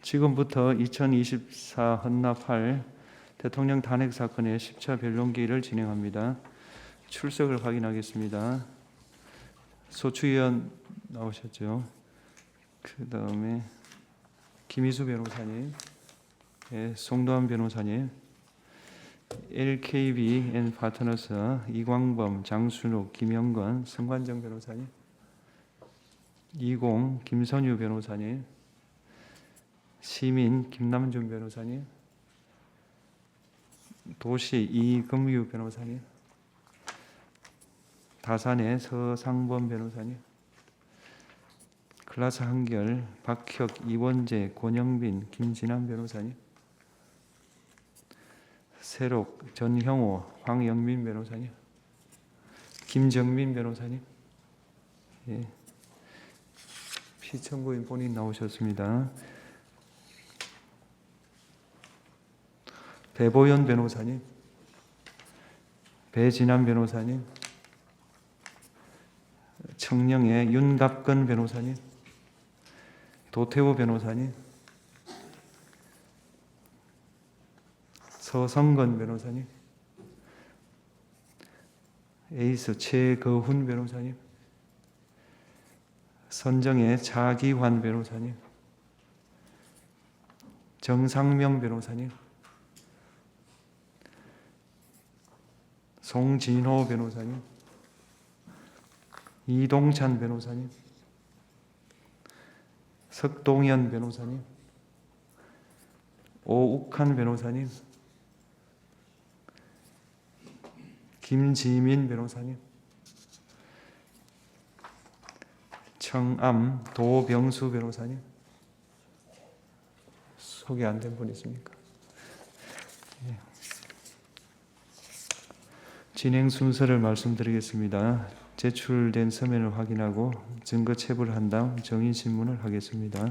지금부터 2024 헌납할 대통령 탄핵 사건의 10차 변론기를 진행합니다. 출석을 확인하겠습니다. 소추위원 나오셨죠? 그 다음에 김희수 변호사님, 송도한 변호사님, LKB 앤 파트너스 이광범, 장순욱, 김영건, 성관정 변호사님, 20 김선유 변호사님, 시민 김남준 변호사님, 도시 이금유 변호사님, 다산의 서상범 변호사님, 클라스 한결 박혁, 이원재, 권영빈, 김진환 변호사님, 세록 전형호, 황영민 변호사님, 김정민 변호사님, 피청구인 본인 나오셨습니다. 배보연 변호사님, 배진환 변호사님, 청령의 윤갑근 변호사님, 도태호 변호사님, 서성건 변호사님, 에이스 최거훈 변호사님, 선정의 차기환 변호사님, 정상명 변호사님, 송진호 변호사님, 이동찬 변호사님, 석동현 변호사님, 오욱한 변호사님, 김지민 변호사님, 청암 도병수 변호사님. 소개 안 된 분 있습니까? 진행 순서를 말씀드리겠습니다. 제출된 서면을 확인하고 증거 체불한 다음 정인신문을 하겠습니다.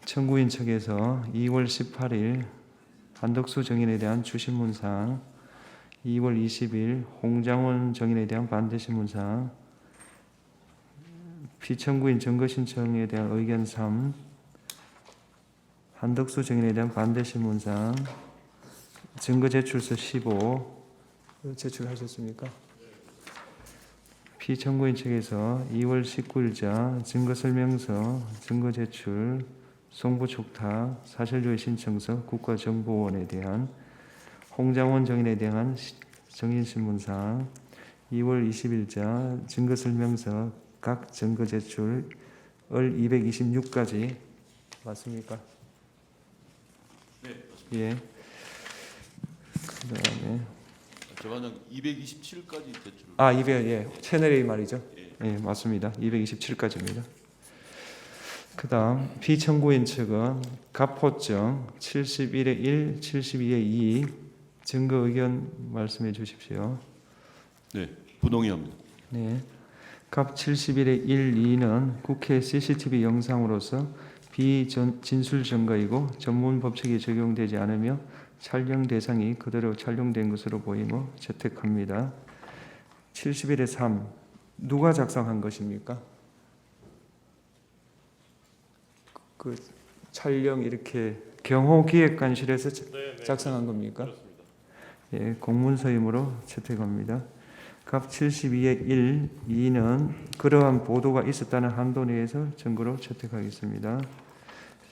청구인 측에서 2월 18일 한덕수 정인에 대한 주신문사항, 2월 20일 홍장원 정인에 대한 반대신문사항, 피청구인 증거신청에 대한 의견 3, 한덕수 정인에 대한 반대신문사항, 증거제출서 15 제출하셨습니까? 피청구인 측에서 2월 19일자 증거설명서, 증거제출, 송부촉탁, 사실조회 신청서, 국가정보원에 대한 홍장원 정인에 대한 정인신문사항, 2월 20일자 증거설명서, 각 증거제출, 을 226까지 맞습니까? 네. 예. 그 다음에 저는 227까지 제출. 200, 예, 채널A 말이죠. 예, 맞습니다. 227까지입니다. 그 다음 피청구인 측은 갑호증 71의 1, 72의 2 증거 의견 말씀해 주십시오. 네, 부동의합니다. 네. 갑 71의 1, 2는 국회 CCTV 영상으로서 비진술 증거이고 전문 법칙이 적용되지 않으며 촬영 대상이 그대로 촬영된 것으로 보이므로 채택합니다. 71의 3 누가 작성한 것입니까? 그 촬영 이렇게 경호기획관실에서 작성한 겁니까? 그렇습니다. 예, 공문서이므로 채택합니다. 갑 72의 1, 2는 그러한 보도가 있었다는 한도 내에서 증거로 채택하겠습니다.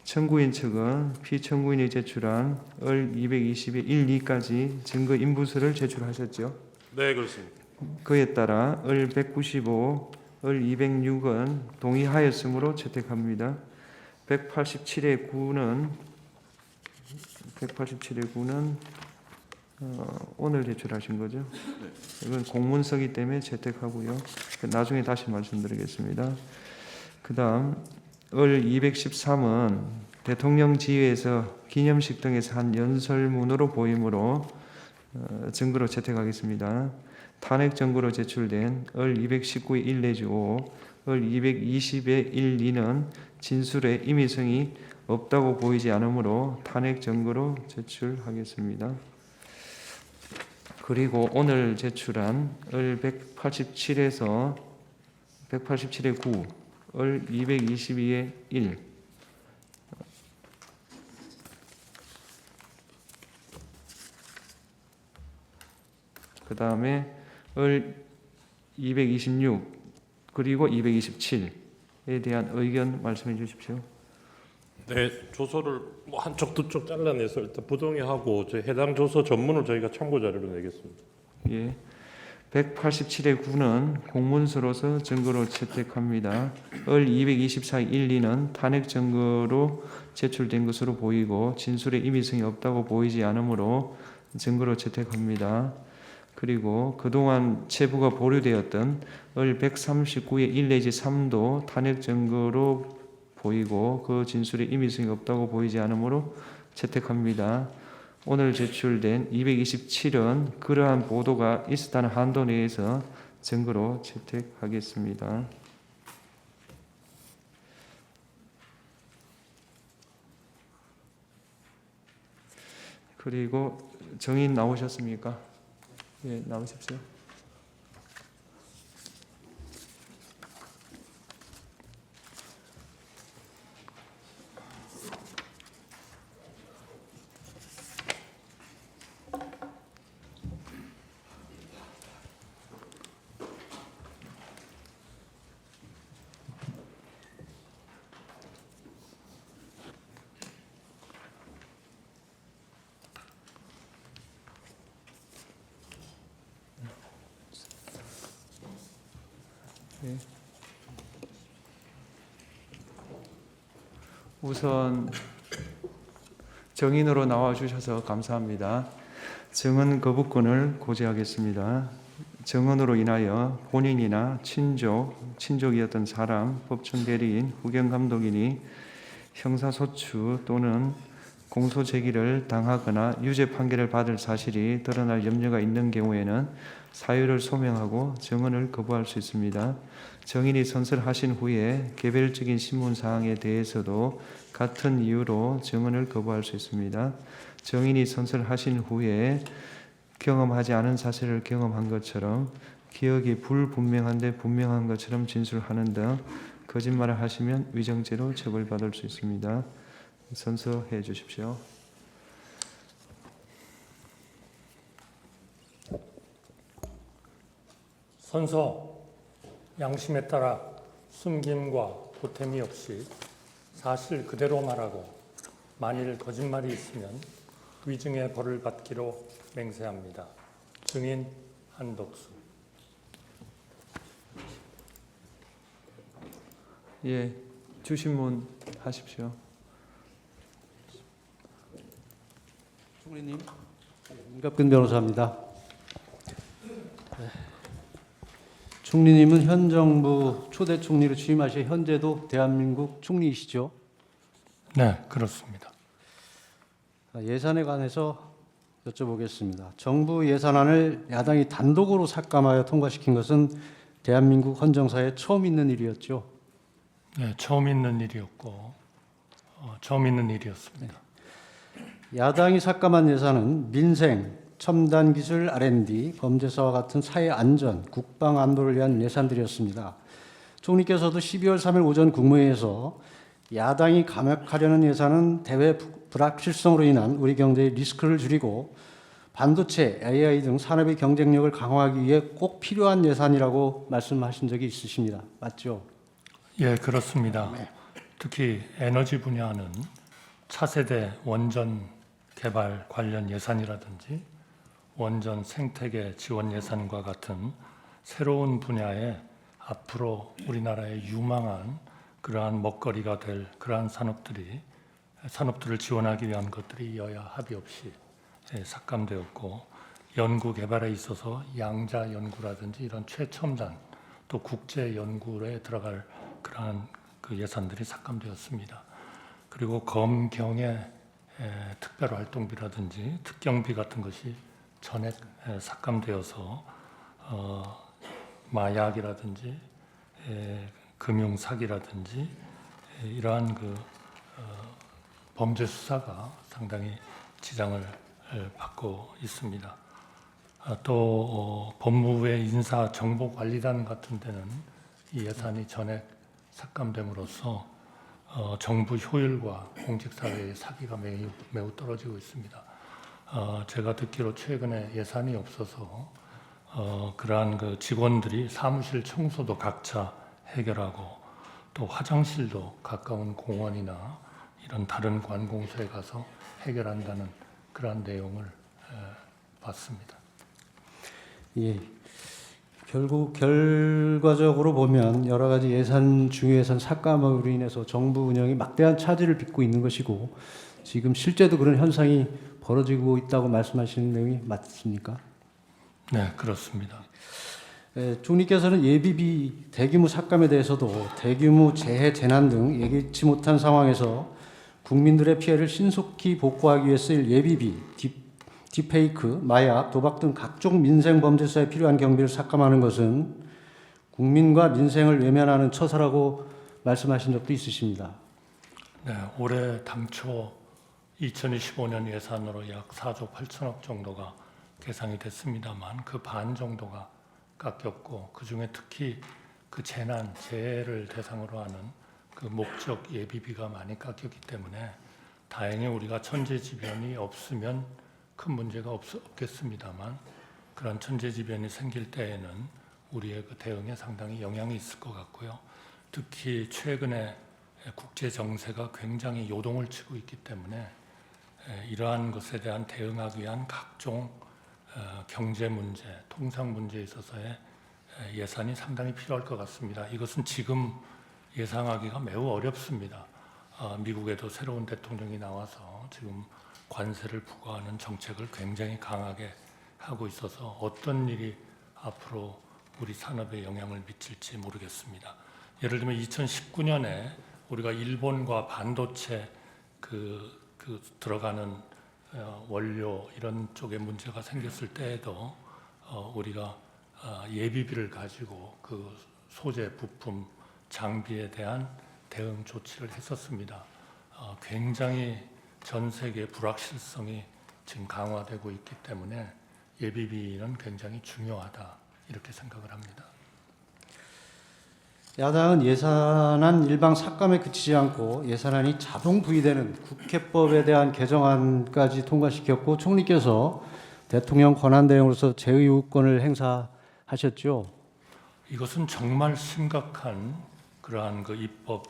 청구인 측은 피청구인이 제출한 을 220의 1, 2까지 증거 인부서를 제출하셨죠. 네, 그렇습니다. 그에 따라 을 195, 을 206은 동의하였으므로 채택합니다. 187의 9는 오늘 제출하신 거죠? 네. 이건 공문서기 때문에 채택하고요. 나중에 다시 말씀드리겠습니다. 그 다음 을 213은 대통령 지휘에서 기념식 등에서 한 연설문으로 보이므로 증거로 채택하겠습니다. 탄핵 정보로 제출된 을 219의 1 내지 5, 을 220의 1, 2는 진술의 임의성이 없다고 보이지 않으므로 탄핵 정보로 제출하겠습니다. 그리고 오늘 제출한 을 187에서 187의 9, 을 222의 1 그 다음에 을 226 그리고 227에 대한 의견 말씀해 주십시오. 네, 조서를 뭐 한쪽 두 쪽 잘라내서 일단 부동의하고 저희 해당 조서 전문을 저희가 참고 자료로 내겠습니다. 예. 187의 9는 공문서로서 증거로 채택합니다. 을 224의 1, 2는 탄핵 증거로 제출된 것으로 보이고 진술의 임의성이 없다고 보이지 않으므로 증거로 채택합니다. 그리고 그동안 체부가 보류되었던 을 139의 1 내지 3도 탄핵 증거로 보이고 그 진술의 임의성이 없다고 보이지 않으므로 채택합니다. 오늘 제출된 227은 그러한 보도가 있었다는 한도 내에서 증거로 채택하겠습니다. 그리고 정인 나오셨습니까? 예, 나오십시오. 예. 우선 정인으로 나와 주셔서 감사합니다. 정은 거부권을 고지하겠습니다. 정언으로 인하여 본인이나 친족이었던 사람, 법정 대리인, 후견감독인이 형사소추 또는 공소제기를 당하거나 유죄 판결을 받을 사실이 드러날 염려가 있는 경우에는 사유를 소명하고 정언을 거부할 수 있습니다. 정인이 선설하신 후에 개별적인 신문사항에 대해서도 같은 이유로 정언을 거부할 수 있습니다. 정인이 선설하신 후에 경험하지 않은 사실을 경험한 것처럼 기억이 불분명한데 분명한 것처럼 진술하는 등 거짓말을 하시면 위정죄로 처벌받을 수 있습니다. 선서해 주십시오. 선서 양심에 따라 숨김과 보탬이 없이 사실 그대로 말하고 만일 거짓말이 있으면 위증의 벌을 받기로 맹세합니다. 증인 한덕수. 예, 주신문 하십시오. 총리님, 임갑근 변호사입니다. 총리님은 현 정부 초대 총리로 취임하신 현재도 대한민국 총리이시죠? 네, 그렇습니다. 예산에 관해서 여쭤보겠습니다. 정부 예산안을 야당이 단독으로 삭감하여 통과시킨 것은 대한민국 헌정사에 처음 있는 일이었죠? 네, 처음 있는 일이었고 처음 있는 일이었습니다. 야당이 삭감한 예산은 민생, 첨단기술 R&D, 범죄사와 같은 사회 안전, 국방 안보를 위한 예산들이었습니다. 총리께서도 12월 3일 오전 국무회의에서 야당이 감액하려는 예산은 대외 불확실성으로 인한 우리 경제의 리스크를 줄이고 반도체, AI 등 산업의 경쟁력을 강화하기 위해 꼭 필요한 예산이라고 말씀하신 적이 있으십니다. 맞죠? 예, 그렇습니다. 특히 에너지 분야는 차세대 원전 개발 관련 예산이라든지 원전 생태계 지원 예산과 같은 새로운 분야에 앞으로 우리나라의 유망한 그러한 먹거리가 될 그러한 산업들을 지원하기 위한 것들이 여야 합의 없이 삭감되었고, 연구 개발에 있어서 양자 연구라든지 이런 최첨단 또 국제 연구에 들어갈 그러한 그 예산들이 삭감되었습니다. 그리고 검경의 특별 활동비라든지 특경비 같은 것이 전액 삭감되어서 마약이라든지 금융 사기라든지 이러한 그 범죄 수사가 상당히 지장을 받고 있습니다. 또 법무부의 인사 정보관리단 같은 데는 이 예산이 전액 삭감됨으로써 정부 효율과 공직사회의 사기가 매우 떨어지고 있습니다. 제가 듣기로 최근에 예산이 없어서 그러한 그 직원들이 사무실 청소도 각자 해결하고 또 화장실도 가까운 공원이나 이런 다른 관공서에 가서 해결한다는 그러한 내용을 봤습니다. 예. 결국 결과적으로 보면 여러 가지 예산 중예산 삭감으로 인해서 정부 운영이 막대한 차질을 빚고 있는 것이고 지금 실제도 그런 현상이 벌어지고 있다고 말씀하시는 내용이 맞습니까? 네, 그렇습니다. 총리께서는 예비비 대규모 삭감에 대해서도 대규모 재해, 재난 등 예기치 못한 상황에서 국민들의 피해를 신속히 복구하기 위해 쓰일 예비비, 딥페이크, 마약, 도박 등 각종 민생 범죄 수사에 필요한 경비를 삭감하는 것은 국민과 민생을 외면하는 처사라고 말씀하신 적도 있으십니다. 네, 올해 당초 2025년 예산으로 약 4조 8천억 정도가 계상이 됐습니다만 그 반 정도가 깎였고 그중에 특히 그 재난, 재해를 대상으로 하는 그 목적 예비비가 많이 깎였기 때문에 다행히 우리가 천재지변이 없으면 큰 문제가 없겠습니다만 그런 천재지변이 생길 때에는 우리의 그 대응에 상당히 영향이 있을 것 같고요. 특히 최근에 국제 정세가 굉장히 요동을 치고 있기 때문에 이러한 것에 대한 대응하기 위한 각종 경제 문제, 통상 문제에 있어서의 예산이 상당히 필요할 것 같습니다. 이것은 지금 예상하기가 매우 어렵습니다. 미국에도 새로운 대통령이 나와서 지금 관세를 부과하는 정책을 굉장히 강하게 하고 있어서 어떤 일이 앞으로 우리 산업에 영향을 미칠지 모르겠습니다. 예를 들면 2019년에 우리가 일본과 반도체 들어가는 원료 이런 쪽에 문제가 생겼을 때에도 우리가 예비비를 가지고 그 소재, 부품, 장비에 대한 대응 조치를 했었습니다. 굉장히 전 세계 불확실성이 지금 강화되고 있기 때문에 예비비는 굉장히 중요하다 이렇게 생각을 합니다. 야당은 예산안 일방 삭감에 그치지 않고 예산안이 자동 부의되는 국회법에 대한 개정안까지 통과시켰고 총리께서 대통령 권한 대행으로서 제의우권을 행사하셨죠. 이것은 정말 심각한 그러한 그 입법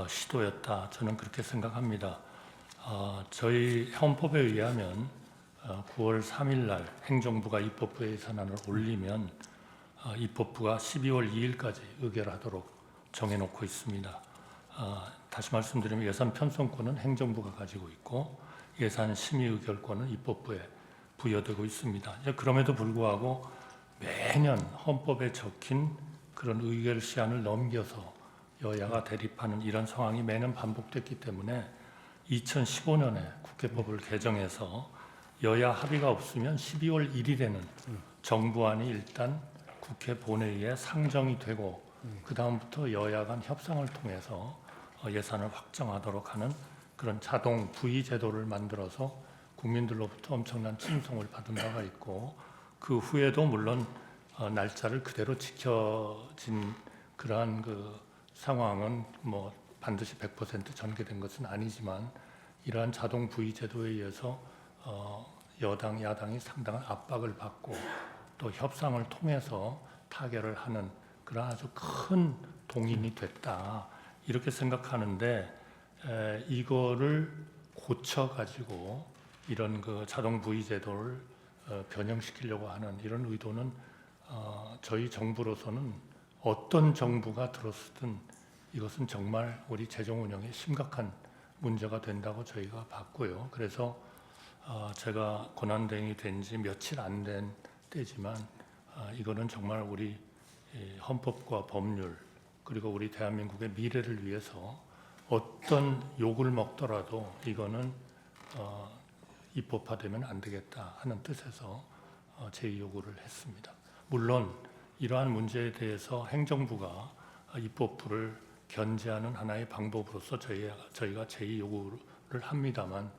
시도였다. 저는 그렇게 생각합니다. 저희 헌법에 의하면 9월 3일 날 행정부가 입법부에 예산안을 올리면 입법부가 12월 2일까지 의결하도록 정해놓고 있습니다. 다시 말씀드리면 예산 편성권은 행정부가 가지고 있고 예산 심의 의결권은 입법부에 부여되고 있습니다. 그럼에도 불구하고 매년 헌법에 적힌 그런 의결 시한을 넘겨서 여야가 대립하는 이런 상황이 매년 반복됐기 때문에 2015년에 국회법을 개정해서 여야 합의가 없으면 12월 1일에는 정부안이 일단 국회 본회의에 상정이 되고 그 다음부터 여야 간 협상을 통해서 예산을 확정하도록 하는 그런 자동 부의 제도를 만들어서 국민들로부터 엄청난 칭송을 받은 바가 있고 그 후에도 물론 날짜를 그대로 지켜진 그러한 그 상황은 뭐 반드시 100% 전개된 것은 아니지만 이러한 자동 부의 제도에 의해서 여당, 야당이 상당한 압박을 받고 또 협상을 통해서 타결을 하는 그런 아주 큰 동인이 됐다 이렇게 생각하는데 이거를 고쳐가지고 이런 그 자동 부의 제도를 변형시키려고 하는 이런 의도는 저희 정부로서는 어떤 정부가 들었든 이것은 정말 우리 재정 운영에 심각한 문제가 된다고 저희가 봤고요. 그래서 제가 권한대행이 된 지 며칠 안 된 때지만 이거는 정말 우리 헌법과 법률 그리고 우리 대한민국의 미래를 위해서 어떤 욕을 먹더라도 이거는 입법화되면 안 되겠다 하는 뜻에서 제의 요구를 했습니다. 물론 이러한 문제에 대해서 행정부가 입법부를 견제하는 하나의 방법으로서 저희가 제의 요구를 합니다만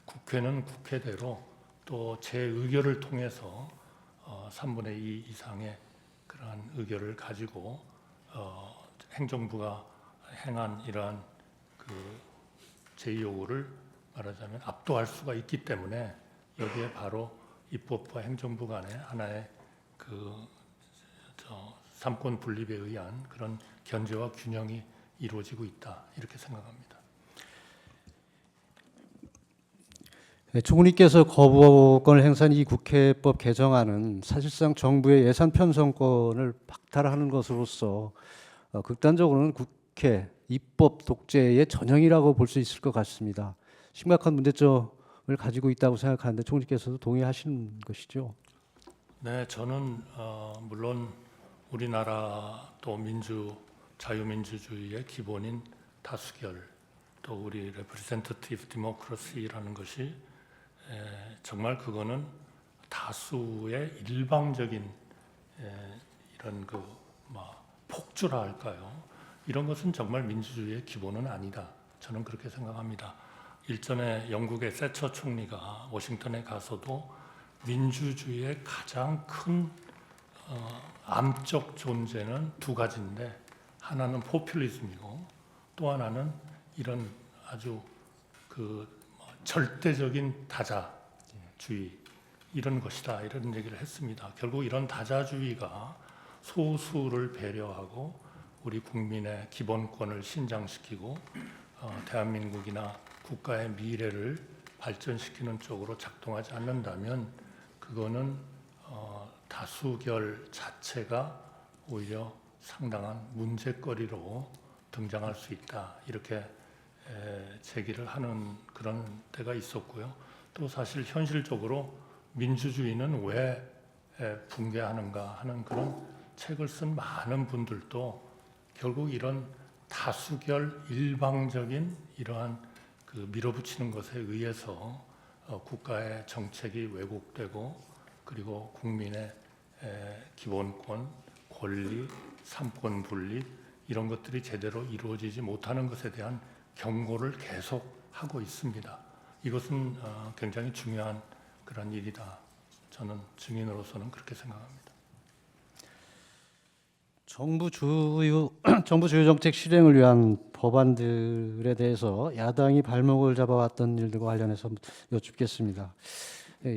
국회는 국회대로 또 제 의결을 통해서 3분의 2 이상의 그러한 의결을 가지고 행정부가 행한 이러한 그 제의 요구를 말하자면 압도할 수가 있기 때문에 여기에 바로 입법부와 행정부 간의 하나의 삼권 분립에 의한 그런 견제와 균형이 이루어지고 있다 이렇게 생각합니다. 네, 총리께서 거부권을 행사한 이 국회법 개정안은 사실상 정부의 예산 편성권을 박탈하는 것으로서 극단적으로는 국회 입법 독재의 전형이라고 볼 수 있을 것 같습니다. 심각한 문제점을 가지고 있다고 생각하는데 총리께서도 동의하시는 것이죠? 네, 저는 물론 우리나라 또 자유민주주의의 기본인 다수결 또 우리 레프레젠터티브 디모크라시라는 것이 정말 그거는 다수의 일방적인 이런 폭주라 할까요? 이런 것은 정말 민주주의의 기본은 아니다. 저는 그렇게 생각합니다. 일전에 영국의 세처 총리가 워싱턴에 가서도 민주주의의 가장 큰 암적 존재는 두 가지인데 하나는 포퓰리즘이고 또 하나는 이런 아주 절대적인 다자주의 이런 것이다 이런 얘기를 했습니다. 결국 이런 다자주의가 소수를 배려하고 우리 국민의 기본권을 신장시키고 대한민국이나 국가의 미래를 발전시키는 쪽으로 작동하지 않는다면 그거는 다수결 자체가 오히려 상당한 문제거리로 등장할 수 있다 이렇게 제기를 하는 그런 때가 있었고요. 또 사실 현실적으로 민주주의는 왜 붕괴하는가 하는 그런 책을 쓴 많은 분들도 결국 이런 다수결 일방적인 이러한 밀어붙이는 것에 의해서 국가의 정책이 왜곡되고 그리고 국민의 기본권, 권리, 삼권 분립 이런 것들이 제대로 이루어지지 못하는 것에 대한 경고를 계속 하고 있습니다. 이것은 굉장히 중요한 그런 일이다. 저는 증인으로서는 그렇게 생각합니다. 정부 주요 정책 실행을 위한 법안들에 대해서 야당이 발목을 잡아왔던 일들과 관련해서 여쭙겠습니다.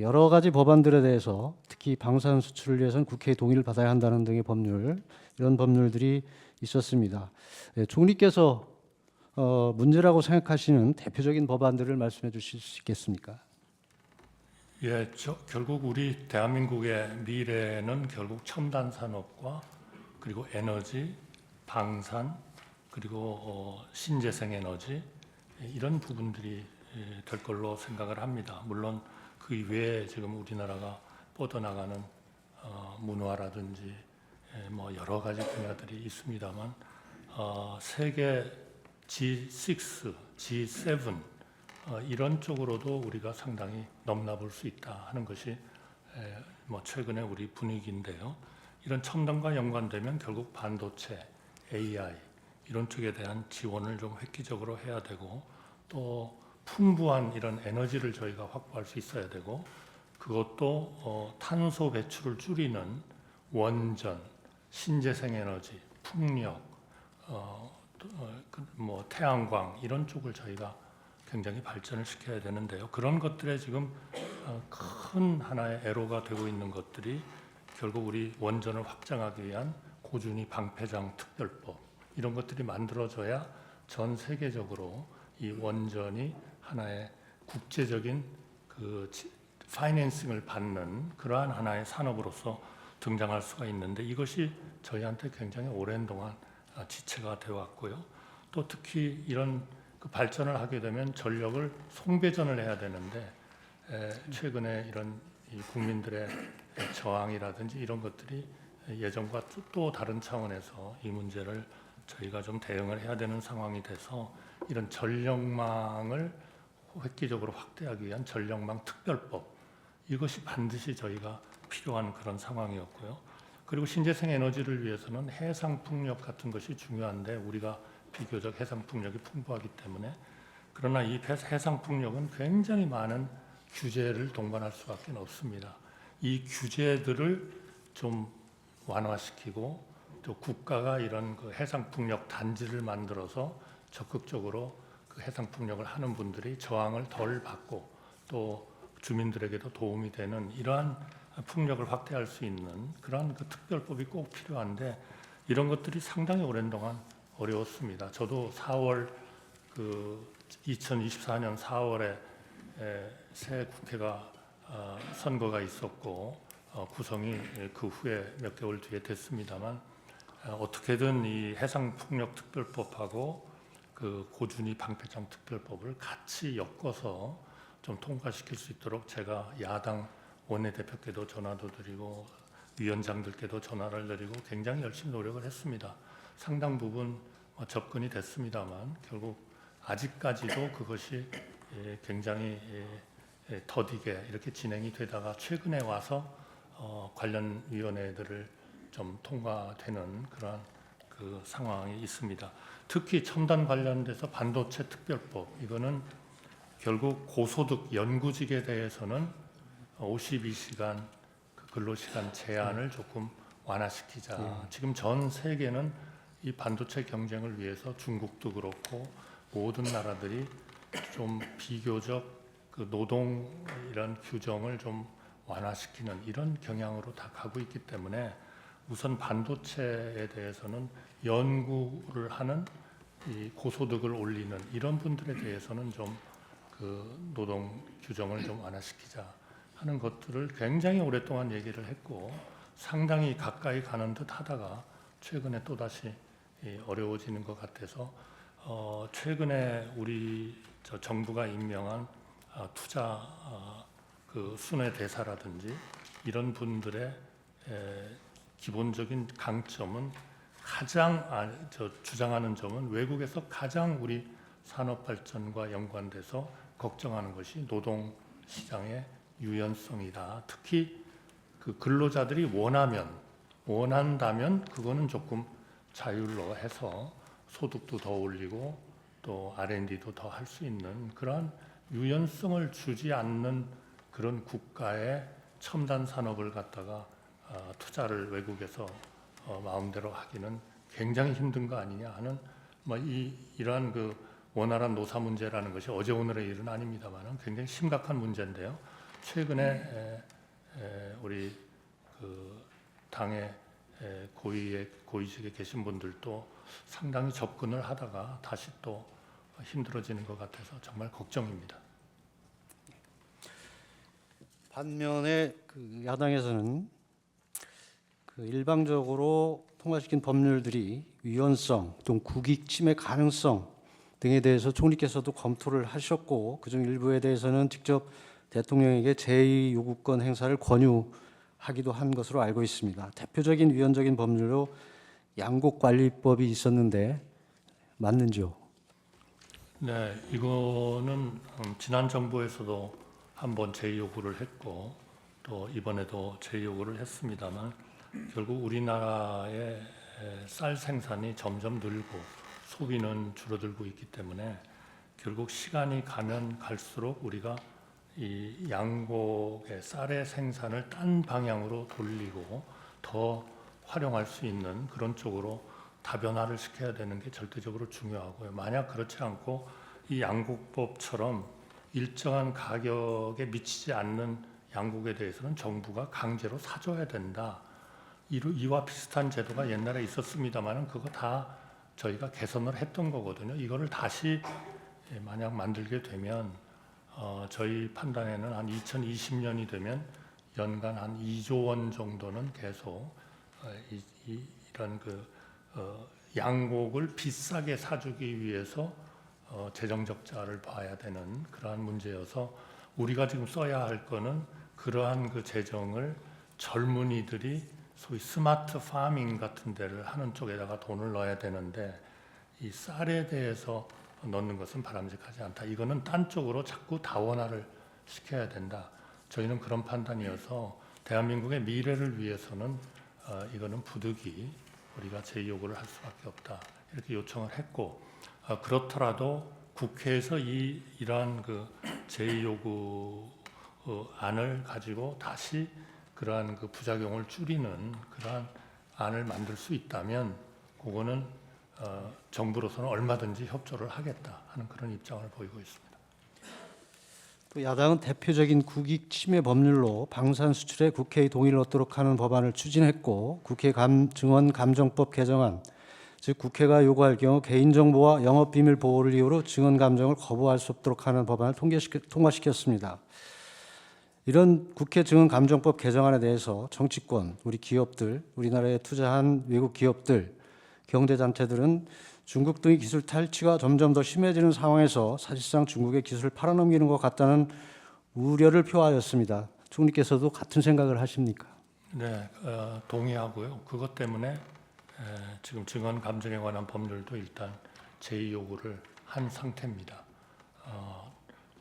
여러 가지 법안들에 대해서 특히 방사능 수출을 위해서는 국회의 동의를 받아야 한다는 등의 법률 이런 법률들이 있었습니다. 총리께서 문제라고 생각하시는 대표적인 법안들을 말씀해 주실 수 있겠습니까? 예, 결국 우리 대한민국의 미래는 결국 첨단 산업과 그리고 에너지, 방산, 그리고 신재생 에너지 이런 부분들이 될 걸로 생각을 합니다. 물론 그 이외에 지금 우리나라가 뻗어나가는 문화라든지 여러 가지 분야들이 있습니다만 세계 G6, G7 이런 쪽으로도 우리가 상당히 넘나볼 수 있다 하는 것이 최근에 우리 분위기인데요. 이런 첨단과 연관되면 결국 반도체, AI 이런 쪽에 대한 지원을 좀 획기적으로 해야 되고 또 풍부한 이런 에너지를 저희가 확보할 수 있어야 되고 그것도 탄소 배출을 줄이는 원전, 신재생 에너지, 풍력, 태양광 이런 쪽을 저희가 굉장히 발전을 시켜야 되는데요. 그런 것들에 지금 큰 하나의 애로가 되고 있는 것들이 결국 우리 원전을 확장하기 위한 고준위 방패장 특별법 이런 것들이 만들어져야 전 세계적으로 이 원전이 하나의 국제적인 파이낸싱을 받는 그러한 하나의 산업으로서 등장할 수가 있는데 이것이 저희한테 굉장히 오랜 동안 지체가 되어 왔고요. 또 특히 이런 발전을 하게 되면 전력을 송배전을 해야 되는데 최근에 이런 이 국민들의 저항이라든지 이런 것들이 예전과 또 다른 차원에서 이 문제를 저희가 좀 대응을 해야 되는 상황이 돼서 이런 전력망을 획기적으로 확대하기 위한 전력망 특별법 이것이 반드시 저희가 필요한 그런 상황이었고요. 그리고 신재생 에너지를 위해서는 해상풍력 같은 것이 중요한데 우리가 비교적 해상풍력이 풍부하기 때문에 그러나 이 해상풍력은 굉장히 많은 규제를 동반할 수밖에 없습니다. 이 규제들을 좀 완화시키고 또 국가가 이런 해상풍력 단지를 만들어서 적극적으로 그 해상풍력을 하는 분들이 저항을 덜 받고 또 주민들에게도 도움이 되는 이러한 풍력을 확대할 수 있는 그러한 그 특별법이 꼭 필요한데 이런 것들이 상당히 오랜 동안 어려웠습니다. 저도 4월 2024년 4월에 새 국회가 선거가 있었고 구성이 그 후에 몇 개월 뒤에 됐습니다만 어떻게든 이 해상풍력특별법하고 그 고준위 방패장 특별법을 같이 엮어서 좀 통과시킬 수 있도록 제가 야당 원내대표께도 전화도 드리고 위원장들께도 전화를 드리고 굉장히 열심히 노력을 했습니다. 상당 부분 접근이 됐습니다만 결국 아직까지도 그것이 굉장히 더디게 이렇게 진행이 되다가 최근에 와서 관련 위원회들을 좀 통과되는 그러한 그 상황이 있습니다. 특히 첨단 관련돼서 반도체 특별법 이거는 결국 고소득 연구직에 대해서는 52시간 그 근로시간 제한을 조금 완화시키자. 지금 전 세계는 이 반도체 경쟁을 위해서 중국도 그렇고 모든 나라들이 좀 비교적 그 노동 이런 규정을 좀 완화시키는 이런 경향으로 다 가고 있기 때문에 우선 반도체에 대해서는 연구를 하는 이 고소득을 올리는 이런 분들에 대해서는 좀 그 노동 규정을 좀 완화시키자 하는 것들을 굉장히 오랫동안 얘기를 했고 상당히 가까이 가는 듯 하다가 최근에 또다시 어려워지는 것 같아서 최근에 우리 정부가 임명한 투자 그 순회 대사라든지 이런 분들의 기본적인 강점은 가장 주장하는 점은 외국에서 가장 우리 산업 발전과 연관돼서 걱정하는 것이 노동 시장의 유연성이다. 특히 그 근로자들이 원한다면 그거는 조금 자율로 해서 소득도 더 올리고 또 R&D도 더 할 수 있는 그러한 유연성을 주지 않는 그런 국가의 첨단 산업을 갖다가 투자를 외국에서 마음대로 하기는 굉장히 힘든 거 아니냐 하는 이러한 그 원활한 노사 문제라는 것이 어제 오늘의 일은 아닙니다만 굉장히 심각한 문제인데요. 최근에 우리 그 당의 고위직에 계신 분들도 상당히 접근을 하다가 다시 또 힘들어지는 것 같아서 정말 걱정입니다. 반면에 그 야당에서는 그 일방적으로 통과시킨 법률들이 위헌성, 또 국익 침해 가능성 등에 대해서 총리께서도 검토를 하셨고 그중 일부에 대해서는 직접 대통령에게 제2요구권 행사를 권유하기도 한 것으로 알고 있습니다. 대표적인 위헌적인 법률로 양곡관리법이 있었는데 맞는지요? 네, 이거는 지난 정부에서도 한번 제2요구를 했고 또 이번에도 제2요구를 했습니다만 결국 우리나라의 쌀 생산이 점점 늘고 소비는 줄어들고 있기 때문에 결국 시간이 가면 갈수록 우리가 이 양곡의 쌀의 생산을 딴 방향으로 돌리고 더 활용할 수 있는 그런 쪽으로 다변화를 시켜야 되는 게 절대적으로 중요하고요. 만약 그렇지 않고 이 양곡법처럼 일정한 가격에 미치지 않는 양곡에 대해서는 정부가 강제로 사줘야 된다. 이와 비슷한 제도가 옛날에 있었습니다만 그거 다 저희가 개선을 했던 거거든요. 이거를 다시 만약 만들게 되면 저희 판단에는 한 2020년이 되면 연간 한 2조 원 정도는 계속 이런 그 양곡을 비싸게 사주기 위해서 재정 적자를 봐야 되는 그러한 문제여서 우리가 지금 써야 할 거는 그러한 그 재정을 젊은이들이 소위 스마트 파밍 같은 데를 하는 쪽에다가 돈을 넣어야 되는데 이 쌀에 대해서 넣는 것은 바람직하지 않다. 이거는 딴 쪽으로 자꾸 다원화를 시켜야 된다. 저희는 그런 판단이어서 대한민국의 미래를 위해서는 이거는 부득이 우리가 제2요구를 할 수밖에 없다. 이렇게 요청을 했고 그렇더라도 국회에서 이러한 그 제2요구 안을 가지고 다시 그러한 그 부작용을 줄이는 그러한 안을 만들 수 있다면 그거는 정부로서는 얼마든지 협조를 하겠다 하는 그런 입장을 보이고 있습니다. 또 야당은 대표적인 국익 침해 법률로 방산 수출에 국회의 동의를 얻도록 하는 법안을 추진했고 국회 증언 감정법 개정안, 즉 국회가 요구할 경우 개인정보와 영업비밀 보호를 이유로 증언 감정을 거부할 수 없도록 하는 법안을 통과시켰습니다. 이런 국회 증언 감정법 개정안에 대해서 정치권, 우리 기업들, 우리나라에 투자한 외국 기업들, 경제단체들은 중국 등의 기술 탈취가 점점 더 심해지는 상황에서 사실상 중국의 기술을 팔아넘기는 것 같다는 우려를 표하였습니다. 총리께서도 같은 생각을 하십니까? 네, 동의하고요. 그것 때문에 지금 증언 감정에 관한 법률도 일단 제의 요구를 한 상태입니다.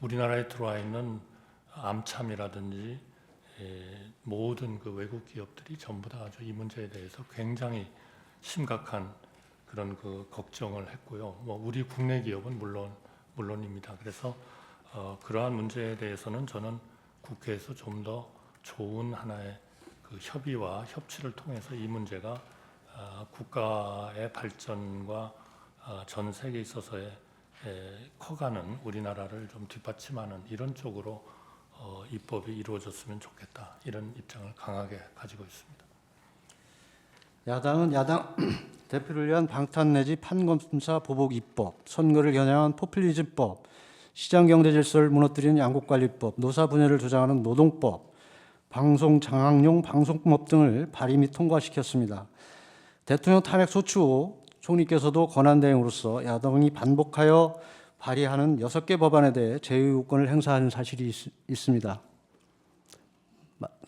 우리나라에 들어와 있는 암참이라든지 모든 그 외국 기업들이 전부 다 아주 이 문제에 대해서 굉장히 심각한 그런 그 걱정을 했고요. 뭐 우리 국내 기업은 물론입니다. 그래서 그러한 문제에 대해서는 저는 국회에서 좀 더 좋은 하나의 그 협의와 협치를 통해서 이 문제가 국가의 발전과 전 세계에 있어서의 커가는 우리나라를 좀 뒷받침하는 이런 쪽으로 입법이 이루어졌으면 좋겠다. 이런 입장을 강하게 가지고 있습니다. 야당은 야당 대표를 위한 방탄 내지 판검사 보복 입법, 선거를 겨냥한 포퓰리즘법, 시장경제 질서를 무너뜨리는 양국관리법, 노사 분열을 조장하는 노동법, 방송 장악용 방송법 등을 발의 및 통과시켰습니다. 대통령 탄핵 소추 후 총리께서도 권한대행으로서 야당이 반복하여 발의하는 6개 법안에 대해 제의요건을 행사하는 사실이 있습니다.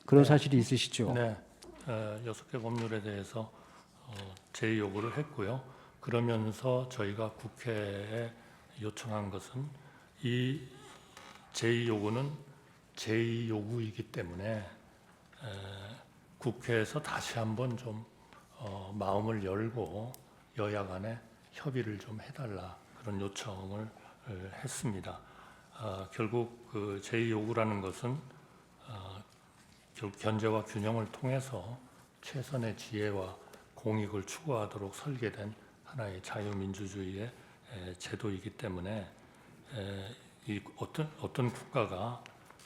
그런 사실이 있으시죠? 네, 6개 법률에 대해서 제의 요구를 했고요. 그러면서 저희가 국회에 요청한 것은 이 제의 요구는 제의 요구이기 때문에 국회에서 다시 한번 좀 마음을 열고 여야 간에 협의를 좀 해달라 그런 요청을 했습니다. 결국 그 제의 요구라는 것은 결국 견제와 균형을 통해서 최선의 지혜와 공익을 추구하도록 설계된 하나의 자유민주주의의 제도이기 때문에 이 어떤 국가가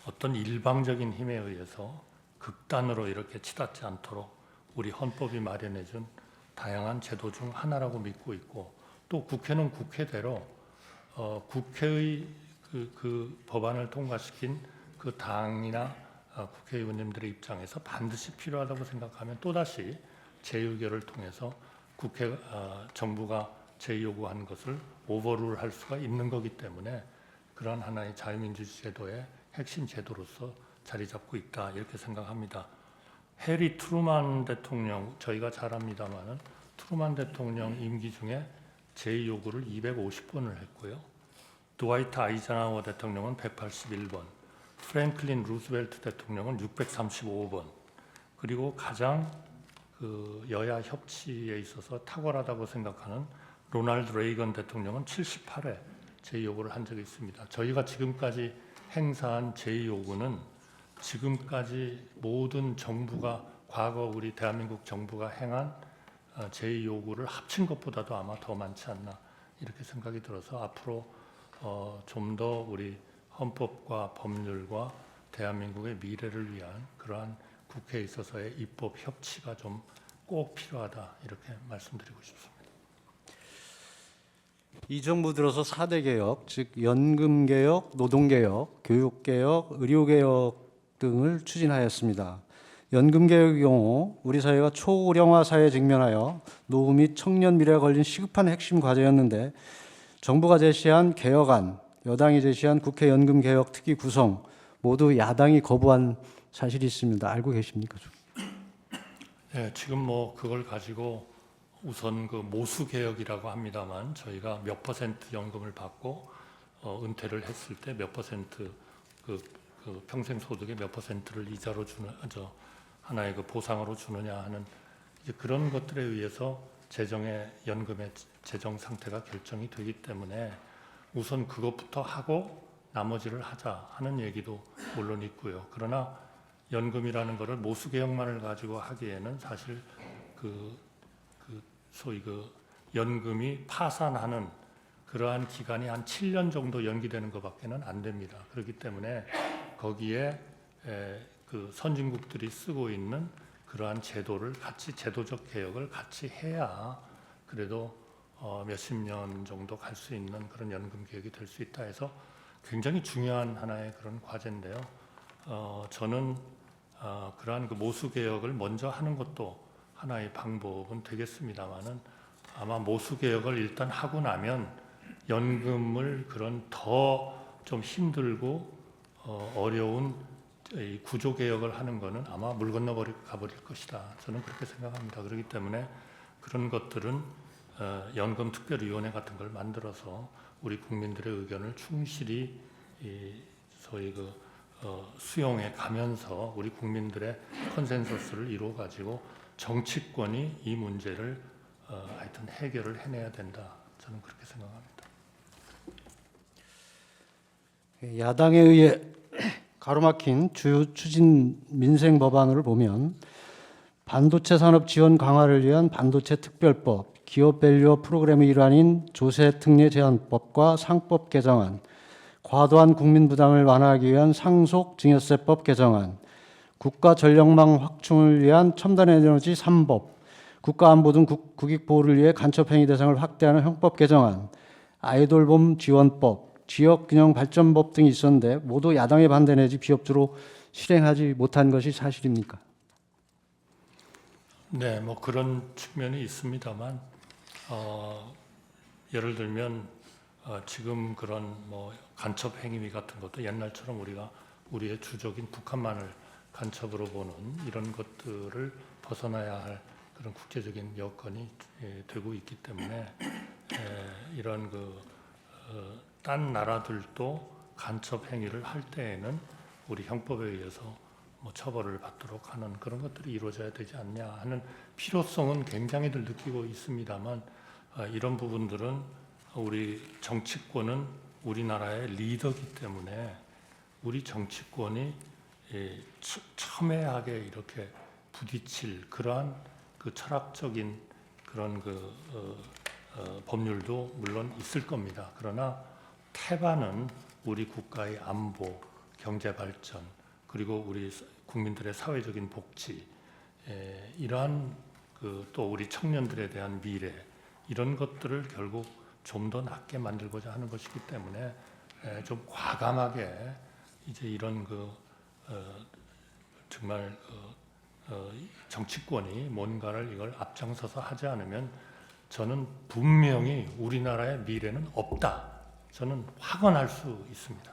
어떤 일방적인 힘에 의해서 극단으로 이렇게 치닫지 않도록 우리 헌법이 마련해준 다양한 제도 중 하나라고 믿고 있고 또 국회는 국회대로 국회의 그 법안을 통과시킨 그 당이나 국회의원님들의 입장에서 반드시 필요하다고 생각하면 또다시 재의결을 통해서 정부가 재요구한 것을 오버룰할 수가 있는 거기 때문에 그러한 하나의 자유민주주의 제도의 핵심 제도로서 자리 잡고 있다 이렇게 생각합니다. 해리 트루만 대통령 저희가 잘 압니다만은 트루만 대통령 임기 중에 재요구를 250번을 했고요. 드와이트 아이젠하워 대통령은 181번, 프랭클린 루스벨트 대통령은 635번, 그리고 가장 그 여야 협치에 있어서 탁월하다고 생각하는 로널드 레이건 대통령은 78회 제의요구를 한 적이 있습니다. 저희가 지금까지 행사한 제의요구는 지금까지 모든 정부가 과거 우리 대한민국 정부가 행한 제의요구를 합친 것보다도 아마 더 많지 않나 이렇게 생각이 들어서 앞으로 좀 더 우리 헌법과 법률과 대한민국의 미래를 위한 그러한 국회에 있어서의 입법 협치가 좀 꼭 필요하다 이렇게 말씀드리고 싶습니다. 이 정부 들어서 4대 개혁, 즉 연금 개혁, 노동 개혁, 교육 개혁, 의료 개혁 등을 추진하였습니다. 연금 개혁의 경우 우리 사회가 초고령화 사회에 직면하여 노후 및 청년 미래가 걸린 시급한 핵심 과제였는데 정부가 제시한 개혁안, 여당이 제시한 국회 연금 개혁 특위 구성 모두 야당이 거부한 사실이 있습니다. 알고 계십니까? 네, 지금 뭐 그걸 가지고 우선 그 모수 개혁이라고 합니다만 저희가 몇 퍼센트 연금을 받고 은퇴를 했을 때 몇 퍼센트 그 평생 소득의 몇 퍼센트를 이자로 주는 하나의 그 보상으로 주느냐 하는 이제 그런 것들에 의해서 연금의 재정 상태가 결정이 되기 때문에 우선 그것부터 하고 나머지를 하자 하는 얘기도 물론 있고요. 그러나 연금이라는 것을 모수 개혁만을 가지고 하기에는 사실 소위 그 연금이 파산하는 그러한 기간이 한 7년 정도 연기되는 것밖에는 안 됩니다. 그렇기 때문에 거기에 그 선진국들이 쓰고 있는 그러한 제도를 같이 제도적 개혁을 같이 해야 그래도 몇십 년 정도 갈 수 있는 그런 연금 개혁이 될 수 있다 해서 굉장히 중요한 하나의 그런 과제인데요. 저는 그러한 그 모수 개혁을 먼저 하는 것도 하나의 방법은 되겠습니다만은 아마 모수 개혁을 일단 하고 나면 연금을 그런 더 좀 힘들고 어려운 이 구조 개혁을 하는 것은 아마 물 건너 가버릴 것이다. 저는 그렇게 생각합니다. 그렇기 때문에 그런 것들은 연금특별위원회 같은 걸 만들어서 우리 국민들의 의견을 충실히 소위 수용해 가면서 우리 국민들의 컨센서스를 이루어 가지고 정치권이 이 문제를 하여튼 해결을 해내야 된다. 저는 그렇게 생각합니다. 야당에 의해 가로막힌 주요 추진 민생 법안을 보면 반도체 산업 지원 강화를 위한 반도체 특별법, 기업 밸류업 프로그램의 일환인 조세 특례 제한법과 상법 개정안, 과도한 국민 부담을 완화하기 위한 상속 증여세법 개정안, 국가 전력망 확충을 위한 첨단 에너지 3법, 국가 안보 등 국익 보호를 위해 간첩 행위 대상을 확대하는 형법 개정안, 아이돌봄 지원법, 지역균형 발전법 등이 있었는데 모두 야당의 반대 내지 비협조로 실행하지 못한 것이 사실입니까? 네, 뭐 그런 측면이 있습니다만 예를 들면 지금 그런 뭐 간첩 행위 같은 것도 옛날처럼 우리가 우리의 주적인 북한만을 간첩으로 보는 이런 것들을 벗어나야 할 그런 국제적인 여건이 되고 있기 때문에 이런 딴 나라들도 간첩 행위를 할 때에는 우리 형법에 의해서 뭐 처벌을 받도록 하는 그런 것들이 이루어져야 되지 않냐 하는 필요성은 굉장히들 느끼고 있습니다만 이런 부분들은 우리 정치권은 우리나라의 리더이기 때문에 우리 정치권이 첨예하게 이렇게 부딪힐 그러한 그 철학적인 그런 법률도 물론 있을 겁니다. 그러나 태반은 우리 국가의 안보, 경제 발전, 그리고 우리 국민들의 사회적인 복지, 이러한 또 우리 청년들에 대한 미래 이런 것들을 결국 좀 더 낫게 만들고자 하는 것이기 때문에 좀 과감하게 이제 이런 정말 정치권이 뭔가를 이걸 앞장서서 하지 않으면 저는 분명히 우리나라의 미래는 없다. 저는 확언할 수 있습니다.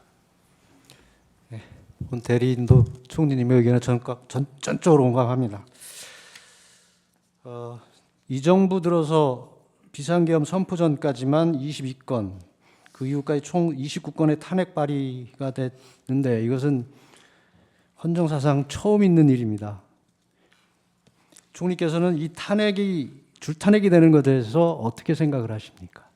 본 대리인도 총리님의 의견에 전적으로 공감합니다. 이 정부 들어서 비상계엄 선포 전까지만 22건, 그 이후까지 총 29건의 탄핵 발의가 됐는데 이것은 헌정사상 처음 있는 일입니다. 총리께서는 이 줄탄핵이 되는 것에 대해서 어떻게 생각을 하십니까?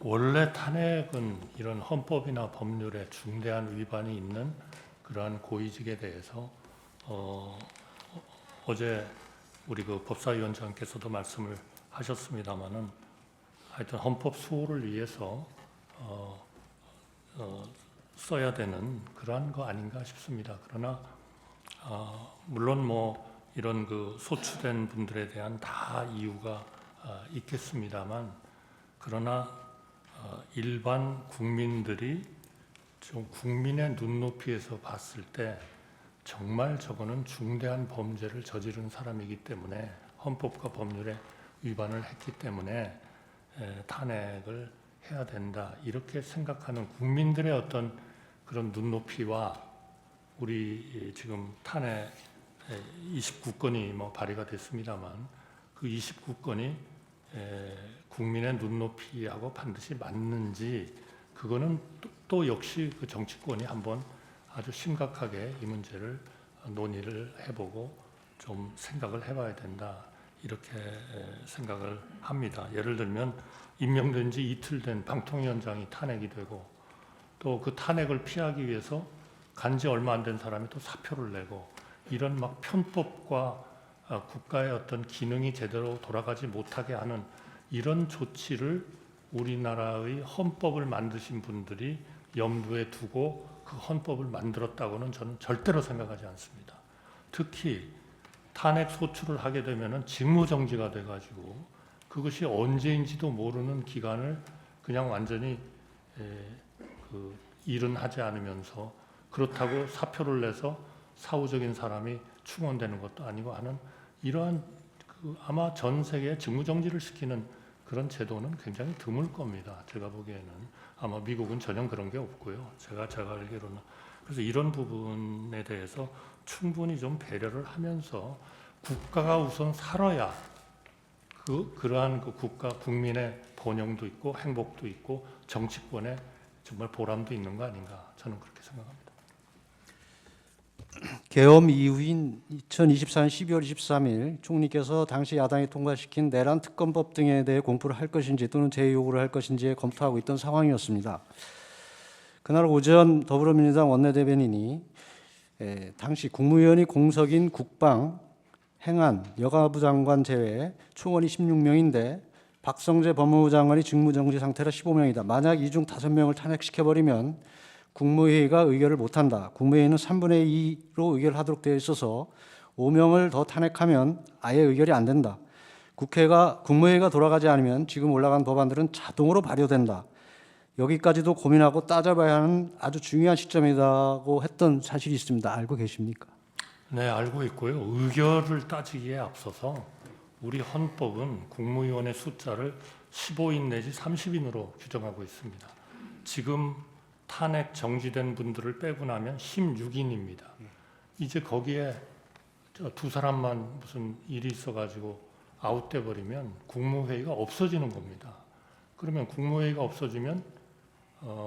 원래 탄핵은 이런 헌법이나 법률에 중대한 위반이 있는 그러한 고위직에 대해서 어제 우리 법사위원장께서도 말씀을 하셨습니다마는 하여튼 헌법 수호를 위해서 써야 되는 그러한 거 아닌가 싶습니다. 그러나 물론 뭐 이런 소추된 분들에 대한 다 이유가 있겠습니다만 그러나 일반 국민들이 좀 국민의 눈높이에서 봤을 때 정말 저거는 중대한 범죄를 저지른 사람이기 때문에 헌법과 법률에 위반을 했기 때문에 탄핵을 해야 된다 이렇게 생각하는 국민들의 어떤 그런 눈높이와 우리 지금 탄핵 29건이 뭐 발의가 됐습니다만 그 29건이 국민의 눈높이하고 반드시 맞는지 그거는 또 역시 그 정치권이 한번 아주 심각하게 이 문제를 논의를 해보고 좀 생각을 해봐야 된다 이렇게 생각을 합니다. 예를 들면 임명된 지 이틀 된 방통위원장이 탄핵이 되고 또 그 탄핵을 피하기 위해서 간지 얼마 안 된 사람이 또 사표를 내고 이런 막 편법과 국가의 어떤 기능이 제대로 돌아가지 못하게 하는 이런 조치를 우리나라의 헌법을 만드신 분들이 염두에 두고 그 헌법을 만들었다고는 저는 절대로 생각하지 않습니다. 특히 탄핵 소추를 하게 되면은 직무정지가 돼가지고 그것이 언제인지도 모르는 기간을 그냥 완전히 일은 하지 않으면서 그렇다고 사표를 내서 사후적인 사람이 충원되는 것도 아니고 하는 이러한 아마 전 세계에 직무정지를 시키는 그런 제도는 굉장히 드물 겁니다. 제가 보기에는 아마 미국은 전혀 그런 게 없고요. 제가 알기로는 그래서 이런 부분에 대해서 충분히 좀 배려를 하면서 국가가 우선 살아야 그러한 그 국가 국민의 번영도 있고 행복도 있고 정치권에 정말 보람도 있는 거 아닌가 저는 그렇게 생각합니다. 계엄 이후인 2024년 12월 23일 총리께서 당시 야당이 통과시킨 내란 특검법 등에 대해 공포를 할 것인지 또는 재요구를 할 것인지 검토하고 있던 상황이었습니다. 그날 오전 더불어민주당 원내대변인이 당시 국무위원이 공석인 국방, 행안, 여가부 장관 제외 총원이 16명인데 박성재 법무부 장관이 직무정지 상태라 15명이다. 만약 이 중 5명을 탄핵시켜버리면 국무회의가 의결을 못한다. 국무회의는 3분의 2로 의결하도록 되어 있어서 5명을 더 탄핵하면 아예 의결이 안 된다. 국무회의가 돌아가지 않으면 지금 올라간 법안들은 자동으로 발효된다. 여기까지도 고민하고 따져봐야 하는 아주 중요한 시점이라고 했던 사실이 있습니다. 알고 계십니까? 네, 알고 있고요. 의결을 따지기에 앞서서 우리 헌법은 국무위원의 숫자를 15인 내지 30인으로 규정하고 있습니다. 지금 탄핵 정지된 분들을 빼고 나면 16인입니다. 이제 거기에 두 사람만 무슨 일이 있어가지고 아웃돼 버리면 국무회의가 없어지는 겁니다. 그러면 국무회의가 없어지면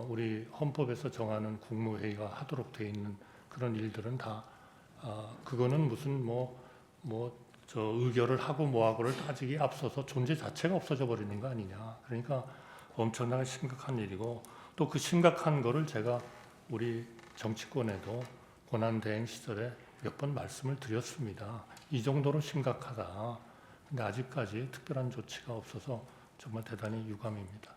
우리 헌법에서 정하는 국무회의가 하도록 돼 있는 그런 일들은 다 그거는 무슨 저 의결을 하고 뭐하고를 따지기 앞서서 존재 자체가 없어져 버리는 거 아니냐. 그러니까 엄청나게 심각한 일이고 또 그 심각한 거를 제가 우리 정치권에도 권한대행 시절에 몇 번 말씀을 드렸습니다. 이 정도로 심각하다. 근데 아직까지 특별한 조치가 없어서 정말 대단히 유감입니다.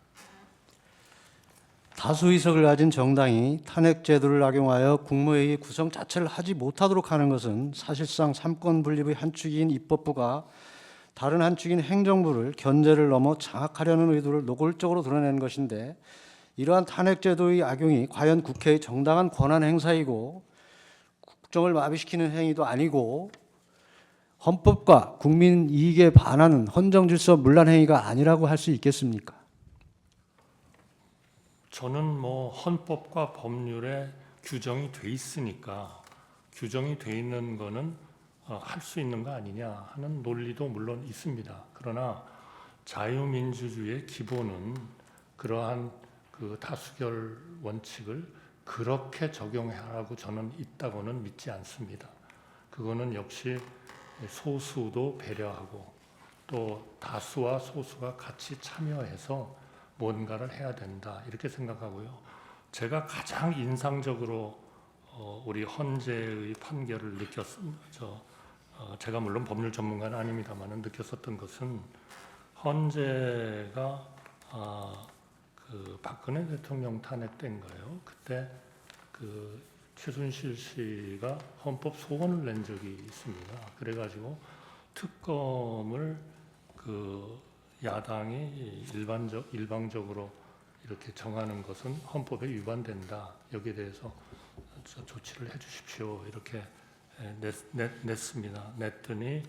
다수 의석을 가진 정당이 탄핵 제도를 악용하여 국무회의 구성 자체를 하지 못하도록 하는 것은 사실상 삼권 분립의 한 축인 입법부가 다른 한 축인 행정부를 견제를 넘어 장악하려는 의도를 노골적으로 드러내는 것인데 이러한 탄핵 제도의 악용이 과연 국회의 정당한 권한 행사이고 국정을 마비시키는 행위도 아니고 헌법과 국민 이익에 반하는 헌정질서 문란 행위가 아니라고 할 수 있겠습니까? 저는 헌법과 법률에 규정이 돼 있으니까 규정이 돼 있는 거는 할 수 있는 거 아니냐 하는 논리도 물론 있습니다. 그러나 자유민주주의의 기본은 그러한 그 다수결 원칙을 그렇게 적용하라고 저는 있다고는 믿지 않습니다. 그거는 역시 소수도 배려하고 또 다수와 소수가 같이 참여해서 뭔가를 해야 된다 이렇게 생각하고요. 제가 가장 인상적으로 우리 헌재의 판결을 제가 물론 법률 전문가는 아닙니다만 느꼈었던 것은 헌재가 그 박근혜 대통령 탄핵된 거예요. 그때 그 최순실 씨가 헌법 소원을 낸 적이 있습니다. 그래가지고 특검을 그 야당이 일방적으로 이렇게 정하는 것은 헌법에 위반된다. 여기에 대해서 조치를 해주십시오. 이렇게 냈습니다. 냈더니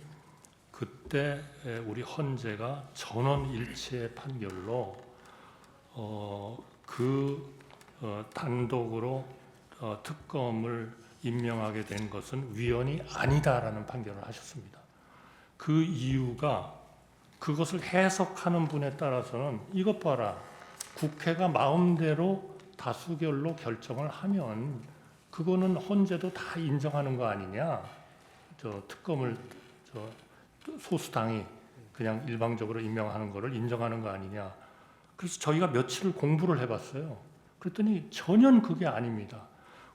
그때 우리 헌재가 전원일치의 판결로 단독으로 특검을 임명하게 된 것은 위헌이 아니다라는 판결을 하셨습니다. 그 이유가 그것을 해석하는 분에 따라서는 이것 봐라. 국회가 마음대로 다수결로 결정을 하면 그거는 헌재도 다 인정하는 거 아니냐. 특검을 소수당이 그냥 일방적으로 임명하는 거를 인정하는 거 아니냐. 그래서 저희가 며칠을 공부를 해봤어요. 그랬더니 전혀 그게 아닙니다.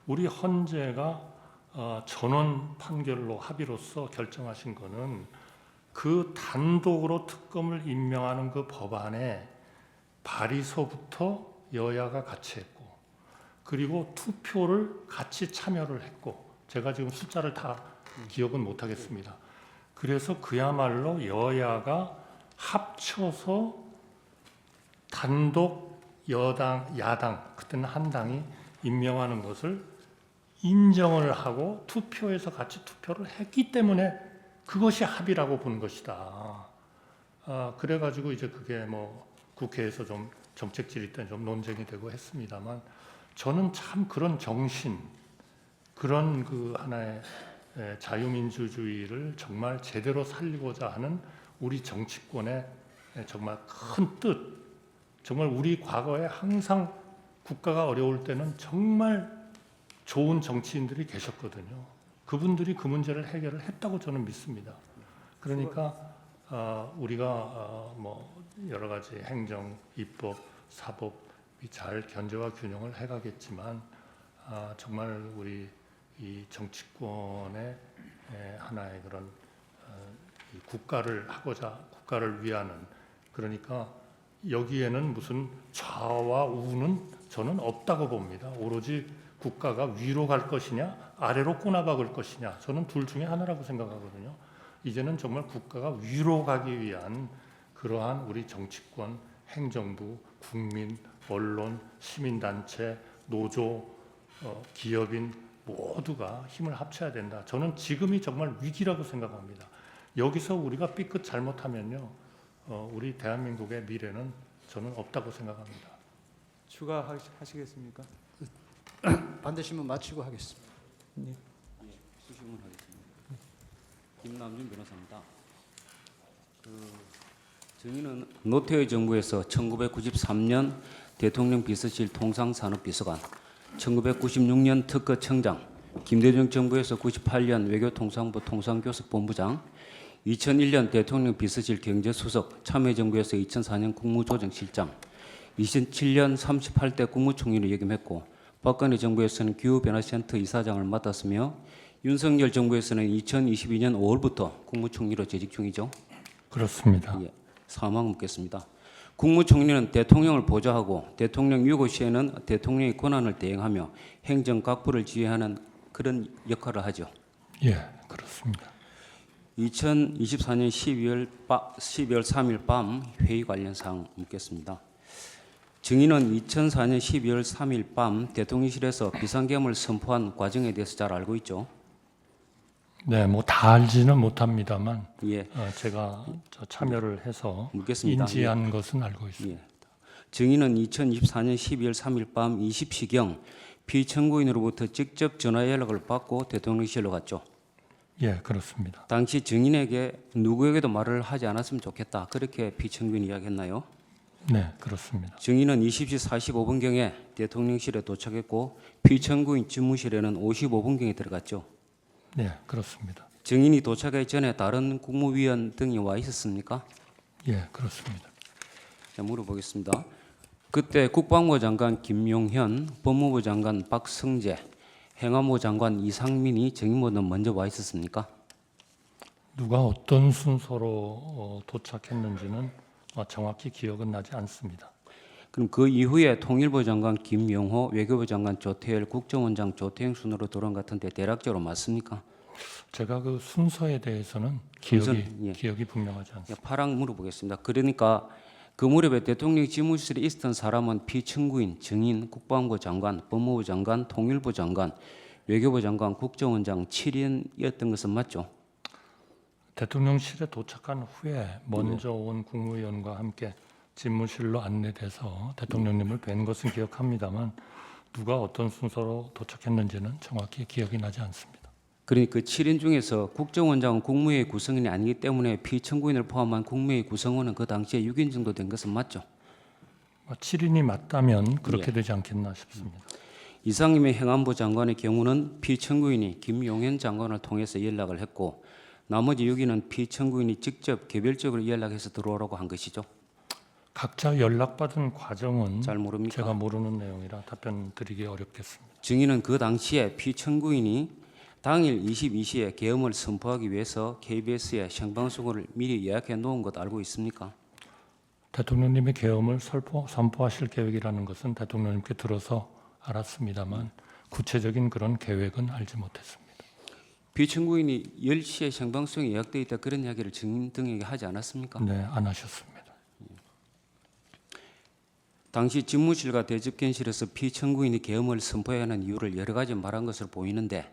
우리 헌재가 전원 판결로 합의로서 결정하신 거는 그 단독으로 특검을 임명하는 그 법안에 발의서부터 여야가 같이 했고, 그리고 투표를 같이 참여를 했고, 제가 지금 숫자를 다 기억은 못하겠습니다. 그래서 그야말로 여야가 합쳐서 단독 여당, 야당, 그때는 한 당이 임명하는 것을 인정을 하고 투표에서 같이 투표를 했기 때문에 그것이 합의라고 본 것이다. 그래가지고 이제 그게 뭐 국회에서 좀 정책 질의 때 좀 논쟁이 되고 했습니다만, 저는 참 그런 정신, 그런 그 하나의 자유민주주의를 정말 제대로 살리고자 하는 우리 정치권의 정말 큰 뜻, 정말 우리 과거에 항상 국가가 어려울 때는 정말 좋은 정치인들이 계셨거든요. 그분들이 그 문제를 해결을 했다고 저는 믿습니다. 그러니까 우리가 뭐 여러 가지 행정, 입법, 사법이 잘 견제와 균형을 해가겠지만 정말 우리 이 정치권의 하나의 그런 이 국가를 하고자 국가를 위하는, 그러니까 여기에는 무슨 좌와 우는 저는 없다고 봅니다. 오로지 국가가 위로 갈 것이냐 아래로 꼬나박을 것이냐, 저는 둘 중에 하나라고 생각하거든요. 이제는 정말 국가가 위로 가기 위한 그러한 우리 정치권, 행정부, 국민, 언론, 시민단체, 노조, 기업인 모두가 힘을 합쳐야 된다. 저는 지금이 정말 위기라고 생각합니다. 여기서 우리가 삐끗 잘못하면요, 우리 대한민국의 미래는 저는 없다고 생각합니다. 추가하시겠습니까? 반대신문 마치고 하겠습니다. 수식문 하겠습니다. 김남준 변호사입니다. 정의는 노태우 정부에서 1993년 대통령 비서실 통상산업비서관, 1996년 특허청장, 김대중 정부에서 98년 외교통상부 통상교섭본부장, 2001년 대통령 비서실 경제수석, 참여정부에서 2004년 국무조정실장, 2007년 38대 국무총리를 역임했고, 박근혜 정부에서는 기후변화센터 이사장을 맡았으며, 윤석열 정부에서는 2022년 5월부터 국무총리로 재직 중이죠. 그렇습니다. 예, 사망 묻겠습니다. 국무총리는 대통령을 보좌하고 대통령 유고 시에는 대통령의 권한을 대행하며 행정각부를 지휘하는 그런 역할을 하죠. 예, 그렇습니다. 2024년 12월 3일 밤 회의 관련 사항 묻겠습니다. 증인은 2004년 12월 3일 밤 대통령실에서 비상계엄을 선포한 과정에 대해서 잘 알고 있죠. 네, 뭐 다 알지는 못합니다만 예, 제가 참여를 해서 묻겠습니다. 인지한 것은 알고 있습니다. 예. 증인은 2024년 12월 3일 밤 20시경 피청구인으로부터 직접 전화 연락을 받고 대통령실로 갔죠. 예, 그렇습니다. 당시 증인에게 누구에게도 말을 하지 않았으면 좋겠다, 그렇게 피청구인이 이야기했나요? 네, 그렇습니다. 증인은 20시 45분경에 대통령실에 도착했고 피청구인 집무실에는 55분경에 들어갔죠. 네, 그렇습니다. 증인이 도착하기 전에 다른 국무위원 등이 와 있었습니까? 예, 그렇습니다. 자, 물어보겠습니다. 그때 국방부 장관 김용현, 법무부 장관 박성재, 행안부 장관 이상민이 증인보다 먼저 와 있었습니까? 누가 어떤 순서로 도착했는지는 정확히 기억은 나지 않습니다. 그럼 그 이후에 통일부 장관 김용호, 외교부 장관 조태열, 국정원장 조태영 순으로 돌아온 것 같은데 대략적으로 맞습니까? 제가 그 순서에 대해서는 예. 기억이 분명하지 않습니다. 파랑 물어보겠습니다. 그러니까 그 무렵에 대통령 집무실에 있었던 사람은 피청구인, 증인, 국방부 장관, 법무부 장관, 통일부 장관, 외교부 장관, 국정원장 7인이었던 것은 맞죠? 대통령실에 도착한 후에 먼저 온 국무위원과 함께 집무실로 안내돼서 대통령님을 뵌 것은 기억합니다만 누가 어떤 순서로 도착했는지는 정확히 기억이 나지 않습니다. 그러니까 그 7인 중에서 국정원장은 국무회의 구성원이 아니기 때문에 피청구인을 포함한 국무회의 구성원은 그 당시에 6인 정도 된 것은 맞죠? 7인이 맞다면 그렇게 되지 않겠나 싶습니다. 이상임의 행안부 장관의 경우는 피청구인이 김용현 장관을 통해서 연락을 했고 나머지 6인은 피청구인이 직접 개별적으로 연락해서 들어오라고 한 것이죠. 각자 연락받은 과정은 잘 모릅니까? 제가 모르는 내용이라 답변 드리기 어렵겠습니다. 증인은 그 당시에 피청구인이 당일 22시에 계엄을 선포하기 위해서 KBS에 생방송을 미리 예약해 놓은 것 알고 있습니까? 대통령님이 계엄을 선포하실 계획이라는 것은 대통령님께 들어서 알았습니다만 구체적인 그런 계획은 알지 못했습니다. 비청구인이 10시에 생방송이 예약되어 있다 그런 이야기를 증인 등에게 하지 않았습니까? 네, 안 하셨습니다. 당시 집무실과 대집견실에서 피청구인이 계엄을 선포해야 하는 이유를 여러 가지 말한 것으로 보이는데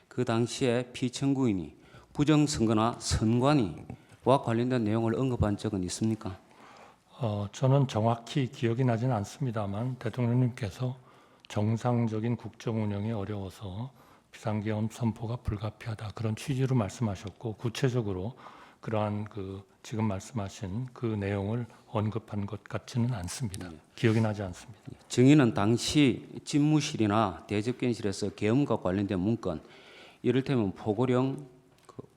그 당시에 피청구인이 부정선거나 선관위와 관련된 내용을 언급한 적은 있습니까? 저는 정확히 기억이 나지는 않습니다만 대통령님께서 정상적인 국정 운영이 어려워서 비상계엄 선포가 불가피하다 그런 취지로 말씀하셨고 구체적으로 그러한 지금 말씀하신 그 내용을 언급한 것 같지는 않습니다. 기억이 나지 않습니다. 증인은 당시 집무실이나 대접견실에서 계엄과 관련된 문건, 이를테면 포고령,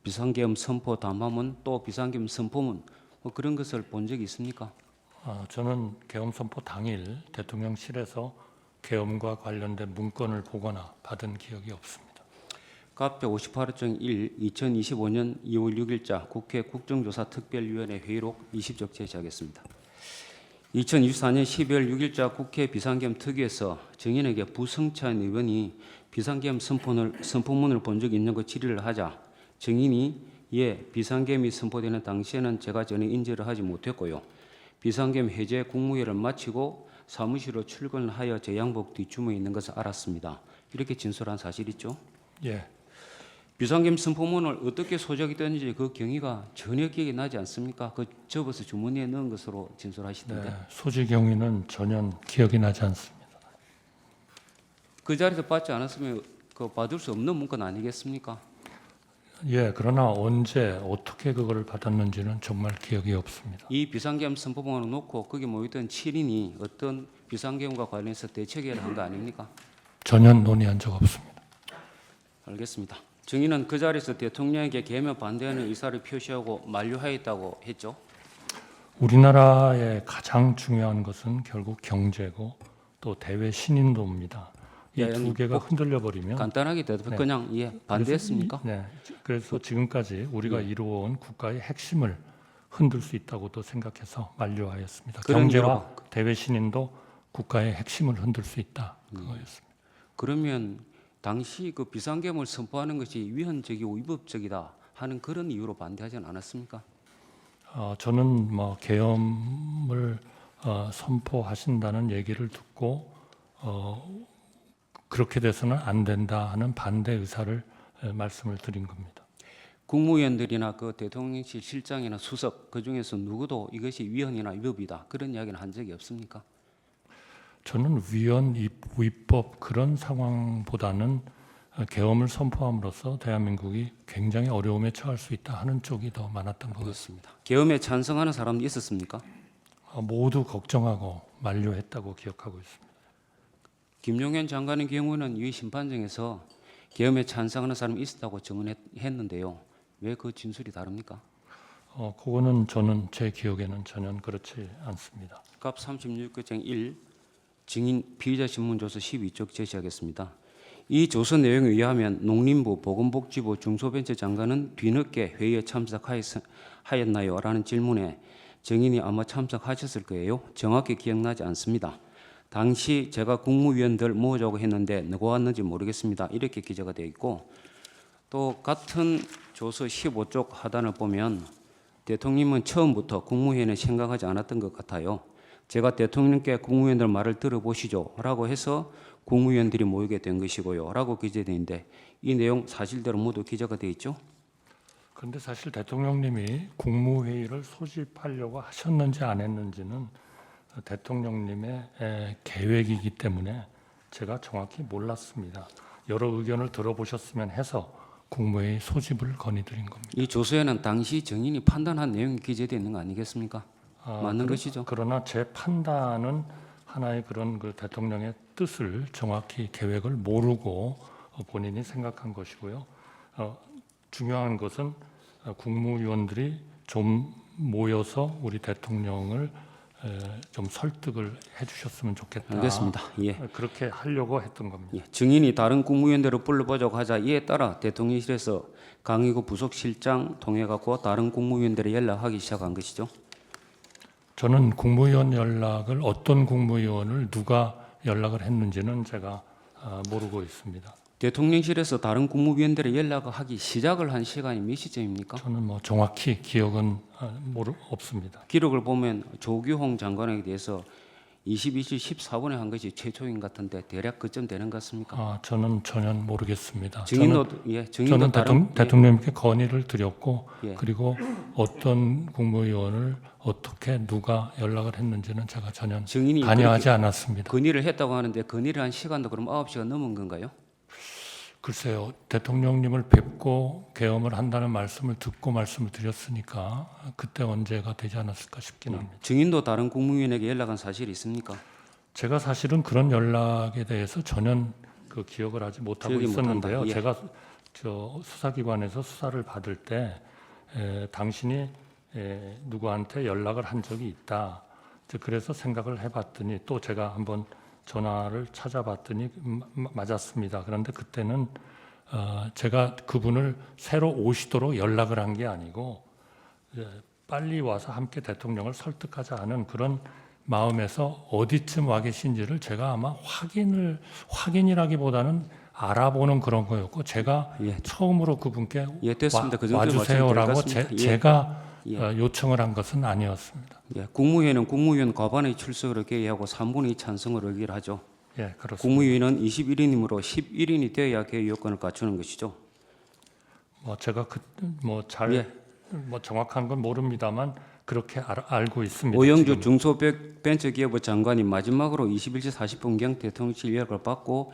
비상계엄 선포 담화문, 또 비상계엄 선포문 뭐 그런 것을 본 적이 있습니까? 저는 계엄 선포 당일 대통령실에서 계엄과 관련된 문건을 보거나 받은 기억이 없습니다. 카페 58호증 1 2025년 2월 6일자 국회 국정조사 특별위원회 회의록 20쪽 제시하겠습니다. 2024년 12월 6일자 국회 비상계엄 특위에서 증인에게 부성찬 의원이 비상계엄 선포문을 본 적이 있는 것 질의를 하자 증인이 비상계엄이 선포되는 당시에는 제가 전혀 인지를 하지 못했고요. 비상계엄 해제 국무회의를 마치고 사무실로 출근을 하여 제 양복 뒷주머니에 있는 것을 알았습니다. 이렇게 진술한 사실 있죠? 예, 비상계엄 선포문을 어떻게 소작이 됐는지 그 경위가 전혀 기억이 나지 않습니까? 그 접어서 주머니에 넣은 것으로 진술하시던데. 네, 소지 경위는 전혀 기억이 나지 않습니다. 그 자리에서 받지 않았으면 받을 수 없는 문건 아니겠습니까? 예, 그러나 언제 어떻게 그걸 받았는지는 정말 기억이 없습니다. 이 비상계엄 선포문을 놓고 거기 모였던 7인이 어떤 비상계엄과 관련해서 대책회의를 한 거 아닙니까? 전혀 논의한 적 없습니다. 알겠습니다. 증인은 그 자리에서 대통령에게 계엄에 반대하는 의사를 표시하고 만류하였다고 했죠. 우리나라의 가장 중요한 것은 결국 경제고 또 대외 신인도입니다. 이 야, 두 개가 흔들려 버리면 간단하게 대답해 네. 그냥 반대했습니까? 네, 그래서 지금까지 우리가 이루어온 국가의 핵심을 흔들 수 있다고도 생각해서 만류하였습니다. 그런 경제와 대외 신인도 국가의 핵심을 흔들 수 있다 그거였습니다. 그러면 당시 그 비상계엄을 선포하는 것이 위헌적이고 위법적이다 하는 그런 이유로 반대하지는 않았습니까? 저는 계엄을 선포하신다는 얘기를 듣고 그렇게 돼서는 안 된다 하는 반대 의사를 말씀을 드린 겁니다. 국무위원들이나 그 대통령실 실장이나 수석 그 중에서 누구도 이것이 위헌이나 위법이다 그런 이야기는 한 적이 없습니까? 저는 위헌, 위법 그런 상황보다는 계엄을 선포함으로써 대한민국이 굉장히 어려움에 처할 수 있다 하는 쪽이 더 많았던 것 같습니다. 계엄에 찬성하는 사람도 있었습니까? 모두 걱정하고 만류했다고 기억하고 있습니다. 김용현 장관의 경우는 이 심판정에서 계엄에 찬성하는 사람이 있었다고 증언했는데요. 왜 그 진술이 다릅니까? 그거는 저는 제 기억에는 전혀 그렇지 않습니다. 갑 36교정 1 증인 피의자 신문조서 12쪽 제시하겠습니다. 이 조서 내용에 의하면 농림부 보건복지부 중소벤처장관은 뒤늦게 회의에 참석하였나요? 라는 질문에 증인이 아마 참석하셨을 거예요. 정확히 기억나지 않습니다. 당시 제가 국무위원들 모으자고 했는데 누가 왔는지 모르겠습니다. 이렇게 기재가 되어 있고 또 같은 조서 15쪽 하단을 보면 대통령은 처음부터 국무회의는 생각하지 않았던 것 같아요. 제가 대통령께 국무위원들 말을 들어보시죠 라고 해서 국무위원들이 모이게 된 것이고요 라고 기재되어 있는데 이 내용 사실대로 모두 기재가 되어 있죠? 그런데 사실 대통령님이 국무회의를 소집하려고 하셨는지 안 했는지는 대통령님의 계획이기 때문에 제가 정확히 몰랐습니다. 여러 의견을 들어보셨으면 해서 국무회의 소집을 건의드린 겁니다. 이 조서에는 당시 증인이 판단한 내용이 기재되어 있는 거 아니겠습니까? 맞는 것이죠. 그러나 제 판단은 하나의 그런 대통령의 뜻을 정확히 계획을 모르고 본인이 생각한 것이고요. 중요한 것은 국무위원들이 좀 모여서 우리 대통령을 좀 설득을 해주셨으면 좋겠다. 알겠습니다. 예. 그렇게 하려고 했던 겁니다. 예, 증인이 다른 국무위원들을 불러보자고 하자 이에 따라 대통령실에서 강의구 부속실장 통해 갖고 다른 국무위원들에 연락하기 시작한 것이죠. 저는 국무위원 연락을 어떤 국무위원을 누가 연락을 했는지는 제가 모르고 있습니다. 대통령실에서 다른 국무위원들에 연락하기 시작을 한 시간이 몇 시점입니까? 저는 뭐 정확히 기억은 없습니다. 기록을 보면 조규홍 장관에 대해서 22시 14분에 한 것이 최초인 것 같은데 대략 그쯤 되는 것 같습니까? 저는 전혀 모르겠습니다. 증인도 예, 증인도 저는 다른 대통령님께 건의를 드렸고 예. 그리고 어떤 국무위원을 어떻게 누가 연락을 했는지는 제가 전혀 증인이 관여하지 않았습니다. 건의를 했다고 하는데 건의를 한 시간도 그럼 9시가 넘은 건가요? 글쎄요, 대통령님을 뵙고 계엄을 한다는 말씀을 듣고 말씀을 드렸으니까 그때 언제가 되지 않았을까 싶긴 합니다. 증인도 다른 국무위원에게 연락한 사실이 있습니까? 제가 사실은 그런 연락에 대해서 전혀 그 기억을 하지 못하고 기억이 있었는데요. 못한다. 예. 제가 수사기관에서 수사를 받을 때 당신이 누구한테 연락을 한 적이 있다. 그래서 생각을 해봤더니 또 제가 한번 전화를 찾아봤더니 맞았습니다. 그런데 그때는 제가 그분을 새로 오시도록 연락을 한 게 아니고 빨리 와서 함께 대통령을 설득하자 하는 그런 마음에서 어디쯤 와 계신지를 제가 아마 확인이라기보다는 알아보는 그런 거였고 제가 예. 처음으로 그분께 예, 됐습니다. 그 정도 와주세요라고 말씀드릴 것 같습니다. 예. 제가 예. 요청을 한 것은 아니었습니다. 예, 국무회의는 국무위원 과반의 출석을 개의하고 3분의 2 찬성을 의결하죠. 예, 그렇습니다. 국무위원은 21인이므로 11인이 되어야 개의 요건을 갖추는 것이죠. 제가 예. 정확한 건 모릅니다만 그렇게 알고 있습니다. 오영주 지금. 중소벤처기업부 장관이 마지막으로 21시 40분경 대통령실 예약을 받고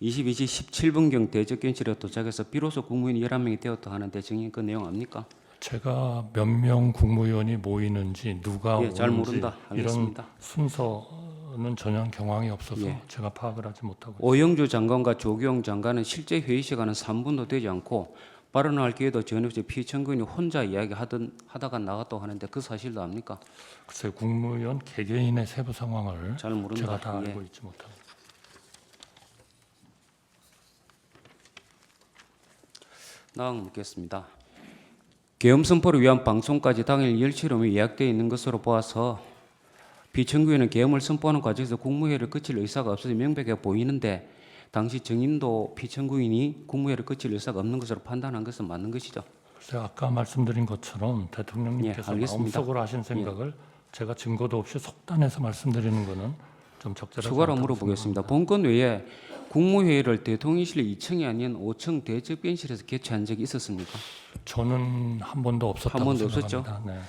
22시 17분경 대접견실에 도착해서 비로소 국무위원 11명이 되었다 하는데 증인 그 내용 압니까? 제가 몇 명 국무위원이 모이는지 누가 예, 오는지 잘 모른다. 이런 알겠습니다. 순서는 전혀 경황이 없어서 예. 제가 파악을 하지 못하고 오영주 장관과 조규용 장관은 실제 회의 시간은 3분도 되지 않고 발언할 기회도 전혀 없이 피청구인이 혼자 하다가 나갔다고 하는데 그 사실도 압니까? 글쎄 국무위원 개개인의 세부 상황을 잘 모른다. 제가 다 예. 알고 있지 못합니다. 나랑 묻겠습니다. 계엄 선포를 위한 방송까지 당일 10시로 예약되어 있는 것으로 보아서 피청구인은 계엄을 선포하는 과정에서 국무회의를 거칠 의사가 없어서 명백해 보이는데 당시 증인도 피청구인이 국무회의를 거칠 의사가 없는 것으로 판단한 것은 맞는 것이죠. 글쎄 아까 말씀드린 것처럼 대통령님께서 예, 알겠습니다. 마음속으로 하신 생각을 제가 증거도 없이 속단해서 말씀드리는 것은 좀 적절하지 추가로 않다고 물어보겠습니다. 생각합니다. 본건 외에 국무회의를 대통령실 2층이 아닌 5층 대접변실에서 개최한 적이 있었습니까? 저는 한 번도 없었다고 한 번도 생각합니다. 네.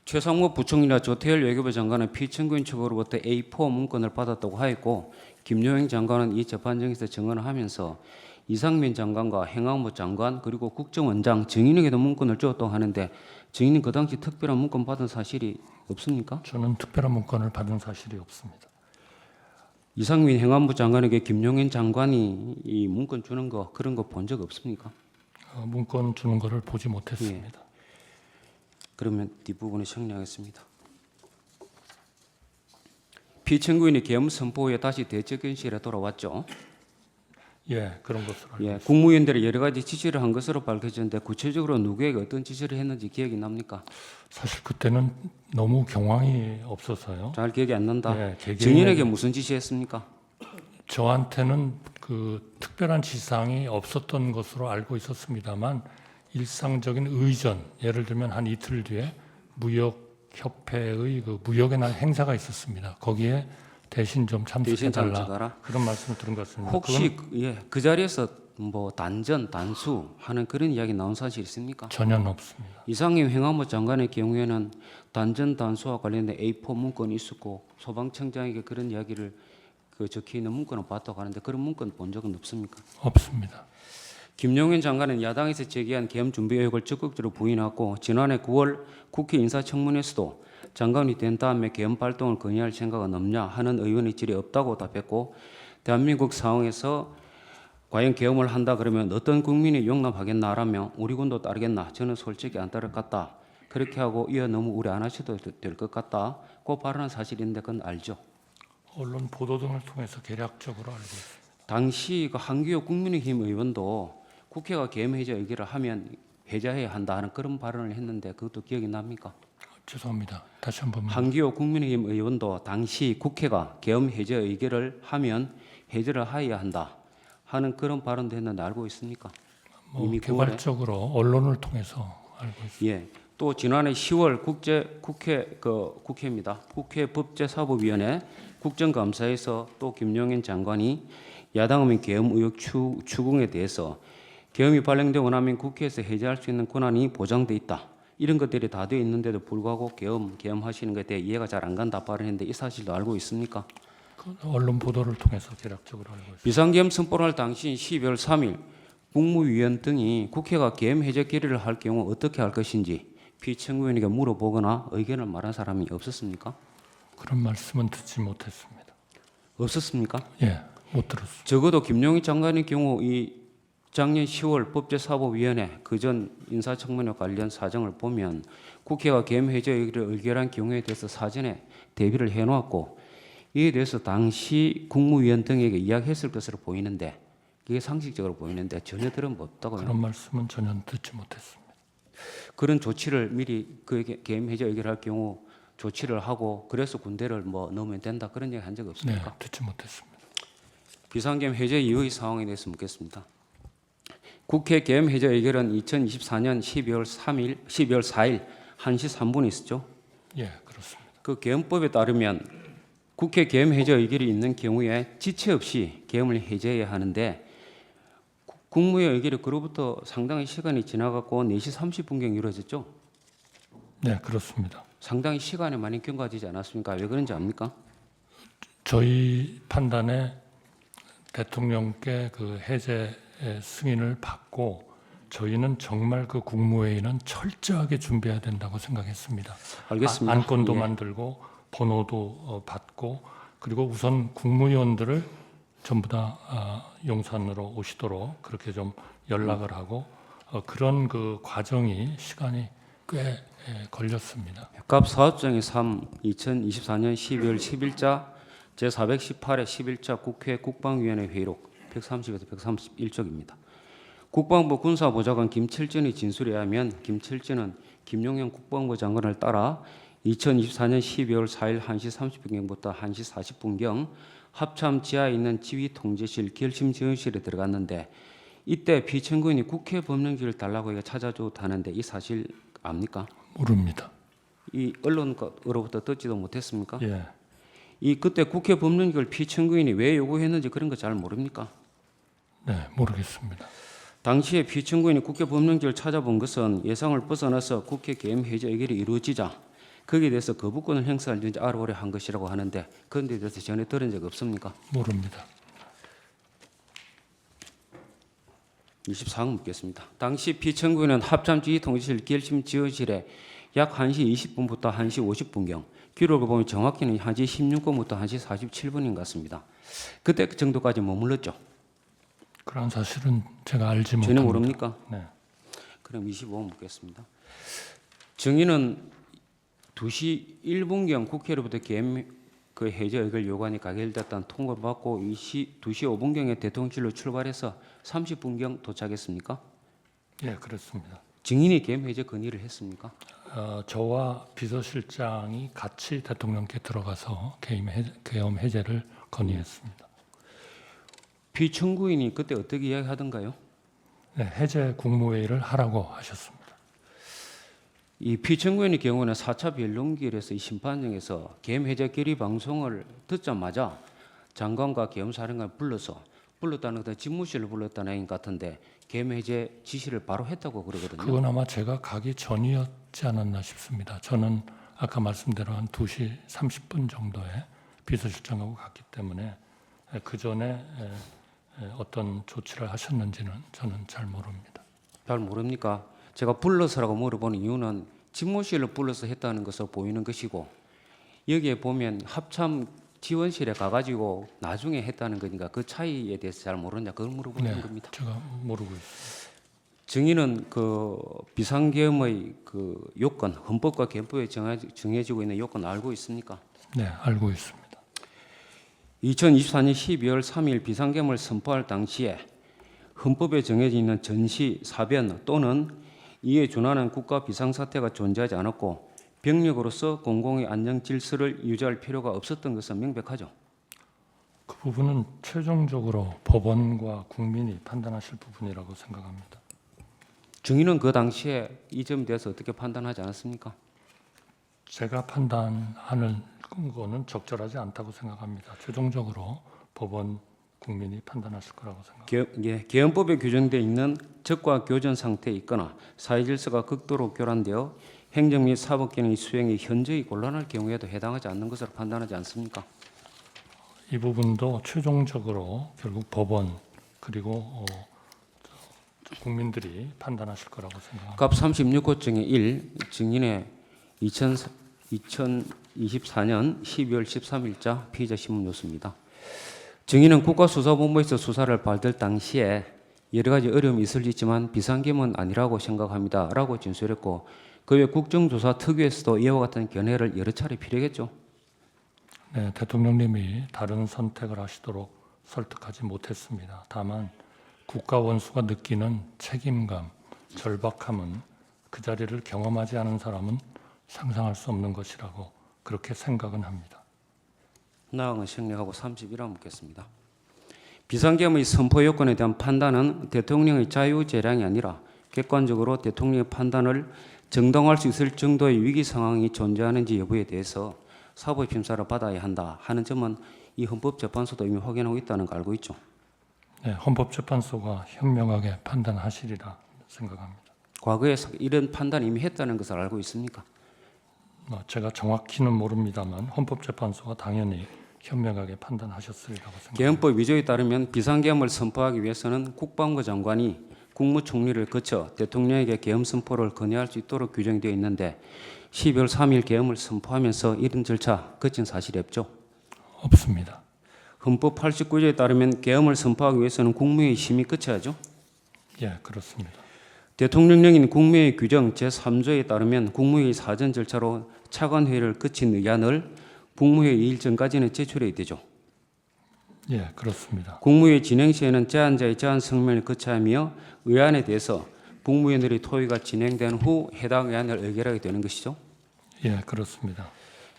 최상무 부총리나 조태열 외교부 장관은 피청구인 측으로부터 A4 문건을 받았다고 하였고 김여행 장관은 이 재판정에서 증언을 하면서 이상민 장관과 행안부 장관 그리고 국정원장 증인에게도 문건을 주었다고 하는데 증인은 그 당시 특별한 문건 받은 사실이 없습니까? 저는 특별한 문건을 받은 사실이 없습니다. 이상민 행안부 장관에게 김용현 장관이 이 문건 주는 거 그런 거 본 적 없습니까? 문건 주는 것을 보지 못했습니다. 그러면 뒷부분을 정리하겠습니다. 피청구인이 계엄 선포 후에 다시 대책견실에 돌아왔죠. 예, 그런 것으로 알고 예, 국무위원들이 여러 가지 지시를 한 것으로 밝혀졌는데 구체적으로 누구에게 어떤 지시를 했는지 기억이 납니까? 사실 그때는 너무 경황이 없어서요. 잘 기억이 안 난다. 예, 개개인에게- 증인에게 무슨 지시했습니까? 저한테는 그 특별한 지상이 없었던 것으로 알고 있었습니다만 일상적인 의전, 예를 들면 한 이틀 뒤에 무역협회의 그 무역의 날 행사가 있었습니다. 거기에 대신 좀 대신 참석해달라 참석하라. 그런 말씀을 들은 것 같습니다. 혹시 그 자리에서 뭐 단전, 단수 하는 그런 이야기 나온 사실 있습니까? 전혀 없습니다. 이상임 행안부 장관의 경우에는 단전, 단수와 관련된 A4 문건이 있었고 소방청장에게 그런 이야기를 적혀 있는 문건을 봤다고 하는데 그런 문건 본 적은 없습니까? 없습니다. 김용현 장관은 야당에서 제기한 계엄 준비 의혹을 적극적으로 부인하고 지난해 9월 국회 인사청문회에서도 장관이 된 다음에 계엄 발동을 건의할 생각은 없냐 하는 의원의 질이 없다고 답했고 대한민국 상황에서 과연 계엄을 한다 그러면 어떤 국민이 용납하겠나라며 우리 군도 따르겠나 저는 솔직히 안 따를 것 같다. 그렇게 하고 이어 너무 우려 안 하셔도 될 것 같다. 그 발언은 사실인데 그건 알죠. 언론 보도 등을 통해서 개략적으로 알고 있습니다. 당시 그 한기호 국민의힘 의원도 국회가 계엄 해제 의결을 하면 해제해야 한다 하는 그런 발언을 했는데 그것도 기억이 납니까? 죄송합니다. 다시 한 번만. 한기호 국민의힘 의원도 당시 국회가 계엄 해제 의결을 하면 해제를 해야 한다 하는 그런 발언도 했는데 알고 있습니까? 뭐 이미 개괄적으로 언론을 통해서 알고 있습니다. 예. 또 지난해 10월 국회입니다. 국회 법제사법위원회 국정감사에서 또 김용현 장관이 야당의 계엄 의혹 추궁에 대해서 계엄이 발령되고 나면 국회에서 해제할 수 있는 권한이 보장돼 있다. 이런 것들이 다 되어 있는데도 불구하고 계엄하시는 것에 대해 이해가 잘 안 간다 발언했는데 이 사실도 알고 있습니까? 그 언론 보도를 통해서 개략적으로 알고 있습니다. 비상계엄 선포를 할 당시 12월 3일 국무위원 등이 국회가 계엄 해제 결의를 할 경우 어떻게 할 것인지 피청구인에게 물어보거나 의견을 말한 사람이 없었습니까? 그런 말씀은 듣지 못했습니다. 없었습니까? 예, 못 들었습니다. 적어도 김용희 장관의 경우 이 작년 10월 법제사법위원회 그전 인사청문회 관련 사정을 보면 국회가 계엄 해제 의결을 의결한 경우에 대해서 사전에 대비를 해놓았고 이에 대해서 당시 국무위원 등에게 이야기했을 것으로 보이는데 이게 상식적으로 보이는데 전혀 들은 바 없다고요. 그런 말씀은 전혀 듣지 못했습니다. 그런 조치를 미리 그 계엄 해제 의결할 경우 조치를 하고 그래서 군대를 뭐 넣으면 된다 그런 얘기 한 적 네, 없습니까? 듣지 못했습니다. 비상계엄 해제 이후의 상황에 대해서 묻겠습니다. 국회 계엄 해제 의결은 2024년 12월 4일 1시 3분에 있었죠. 예, 그렇습니다. 그 계엄법에 따르면 국회 계엄 해제 의결이 있는 경우에 지체 없이 계엄을 해제해야 하는데 국무회의 의결이 그로부터 상당히 시간이 지나갔고 4시 30분경 이루어졌죠. 네, 그렇습니다. 상당히 시간이 많이 경과되지 않았습니까? 왜 그런지 압니까? 저희 판단에 대통령께 그 해제 승인을 받고 저희는 정말 그 국무회의는 철저하게 준비해야 된다고 생각했습니다. 알겠습니다. 안건도 예. 만들고 번호도 받고 그리고 우선 국무위원들을 전부 다 용산으로 오시도록 그렇게 좀 연락을 하고 그런 그 과정이 시간이 꽤 걸렸습니다. 갑 사업장의 3 2024년 12월 10일자 제418회 11자 국회 국방위원회 회의록 130에서 131쪽입니다. 국방부 군사보좌관 김철진의 진술에 의하면 김철진은 김용현 국방부 장관을 따라 2024년 12월 4일 1시 30분경부터 1시 40분경 합참 지하에 있는 지휘통제실 결심지원실에 들어갔는데 이때 피청구인이 국회 법령지를 달라고 해서 찾아줬다는데 이 사실 압니까? 모릅니다. 이 언론으로부터 듣지도 못했습니까? 예, 이 그때 국회 법령지를 피청구인이 왜 요구했는지 그런 거 잘 모릅니까? 네, 모르겠습니다. 당시에 피청구인이 국회 법령지를 찾아본 것은 예상을 벗어나서 국회 계엄 해제 의결이 이루어지자 거기에 대해서 거부권을 행사하는지 알아보려 한 것이라고 하는데 그런 데 대해서 전혀 들은 적 없습니까? 모릅니다. 24번 묻겠습니다. 당시 피청구인은 합참지휘통제실 결심지원실에 약 1시 20분부터 1시 50분경 기록을 보면 정확히는 1시 16분부터 1시 47분인 것 같습니다. 그때 그 정도까지 머물렀죠? 그런 사실은 제가 알지 못합니다. 전혀 모릅니까? 네, 그럼 25번 묻겠습니다. 증인은 2시 1분경 국회로부터 계엄 그 해제 의결 요구안이 가결됐다는 통보를 받고 2시 5분경에 대통령실로 출발해서 30분경 도착했습니까? 예, 그렇습니다. 증인이 계엄 해제 건의를 했습니까? 저와 비서실장이 같이 대통령께 들어가서 계엄 해제를 건의했습니다. 피청구인이 그때 어떻게 이야기하던가요? 네, 해제 국무회의를 하라고 하셨습니다. 이 피청구인의 경우는 4차 변론기일에서 이 심판정에서 계엄 해제 결의 방송을 듣자마자 장관과 계엄사령관을 불렀다는 것은 집무실을 불렀다는 것 같은데 계엄 해제 지시를 바로 했다고 그러거든요. 그건 아마 제가 가기 전이었지 않았나 싶습니다. 저는 아까 말씀대로 한 2시 30분 정도에 비서실장하고 갔기 때문에 그 전에 어떤 조치를 하셨는지는 저는 잘 모릅니다. 잘 모릅니까? 제가 불러서라고 물어보는 이유는 집무실을 불러서 했다는 것으로 보이는 것이고 여기에 보면 합참 지원실에 가가지고 나중에 했다는 거니까 그 차이에 대해서 잘 모르냐 그걸 물어보는 겁니다. 제가 모르고 있습니다. 증인은 그 비상계엄의 그 요건, 헌법과憲법에 정해지고 있는 요건 알고 있습니까? 네, 알고 있습니다. 2024년 12월 3일 비상계엄을 선포할 당시에 헌법에 정해져 있는 전시, 사변 또는 이에 준하는 국가 비상사태가 존재하지 않았고 병력으로서 공공의 안정 질서를 유지할 필요가 없었던 것은 명백하죠. 그 부분은 최종적으로 법원과 국민이 판단하실 부분이라고 생각합니다. 증인은 그 당시에 이 점에 대해서 어떻게 판단하지 않았습니까? 제가 판단하는 거는 적절하지 않다고 생각합니다. 최종적으로 법원, 국민이 판단하실 거라고 생각합니다. 계엄법에 규정되어 있는 적과 교전 상태에 있거나 사회 질서가 극도로 교란되어 행정 및 사법 기능의 수행이 현저히 곤란할 경우에도 해당하지 않는 것으로 판단하지 않습니까? 이 부분도 최종적으로 결국 법원 그리고 국민들이 판단하실 거라고 생각합니다. 갑 36호 중에 1 증인의 2024년 12월 13일자 피의자 신문 뉴스입니다. 증인은 국가수사본부에서 수사를 받을 당시에 여러 가지 어려움이 있을 수 있지만 비상계엄은 아니라고 생각합니다. 라고 진술했고 그 외 국정조사 특위에서도 이와 같은 견해를 여러 차례 피력했죠. 네, 대통령님이 다른 선택을 하시도록 설득하지 못했습니다. 다만 국가 원수가 느끼는 책임감, 절박함은 그 자리를 경험하지 않은 사람은 상상할 수 없는 것이라고 그렇게 생각은 합니다. 나왕은 생략하고 31화 묻겠습니다. 비상계엄의 선포 요건에 대한 판단은 대통령의 자유재량이 아니라 객관적으로 대통령의 판단을 정당화할 수 있을 정도의 위기 상황이 존재하는지 여부에 대해서 사법심사를 받아야 한다 하는 점은 이 헌법재판소도 이미 확인하고 있다는 걸 알고 있죠. 네, 헌법재판소가 현명하게 판단하시리라 생각합니다. 과거에 이런 판단을 이미 했다는 것을 알고 있습니까? 제가 정확히는 모릅니다만 헌법재판소가 당연히 현명하게 판단하셨으리라고 생각합니다. 계엄법 위조에 따르면 비상계엄을 선포하기 위해서는 국방부 장관이 국무총리를 거쳐 대통령에게 계엄 선포를 건의할 수 있도록 규정되어 있는데 12월 3일 계엄을 선포하면서 이런 절차 거친 사실이 없죠. 없습니다. 헌법 89조에 따르면 계엄을 선포하기 위해서는 국무회의 심의 거쳐야죠. 예, 그렇습니다. 대통령령인 국무회의 규정 제3조에 따르면 국무회의 사전 절차로 차관회의를 거친 의안을 국무회의 일정까지는 제출해야 되죠. 예, 그렇습니다. 국무회의 진행 시에는 제안자의 제안 성명을 거쳐야 하며 의안에 대해서 국무위원들의 토의가 진행된 후 해당 의안을 의결하게 되는 것이죠. 예, 그렇습니다.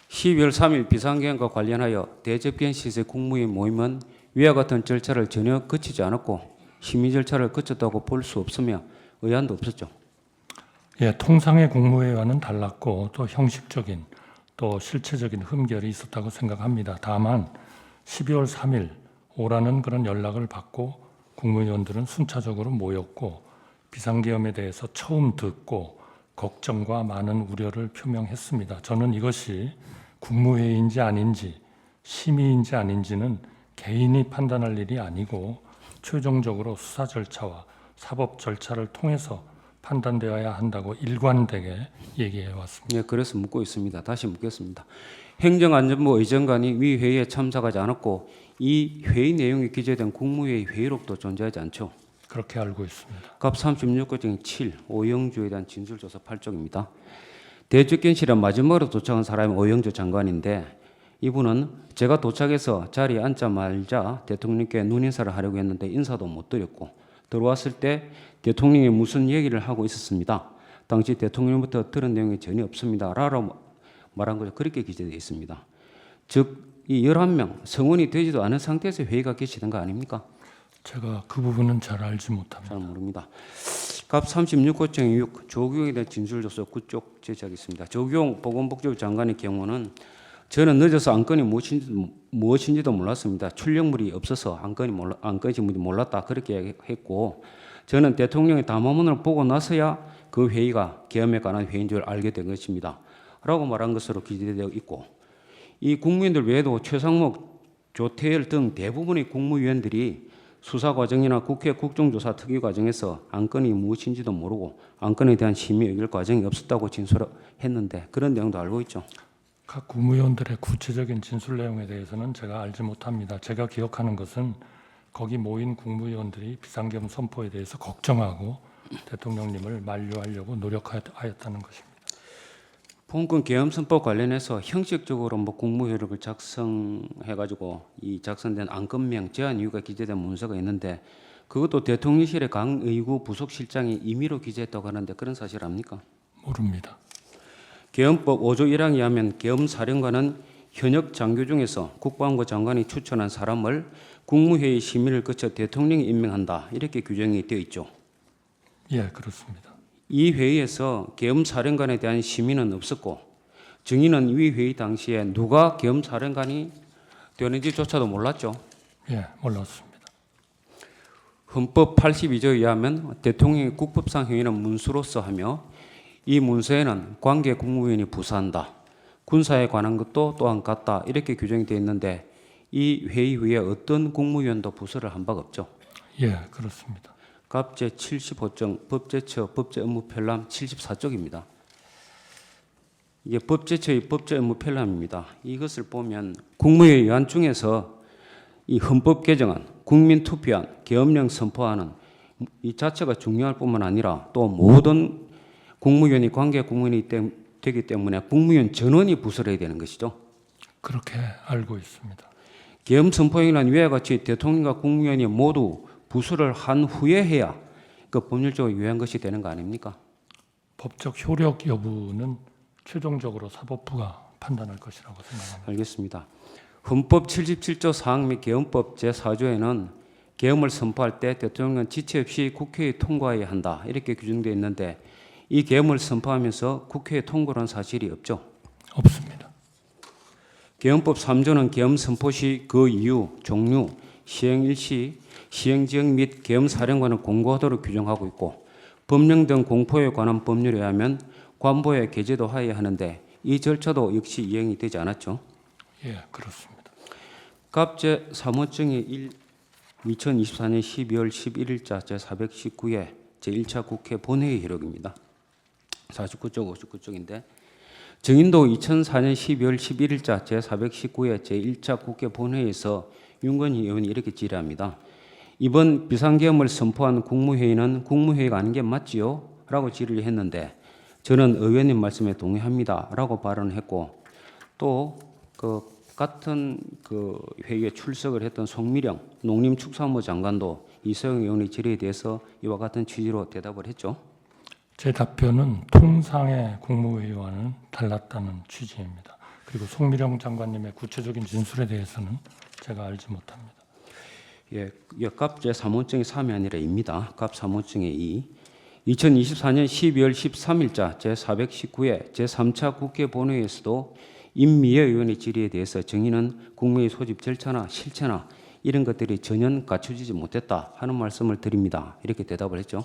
12월 3일 비상계엄과 관련하여 대접견 시세 국무회의 모임은 위와 같은 절차를 전혀 거치지 않았고 심의 절차를 거쳤다고 볼 수 없으며 의안도 없었죠. 예, 통상의 국무회의와는 달랐고 또 형식적인 또 실체적인 흠결이 있었다고 생각합니다. 다만 12월 3일 오라는 그런 연락을 받고 국무위원들은 순차적으로 모였고 비상계엄에 대해서 처음 듣고 걱정과 많은 우려를 표명했습니다. 저는 이것이 국무회의인지 아닌지 심의인지 아닌지는 개인이 판단할 일이 아니고 최종적으로 수사 절차와 사법 절차를 통해서 판단되어야 한다고 일관되게 얘기해 왔습니다. 네, 그래서 묻고 있습니다. 다시 묻겠습니다. 행정안전부 의정관이 위 회의에 참석하지 않았고 이 회의 내용이 기재된 국무회의 회의록도 존재하지 않죠. 그렇게 알고 있습니다. 갑 36조 중 7 오영주에 대한 진술조사 8쪽입니다. 대접견실에 마지막으로 도착한 사람이 오영주 장관인데 이분은 제가 도착해서 자리에 앉자마자 대통령께 눈인사를 하려고 했는데 인사도 못 드렸고 들어왔을 때 대통령이 무슨 얘기를 하고 있었습니다. 당시 대통령부터 들은 내용이 전혀 없습니다. 라고 말한 거죠. 그렇게 기재되어 있습니다. 즉 이 11명 성원이 되지도 않은 상태에서 회의가 개시된 거 아닙니까? 제가 그 부분은 잘 알지 못합니다. 잘 모릅니다. 갑 36호증 6 조규용에 대한 진술조서 9쪽 제시하겠습니다. 조규용 보건복지부 장관의 경우는 저는 늦어서 안건이 무엇인지도 몰랐습니다. 출력물이 없어서 안건이 몰랐다 그렇게 했고 저는 대통령의 담화문을 보고 나서야 그 회의가 계엄에 관한 회의인 줄 알게 된 것입니다. 라고 말한 것으로 기재되어 있고 이 국무위원들 외에도 최상목, 조태열 등 대부분의 국무위원들이 수사 과정이나 국회 국정조사 특위 과정에서 안건이 무엇인지도 모르고 안건에 대한 심의 의결 과정이 없었다고 진술했는데 그런 내용도 알고 있죠. 각 국무위원들의 구체적인 진술 내용에 대해서는 제가 알지 못합니다. 제가 기억하는 것은 거기 모인 국무위원들이 비상계엄 선포에 대해서 걱정하고 대통령님을 만류하려고 노력하였다는 것입니다. 보험금 계엄선법 관련해서 형식적으로 뭐 국무효력을 작성해가지고 이 작성된 안건명 제한 이유가 기재된 문서가 있는데 그것도 대통령실의 강의구 부속실장이 임의로 기재했다고 하는데 그런 사실 압니까? 모릅니다. 계엄법 5조 1항에 하면 계엄사령관은 현역 장교 중에서 국방부 장관이 추천한 사람을 국무회의 심의를 거쳐 대통령이 임명한다 이렇게 규정이 되어 있죠. 예, 그렇습니다. 이 회의에서 계엄사령관에 대한 심의는 없었고 증인은 이 회의 당시에 누가 계엄사령관이 되는지조차도 몰랐죠. 예, 몰랐습니다. 헌법 82조에 의하면 대통령이 국법상 행위는 문수로서 하며 이 문서에는 관계 국무위원이 부사한다. 군사에 관한 것도 또한 같다. 이렇게 규정이 되어 있는데 이 회의 후에 어떤 국무위원도 부서를 한 바가 없죠. 예, 그렇습니다. 갑 제75정 법제처 법제업무편람 74쪽입니다. 이게 법제처의 법제업무편람입니다. 이것을 보면 국무회의 의안 중에서 이 헌법 개정안, 국민투표안, 계엄령 선포안은 이 자체가 중요할 뿐만 아니라 또 모든 국무위원이 관계 국무위원이 되기 때문에 국무위원 전원이 부설해야 되는 것이죠. 그렇게 알고 있습니다. 계엄 선포행위는 위와 같이 대통령과 국무위원이 모두 부수를 한 후에 해야 그 법률적으로 유효한 것이 되는 거 아닙니까? 법적 효력 여부는 최종적으로 사법부가 판단할 것이라고 생각합니다. 알겠습니다. 헌법 77조 4항 및 계엄법 제4조에는 계엄을 선포할 때 대통령은 지체 없이 국회에 통과해야 한다 이렇게 규정되어 있는데 이 계엄을 선포하면서 국회에 통과한 사실이 없죠. 없습니다. 계엄법 3조는 계엄 선포 시 그 이유, 종류, 시행 일시, 시행 지역 및 계엄 사령관을 공고하도록 규정하고 있고 법령 등 공포에 관한 법률에 의하면 관보에 게재도 하여야 하는데 이 절차도 역시 이행이 되지 않았죠. 예, 그렇습니다. 갑제 3호증이 2024년 12월 11일자 제419회 제1차 국회 본회의 기록입니다. 49쪽, 59쪽인데 정인도 2004년 12월 11일자 제419회 제1차 국회 본회의에서 윤건희 의원이 이렇게 질의합니다. 이번 비상계엄을 선포한 국무회의는 국무회의가 아닌 게 맞지요? 라고 질의를 했는데 저는 의원님 말씀에 동의합니다. 라고 발언을 했고 또 그 같은 그 회의에 출석을 했던 송미령 농림축산부 장관도 이소영 의원의 질의에 대해서 이와 같은 취지로 대답을 했죠. 제 답변은 통상의 국무회의와는 달랐다는 취지입니다. 그리고 송미령 장관님의 구체적인 진술에 대해서는 제가 알지 못합니다. 예, 갑 제3호증이 3이 아니라 2입니다. 갑 3호증의 2. 2024년 12월 13일자 제419회 제3차 국회 본회의에서도 임미애 의원의 질의에 대해서 정의는 국무회의 소집 절차나 실체나 이런 것들이 전혀 갖춰지지 못했다 하는 말씀을 드립니다. 이렇게 대답을 했죠.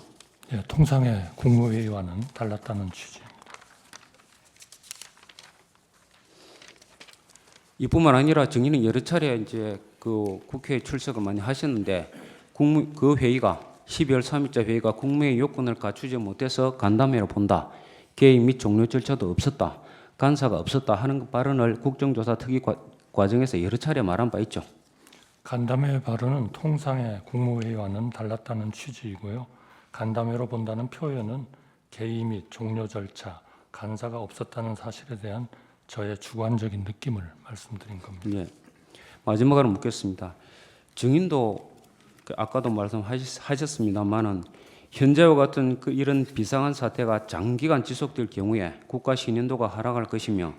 예, 통상의 국무회의와는 달랐다는 취지입니다. 이뿐만 아니라 정의는 여러 차례 이제 그 국회에 출석을 많이 하셨는데 그 회의가 12월 3일자 회의가 국무회의 요건을 갖추지 못해서 간담회로 본다. 개의 및 종료 절차도 없었다. 간사가 없었다 하는 발언을 국정조사 특위 과정에서 여러 차례 말한 바 있죠. 간담회 발언은 통상의 국무회의와는 달랐다는 취지이고요. 간담회로 본다는 표현은 개의 및 종료 절차, 간사가 없었다는 사실에 대한 저의 주관적인 느낌을 말씀드린 겁니다. 예. 마지막으로 묻겠습니다. 증인도 아까도 말씀하셨습니다만은 현재와 같은 이런 비상한 사태가 장기간 지속될 경우에 국가 신인도가 하락할 것이며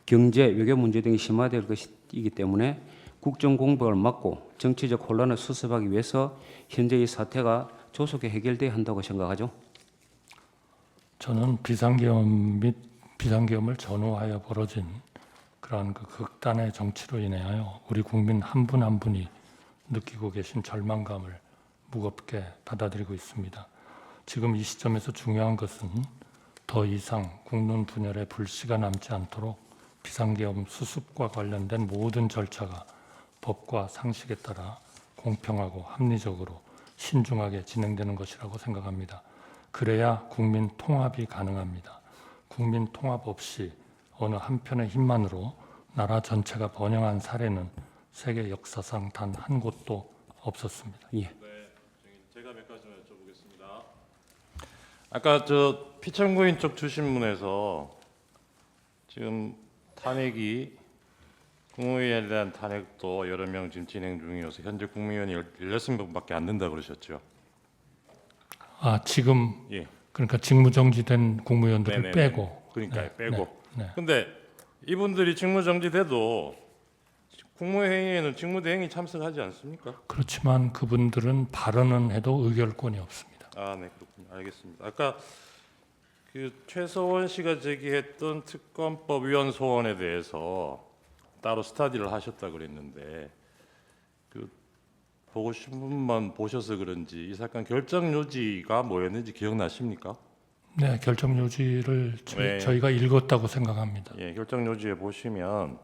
경제, 외교 문제 등이 심화될 것이기 때문에 국정 공백을 막고 정치적 혼란을 수습하기 위해서 현재 이 사태가 조속히 해결돼야 한다고 생각하죠. 저는 비상계엄 및 비상계엄을 전후하여 벌어진 그러한 그 극단의 정치로 인하여 우리 국민 한 분 한 분이 느끼고 계신 절망감을 무겁게 받아들이고 있습니다. 지금 이 시점에서 중요한 것은 더 이상 국론 분열의 불씨가 남지 않도록 비상계엄 수습과 관련된 모든 절차가 법과 상식에 따라 공평하고 합리적으로 신중하게 진행되는 것이라고 생각합니다. 그래야 국민 통합이 가능합니다. 국민 통합 없이 어느 한편의 힘만으로 나라 전체가 번영한 사례는 세계 역사상 단 한 곳도 없었습니다. 예. 제가 몇 가지만 여쭤보겠습니다. 아까 저 피청구인 쪽 주신문에서 지금 탄핵이 국무위원에 대한 탄핵도 여러 명 지금 진행 중이어서 현재 국무위원이 16명밖에 안 된다 그러셨죠? 아, 지금 예. 그러니까 직무정지된 국무위원들을 네네네. 빼고. 그러니까 네, 빼고. 네, 네. 근데 이분들이 직무정지돼도 국무회의에는 직무대행이 참석하지 않습니까? 그렇지만 그분들은 발언은 해도 의결권이 없습니다. 아, 네, 그렇군요. 알겠습니다. 아까 그 최서원 씨가 제기했던 특검법 위원 소원에 대해서 따로 스터디를 하셨다 그랬는데 그 보고 신문만 보셔서 그런지 이 사건 결정 요지가 뭐였는지 기억나십니까? 네, 결정 요지를 네. 저희가 읽었다고 생각합니다. 예, 결정 요지에 보시면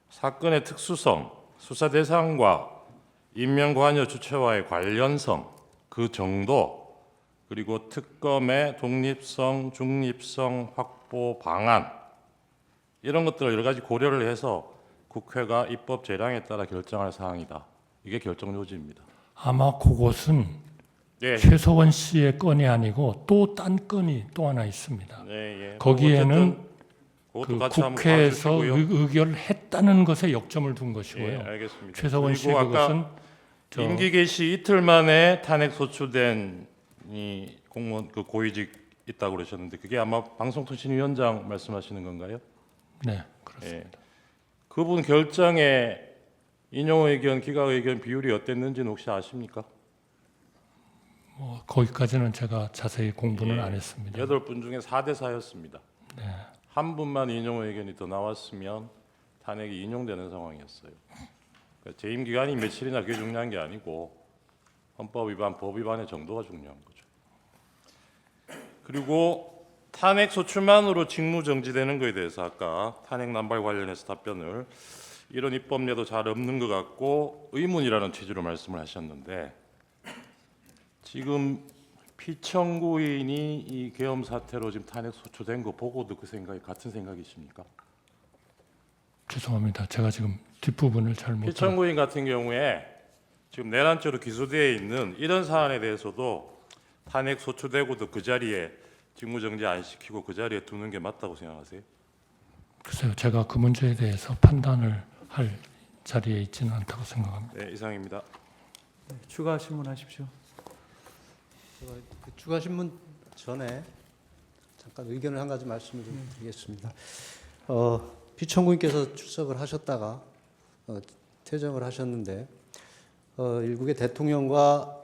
사건의 특수성, 수사 대상과 인명 관여 주체와의 관련성, 그 정도, 그리고 특검의 독립성, 중립성 확보 방안 이런 것들을 여러 가지 고려를 해서 국회가 입법 재량에 따라 결정할 사항이다. 이게 결정 요지입니다. 아마 그것은 예, 최서원 씨의 건이 아니고 또 딴 건이 또 하나 있습니다. 예, 예. 거기에는 어쨌든 그것도 그 같이 한번 국회에서 봐주시고요. 의결했다는 것에 역점을 둔 것이고요. 예, 알겠습니다. 최서원 씨 그리고 아까 그것은 저 임기 개시 이틀 만에 탄핵 소추된 이 공무원 그 고위직 있다고 그러셨는데 그게 아마 방송통신위원장 말씀하시는 건가요? 네, 그렇습니다. 예. 그분 결정에 인용 의견, 기각 의견 비율이 어땠는지는 혹시 아십니까? 거기까지는 제가 자세히 공부는 예. 안 했습니다. 8분 중에 4대 4였습니다. 네. 한 분만 인용 의견이 더 나왔으면 탄핵이 인용되는 상황이었어요. 그러니까 재임 기간이 며칠이나 그게 중요한 게 아니고 헌법 위반, 법 위반의 정도가 중요한 거죠. 그리고 탄핵 소추만으로 직무 정지되는 거에 대해서 아까 탄핵 남발 관련해서 답변을 이런 입법례도 잘 없는 것 같고 의문이라는 취지로 말씀을 하셨는데 지금 피청구인이 이 계엄 사태로 지금 탄핵 소추된 거 보고도 그 생각이 같은 생각이십니까? 죄송합니다. 제가 지금 뒷부분을 잘 못. 피청구인 같은 경우에 지금 내란죄로 기소되어 있는 이런 사안에 대해서도 탄핵 소추되고도 그 자리에 직무정지 안 시키고 그 자리에 두는 게 맞다고 생각하세요? 글쎄요, 제가 그 문제에 대해서 판단을 할 자리에 있지는 않다고 생각합니다. 네, 이상입니다. 네, 추가 질문하십시오. 그 추가 신문 전에 잠깐 의견을 한 가지 말씀을 좀 드리겠습니다. 피청구인께서 출석을 하셨다가 퇴정을 하셨는데 일국의 대통령과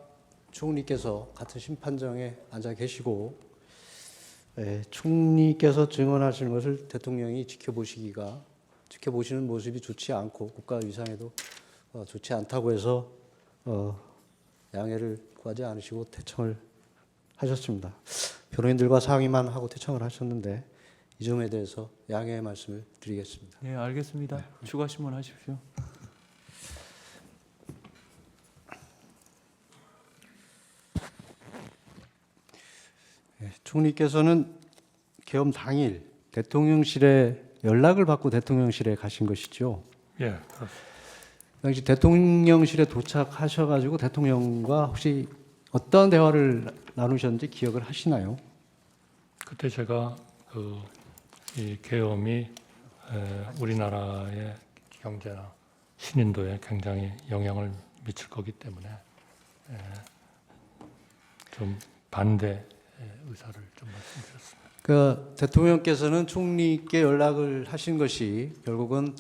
총리께서 같은 심판정에 앉아 계시고 총리께서 증언하시는 것을 대통령이 지켜보시는 모습이 좋지 않고 국가 위상에도 좋지 않다고 해서 양해를 구하지 않으시고 퇴청을 하셨습니다. 변호인들과 상의만 하고 퇴청을 하셨는데 이 점에 대해서 양해의 말씀을 드리겠습니다. 네, 알겠습니다. 추가 질문하십시오. 총리께서는 계엄 당일 대통령실에 연락을 받고 대통령실에 가신 것이죠. 예, 그렇습니다. 당시 대통령실에 도착하셔가지고 대통령과 혹시 어떤 대화를 나누셨는지 기억을 하시나요? 그때 제가 이 계엄이 우리나라의 경제나 신인도에 굉장히 영향을 미칠 거기 때문에 좀 반대 의사를 좀 말씀드렸습니다. 그 대통령께서는 총리께 연락을 하신 것이 결국은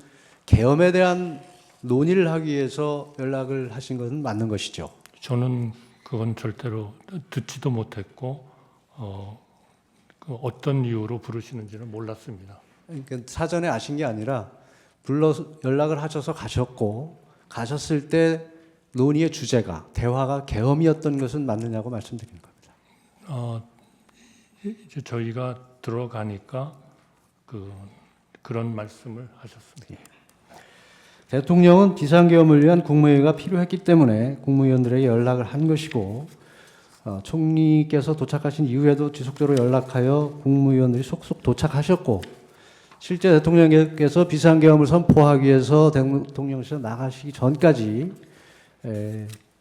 계엄에 대한 논의를 하기 위해서 연락을 하신 것은 맞는 것이죠. 저는 그건 절대로 듣지도 못했고 어떤 이유로 부르시는지는 몰랐습니다. 그러니까 사전에 아신 게 아니라 불러서 연락을 하셔서 가셨고 가셨을 때 논의의 주제가 대화가 계엄이었던 것은 맞느냐고 말씀드리는 겁니다. 이제 저희가 들어가니까 그런 말씀을 하셨습니다. 대통령은 비상계엄을 위한 국무회의가 필요했기 때문에 국무위원들에게 연락을 한 것이고 총리께서 도착하신 이후에도 지속적으로 연락하여 국무위원들이 속속 도착하셨고 실제 대통령께서 비상계엄을 선포하기 위해서 대통령실에 나가시기 전까지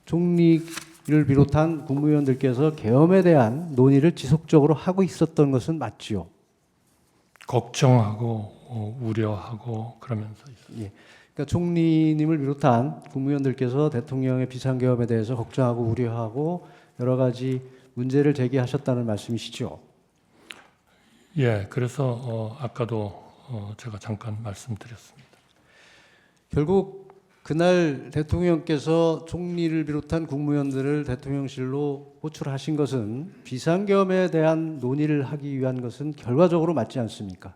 총리 비롯한 국무위원들께서 계엄에 대한 논의를 지속적으로 하고 있었던 것은 맞지요? 걱정하고 우려하고 그러면서 있어요. 예. 그러니까 총리님을 비롯한 국무위원들께서 대통령의 비상계엄에 대해서 걱정하고 우려하고 여러 가지 문제를 제기하셨다는 말씀이시죠? 예, 그래서 아까도 제가 잠깐 말씀드렸습니다. 결국 그날 대통령께서 총리를 비롯한 국무위원들을 대통령실로 호출하신 것은 비상계엄에 대한 논의를 하기 위한 것은 결과적으로 맞지 않습니까?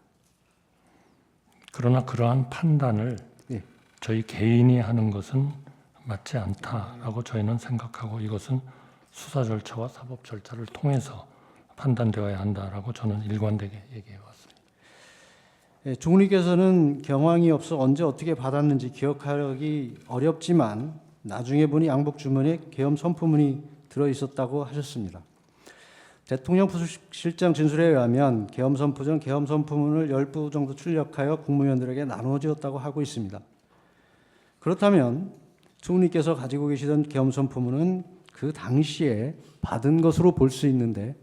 그러나 그러한 판단을 예. 저희 개인이 하는 것은 맞지 않다라고 저희는 생각하고 이것은 수사 절차와 사법 절차를 통해서 판단되어야 한다라고 저는 일관되게 얘기해 왔습니다. 예, 총리께서는 경황이 없어 언제 어떻게 받았는지 기억하기 어렵지만 나중에 보니 양복 주머니에 계엄 선포문이 들어 있었다고 하셨습니다. 대통령 부속실장 진술에 의하면 계엄 선포 전 계엄 선포문을 10부 정도 출력하여 국무위원들에게 나눠주었다고 하고 있습니다. 그렇다면 총리께서 가지고 계시던 계엄 선포문은 그 당시에 받은 것으로 볼 수 있는데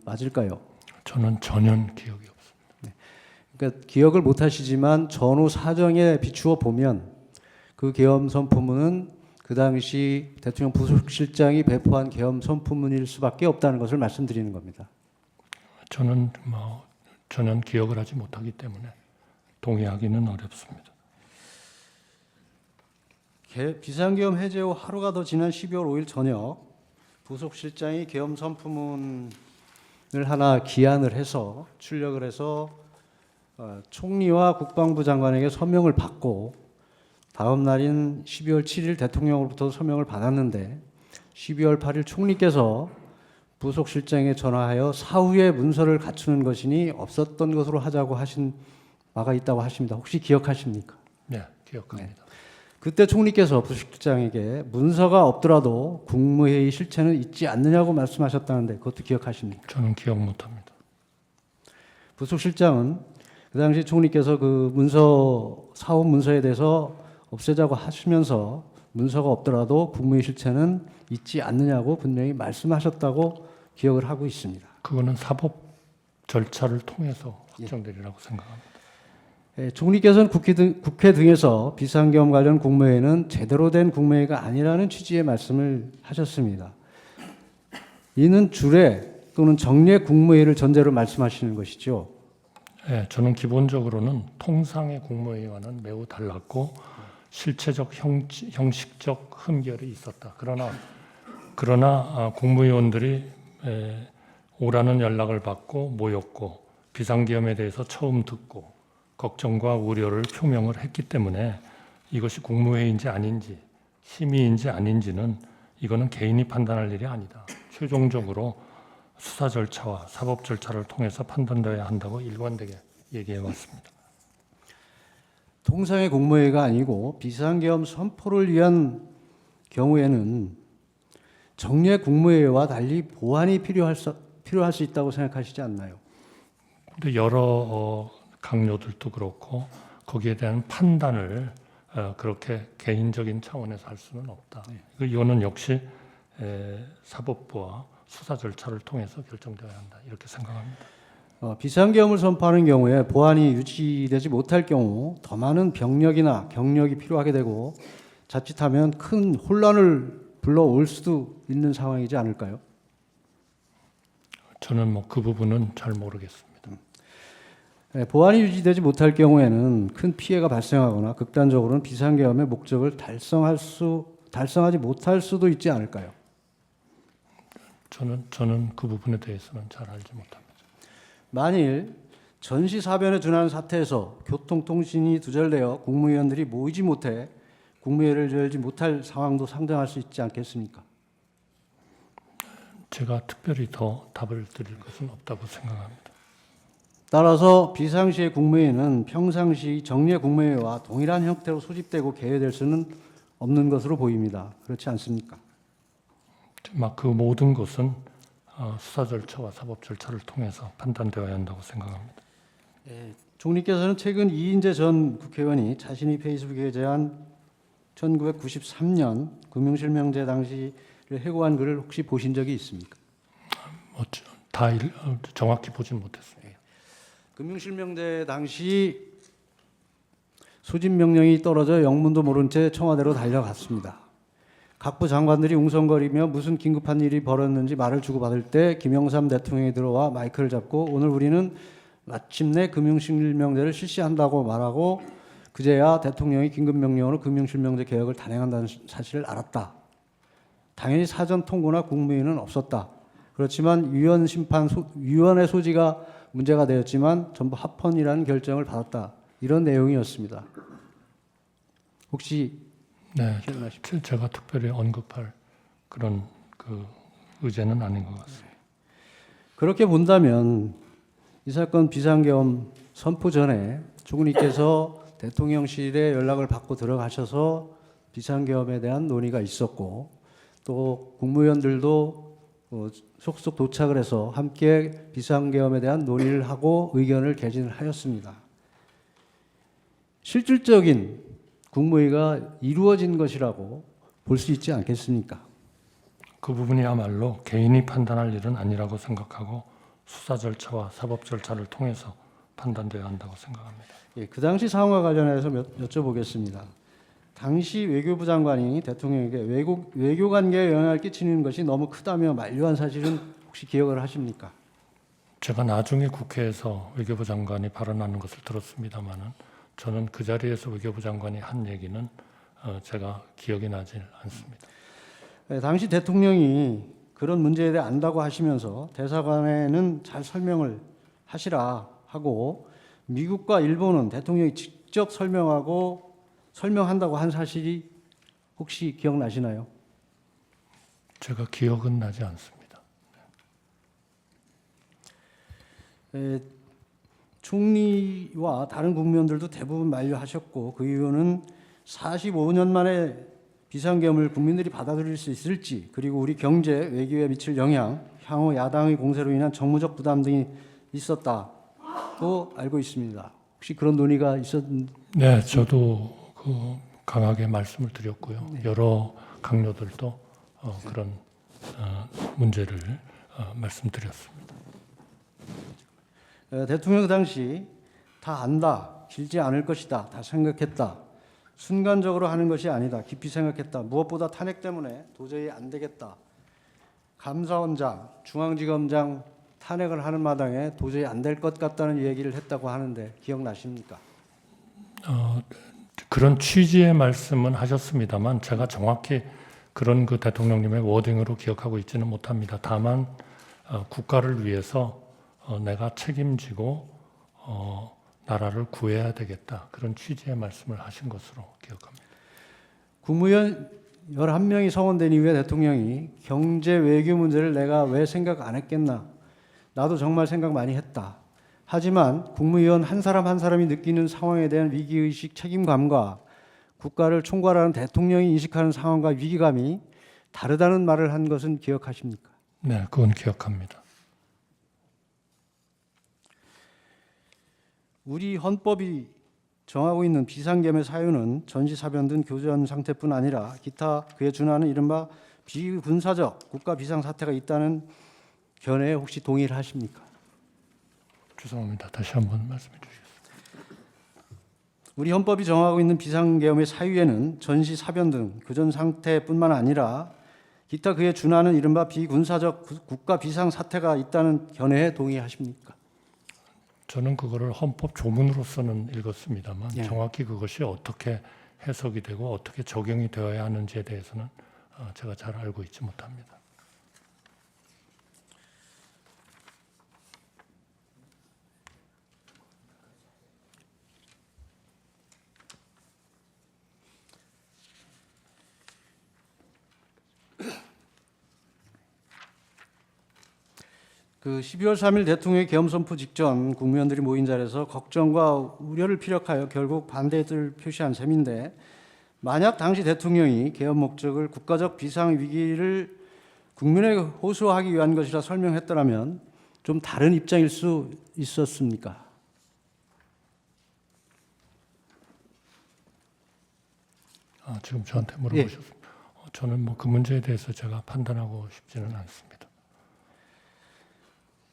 맞을까요? 저는 전혀 기억이 없습니다. 그러니까 기억을 못 하시지만 전후 사정에 비추어 보면 그 계엄 선포문은 그 당시 대통령 부속실장이 배포한 계엄 선포문일 수밖에 없다는 것을 말씀드리는 겁니다. 저는 전혀 기억을 하지 못하기 때문에 동의하기는 어렵습니다. 비상계엄 해제 후 하루가 더 지난 12월 5일 저녁 부속실장이 계엄 선포문을 하나 기한을 해서 출력을 해서 총리와 국방부 장관에게 서명을 받고 다음 날인 12월 7일 대통령으로부터 서명을 받았는데 12월 8일 총리께서 부속실장에 전화하여 사후에 문서를 갖추는 것이니 없었던 것으로 하자고 하신 바가 있다고 하십니다. 혹시 기억하십니까? 네, 기억합니다. 그때 총리께서 부속실장에게 문서가 없더라도 국무회의 실체는 있지 않느냐고 말씀하셨다는데 그것도 기억하십니까? 저는 기억 못합니다. 부속실장은 그 당시 총리께서 그 문서 사업 문서에 대해서 없애자고 하시면서 문서가 없더라도 국무회의 실체는 있지 않느냐고 분명히 말씀하셨다고 기억을 하고 있습니다. 그거는 사법 절차를 통해서 확정되리라고 생각합니다. 총리께서는 국회 등에서 비상계엄 관련 국무회의는 제대로 된 국무회의가 아니라는 취지의 말씀을 하셨습니다. 이는 주례 또는 정례 국무회의를 전제로 말씀하시는 것이죠. 네, 저는 기본적으로는 통상의 국무회의와는 매우 달랐고 실체적 형식적 흠결이 있었다. 그러나 국무위원들이 오라는 연락을 받고 모였고 비상계엄에 대해서 처음 듣고 걱정과 우려를 표명을 했기 때문에 이것이 국무회의인지 아닌지 심의인지 아닌지는 이거는 개인이 판단할 일이 아니다. 최종적으로 수사 절차와 사법 절차를 통해서 판단되어야 한다고 일관되게 얘기해 왔습니다. 통상의 국무회의가 아니고 비상계엄 선포를 위한 경우에는 정례 국무회의와 달리 보완이 필요할 수 있다고 생각하시지 않나요? 근데 여러 강요들도 그렇고 거기에 대한 판단을 그렇게 개인적인 차원에서 할 수는 없다. 이거는 역시 사법부와 수사 절차를 통해서 결정되어야 한다. 이렇게 생각합니다. 비상계엄을 선포하는 경우에 보안이 유지되지 못할 경우 더 많은 병력이나 경력이 필요하게 되고 자칫하면 큰 혼란을 불러올 수도 있는 상황이지 않을까요? 저는 그 부분은 잘 모르겠습니다. 보안이 유지되지 못할 경우에는 큰 피해가 발생하거나 극단적으로는 비상계엄의 목적을 달성하지 못할 수도 있지 않을까요? 저는 그 부분에 대해서는 잘 알지 못합니다. 만일 전시사변에 준하는 사태에서 교통통신이 두절되어 국무위원들이 모이지 못해 국무회의를 열지 못할 상황도 상정할 수 있지 않겠습니까? 제가 특별히 더 답을 드릴 것은 없다고 생각합니다. 따라서 비상시의 국무회의는 평상시 정례 국무회의와 동일한 형태로 소집되고 개회될 수는 없는 것으로 보입니다. 그렇지 않습니까? 그 모든 것은 수사 절차와 사법 절차를 통해서 판단되어야 한다고 생각합니다. 총리께서는 최근 이인재 전 국회의원이 자신이 페이스북에 게재한 1993년 금융실명제 당시 해고한 글을 혹시 보신 적이 있습니까? 정확히 보진 못했습니다. 금융실명제 당시 소집 명령이 떨어져 영문도 모른 채 청와대로 달려갔습니다. 각부 장관들이 웅성거리며 무슨 긴급한 일이 벌어졌는지 말을 주고받을 때 김영삼 대통령이 들어와 마이크를 잡고 오늘 우리는 마침내 금융실명제를 실시한다고 말하고 그제야 대통령이 긴급명령으로 금융실명제 개혁을 단행한다는 사실을 알았다. 당연히 사전 통고나 국무회의는 없었다. 그렇지만 위원회 소지가 문제가 되었지만 전부 합헌이라는 결정을 받았다. 이런 내용이었습니다. 혹시 네, 기억나십니까? 제가 특별히 언급할 그런 의제는 아닌 것 같습니다. 그렇게 본다면 이 사건 비상계엄 선포 전에 총리께서 대통령실에 연락을 받고 들어가셔서 비상계엄에 대한 논의가 있었고 또 국무위원들도 속속 도착을 해서 함께 비상계엄에 대한 논의를 하고 의견을 개진을 하였습니다. 실질적인 국무회의가 이루어진 것이라고 볼 수 있지 않겠습니까? 그 부분이야말로 개인이 판단할 일은 아니라고 생각하고 수사 절차와 사법 절차를 통해서 판단되어야 한다고 생각합니다. 예, 그 당시 상황과 관련해서 여쭤보겠습니다. 당시 외교부 장관이 대통령에게 외교 관계에 영향을 끼치는 것이 너무 크다며 만류한 사실은 혹시 기억을 하십니까? 제가 나중에 국회에서 외교부 장관이 발언하는 것을 들었습니다마는 저는 그 자리에서 외교부 장관이 한 얘기는 제가 기억이 나질 않습니다. 네, 당시 대통령이 그런 문제에 대해 안다고 하시면서 대사관에는 잘 설명을 하시라 하고 미국과 일본은 대통령이 직접 설명한다고 한 사실이 혹시 기억나시나요? 제가 기억은 나지 않습니다. 총리와 다른 국무위원들도 대부분 만류하셨고 그 이유는 45년 만에 비상계엄을 국민들이 받아들일 수 있을지 그리고 우리 경제 외교에 미칠 영향 향후 야당의 공세로 인한 정무적 부담 등이 있었다고 알고 있습니다. 혹시 그런 논의가 네, 저도 강하게 말씀을 드렸고요. 여러 강요들도 그런 문제를 말씀드렸습니다. 대통령 그 당시 다 안다, 길지 않을 것이다, 다 생각했다. 순간적으로 하는 것이 아니다. 깊이 생각했다. 무엇보다 탄핵 때문에 도저히 안 되겠다. 감사원장, 중앙지검장 탄핵을 하는 마당에 도저히 안 될 것 같다는 얘기를 했다고 하는데 기억나십니까? 그런 취지의 말씀은 하셨습니다만 제가 정확히 그런 그 대통령님의 워딩으로 기억하고 있지는 못합니다. 다만 국가를 위해서 내가 책임지고 나라를 구해야 되겠다. 그런 취지의 말씀을 하신 것으로 기억합니다. 국무위원 11명이 성원된 이후에 대통령이 경제 외교 문제를 내가 왜 생각 안 했겠나. 나도 정말 생각 많이 했다. 하지만 국무위원 한 사람 한 사람이 느끼는 상황에 대한 위기의식, 책임감과 국가를 총괄하는 대통령이 인식하는 상황과 위기감이 다르다는 말을 한 것은 기억하십니까? 네, 그건 기억합니다. 우리 헌법이 정하고 있는 비상계엄의 사유는 전시사변 등 교전 상태뿐 아니라 기타 그에 준하는 이른바 비군사적 국가 비상사태가 있다는 견해에 혹시 동의를 하십니까? 죄송합니다. 다시 한번 말씀해 주시겠습니다. 우리 헌법이 정하고 있는 비상계엄의 사유에는 전시사변 등 교전 상태뿐만 아니라 기타 그에 준하는 이른바 비군사적 국가 비상사태가 있다는 견해에 동의하십니까? 저는 그거를 헌법 조문으로서는 읽었습니다만 예. 정확히 그것이 어떻게 해석이 되고 어떻게 적용이 되어야 하는지에 대해서는 제가 잘 알고 있지 못합니다. 그 12월 3일 대통령의 계엄 선포 직전 국무위원들이 모인 자리에서 걱정과 우려를 피력하여 결국 반대 뜻을 표시한 셈인데 만약 당시 대통령이 계엄 목적을 국가적 비상 위기를 국민에게 호소하기 위한 것이라 설명했더라면 좀 다른 입장일 수 있었습니까? 지금 저한테 물어보셨습니다. 저는 뭐 그 문제에 대해서 제가 판단하고 싶지는 않습니다.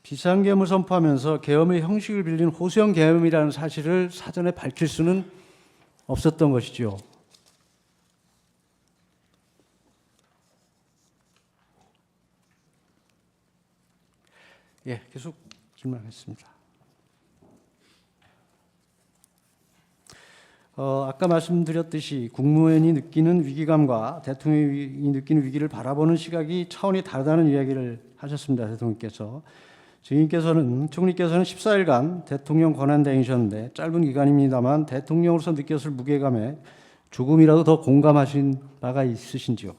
비상계엄을 선포하면서 계엄의 형식을 빌린 호소형 계엄이라는 사실을 사전에 밝힐 수는 없었던 것이죠. 예, 계속 질문하겠습니다. 아까 말씀드렸듯이 국무원이 느끼는 위기감과 대통령이 느끼는 위기를 바라보는 시각이 차원이 다르다는 이야기를 하셨습니다. 대통령께서. 총리께서는 14일간 대통령 권한대행이셨는데 짧은 기간입니다만 대통령으로서 느꼈을 무게감에 조금이라도 더 공감하신 바가 있으신지요?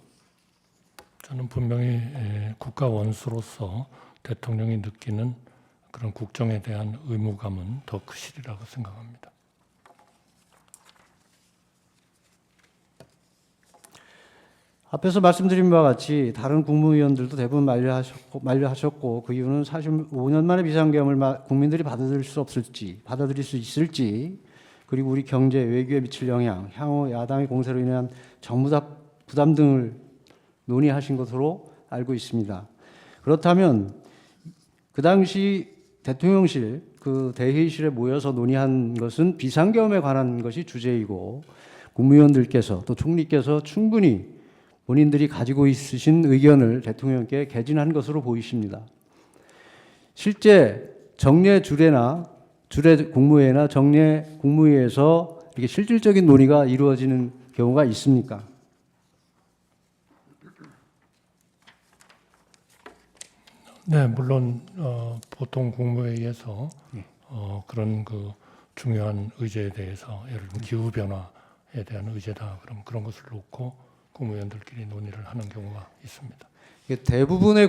저는 분명히 국가 원수로서 대통령이 느끼는 그런 국정에 대한 의무감은 더 크시리라고 생각합니다. 앞에서 말씀드린 바와 같이 다른 국무위원들도 대부분 만류하셨고 그 이유는 사실 5년 만에 비상계엄을 국민들이 받아들일 수 있을지 그리고 우리 경제, 외교에 미칠 영향, 향후 야당의 공세로 인한 정부 부담 등을 논의하신 것으로 알고 있습니다. 그렇다면 그 당시 대통령실 그 대회의실에 모여서 논의한 것은 비상계엄에 관한 것이 주제이고 국무위원들께서 또 총리께서 충분히 본인들이 가지고 있으신 의견을 대통령께 개진한 것으로 보이십니다. 실제 정례 국무회나 정례 국무회에서 이렇게 실질적인 논의가 이루어지는 경우가 있습니까? 네, 물론 보통 국무회의에서 그런 그 중요한 의제에 대해서 예를 들면 기후 변화에 대한 의제다 그럼 그런 것을 놓고 국무위원들끼리 논의를 하는 경우가 있습니다. 대부분의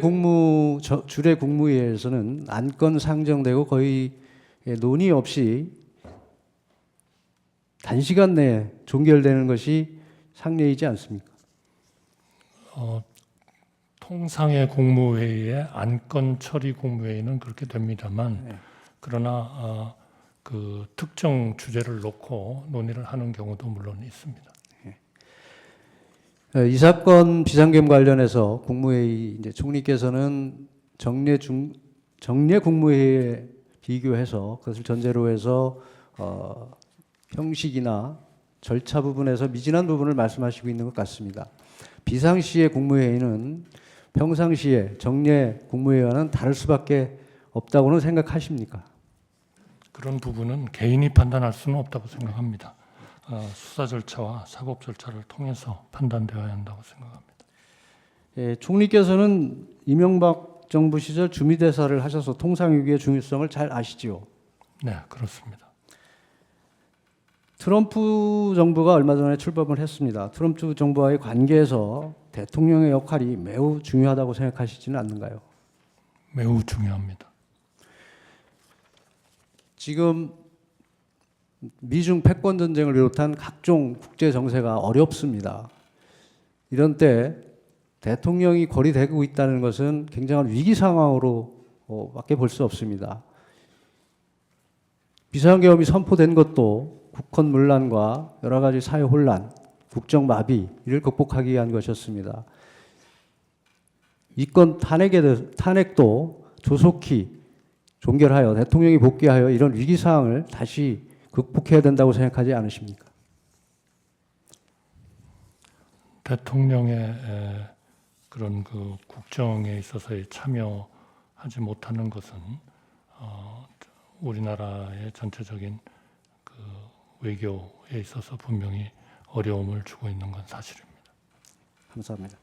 주례 국무회에서는 안건 상정되고 거의 논의 없이 단시간 내에 종결되는 것이 상례이지 않습니까? 통상의 국무회의에 안건 처리 국무회의는 그렇게 됩니다만 네. 그러나 그 특정 주제를 놓고 논의를 하는 경우도 물론 있습니다. 이 사건 비상계엄 관련해서 국무회의 이제 총리께서는 정례 국무회의에 비교해서 그것을 전제로 해서 형식이나 절차 부분에서 미진한 부분을 말씀하시고 있는 것 같습니다. 비상시의 국무회의는 평상시에 정례 국무회의와는 다를 수밖에 없다고는 생각하십니까? 그런 부분은 개인이 판단할 수는 없다고 생각합니다. 수사 절차와 사법 절차를 통해서 판단되어야 한다고 생각합니다. 예, 총리께서는 이명박 정부 시절 주미대사를 하셔서 통상위기의 중요성을 잘 아시지요? 네, 그렇습니다. 트럼프 정부가 얼마 전에 출범을 했습니다. 트럼프 정부와의 관계에서 대통령의 역할이 매우 중요하다고 생각하시지는 않는가요? 매우 중요합니다. 지금 미중 패권 전쟁을 비롯한 각종 국제 정세가 어렵습니다. 이런 때 대통령이 고리되고 있다는 것은 굉장한 위기 상황으로밖에 볼 수 없습니다. 비상계엄이 선포된 것도 국헌 문란과 여러 가지 사회 혼란, 국정 마비 이를 극복하기 위한 것이었습니다. 이건 탄핵도 조속히 종결하여 대통령이 복귀하여 이런 위기 상황을 다시 극복해야 된다고 생각하지 않으십니까? 대통령의 그런 그 국정에 있어서의 참여하지 못하는 것은 우리나라의 전체적인 그 외교에 있어서 분명히 어려움을 주고 있는 건 사실입니다. 감사합니다.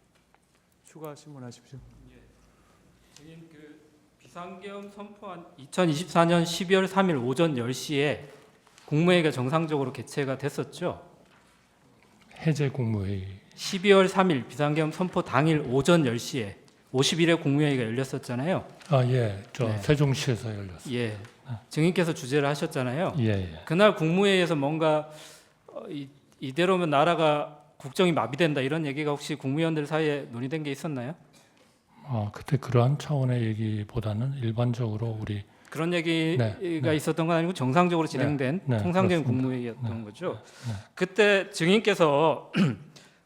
추가 질문하십시오. 증인 비상계엄 선포한 2024년 12월 3일 오전 10시에 국무회의가 정상적으로 개최가 됐었죠. 해제 국무회의 12월 3일 비상계엄 선포 당일 오전 10시에 51회 국무회의가 열렸었잖아요. 예, 네. 세종시에서 열렸습니다. 예, 증인께서 주재를 하셨잖아요. 예. 그날 국무회의에서 뭔가 이대로면 나라가 국정이 마비된다 이런 얘기가 혹시 국무위원들 사이에 논의된 게 있었나요? 그때 그러한 차원의 얘기보다는 일반적으로 우리 그런 얘기가 있었던 건 아니고 정상적으로 진행된 네, 통상적인 그렇습니다. 국무회의였던 거죠. 네. 그때 증인께서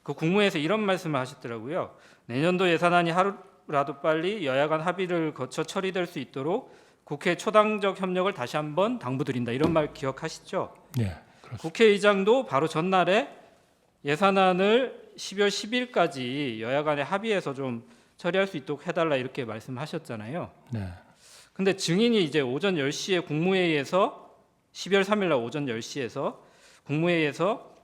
그 국무회에서 이런 말씀을 하셨더라고요. 내년도 예산안이 하루라도 빨리 여야 간 합의를 거쳐 처리될 수 있도록 국회 초당적 협력을 다시 한번 당부드린다. 이런 말 기억하시죠? 네, 그렇습니다. 국회의장도 바로 전날에 예산안을 12월 10일까지 여야 간에 합의해서 좀 처리할 수 있도록 해달라 이렇게 말씀하셨잖아요. 네, 근데 증인이 이제 오전 10시에 국무회의에서 12월 3일 날 오전 10시에서 국무회의에서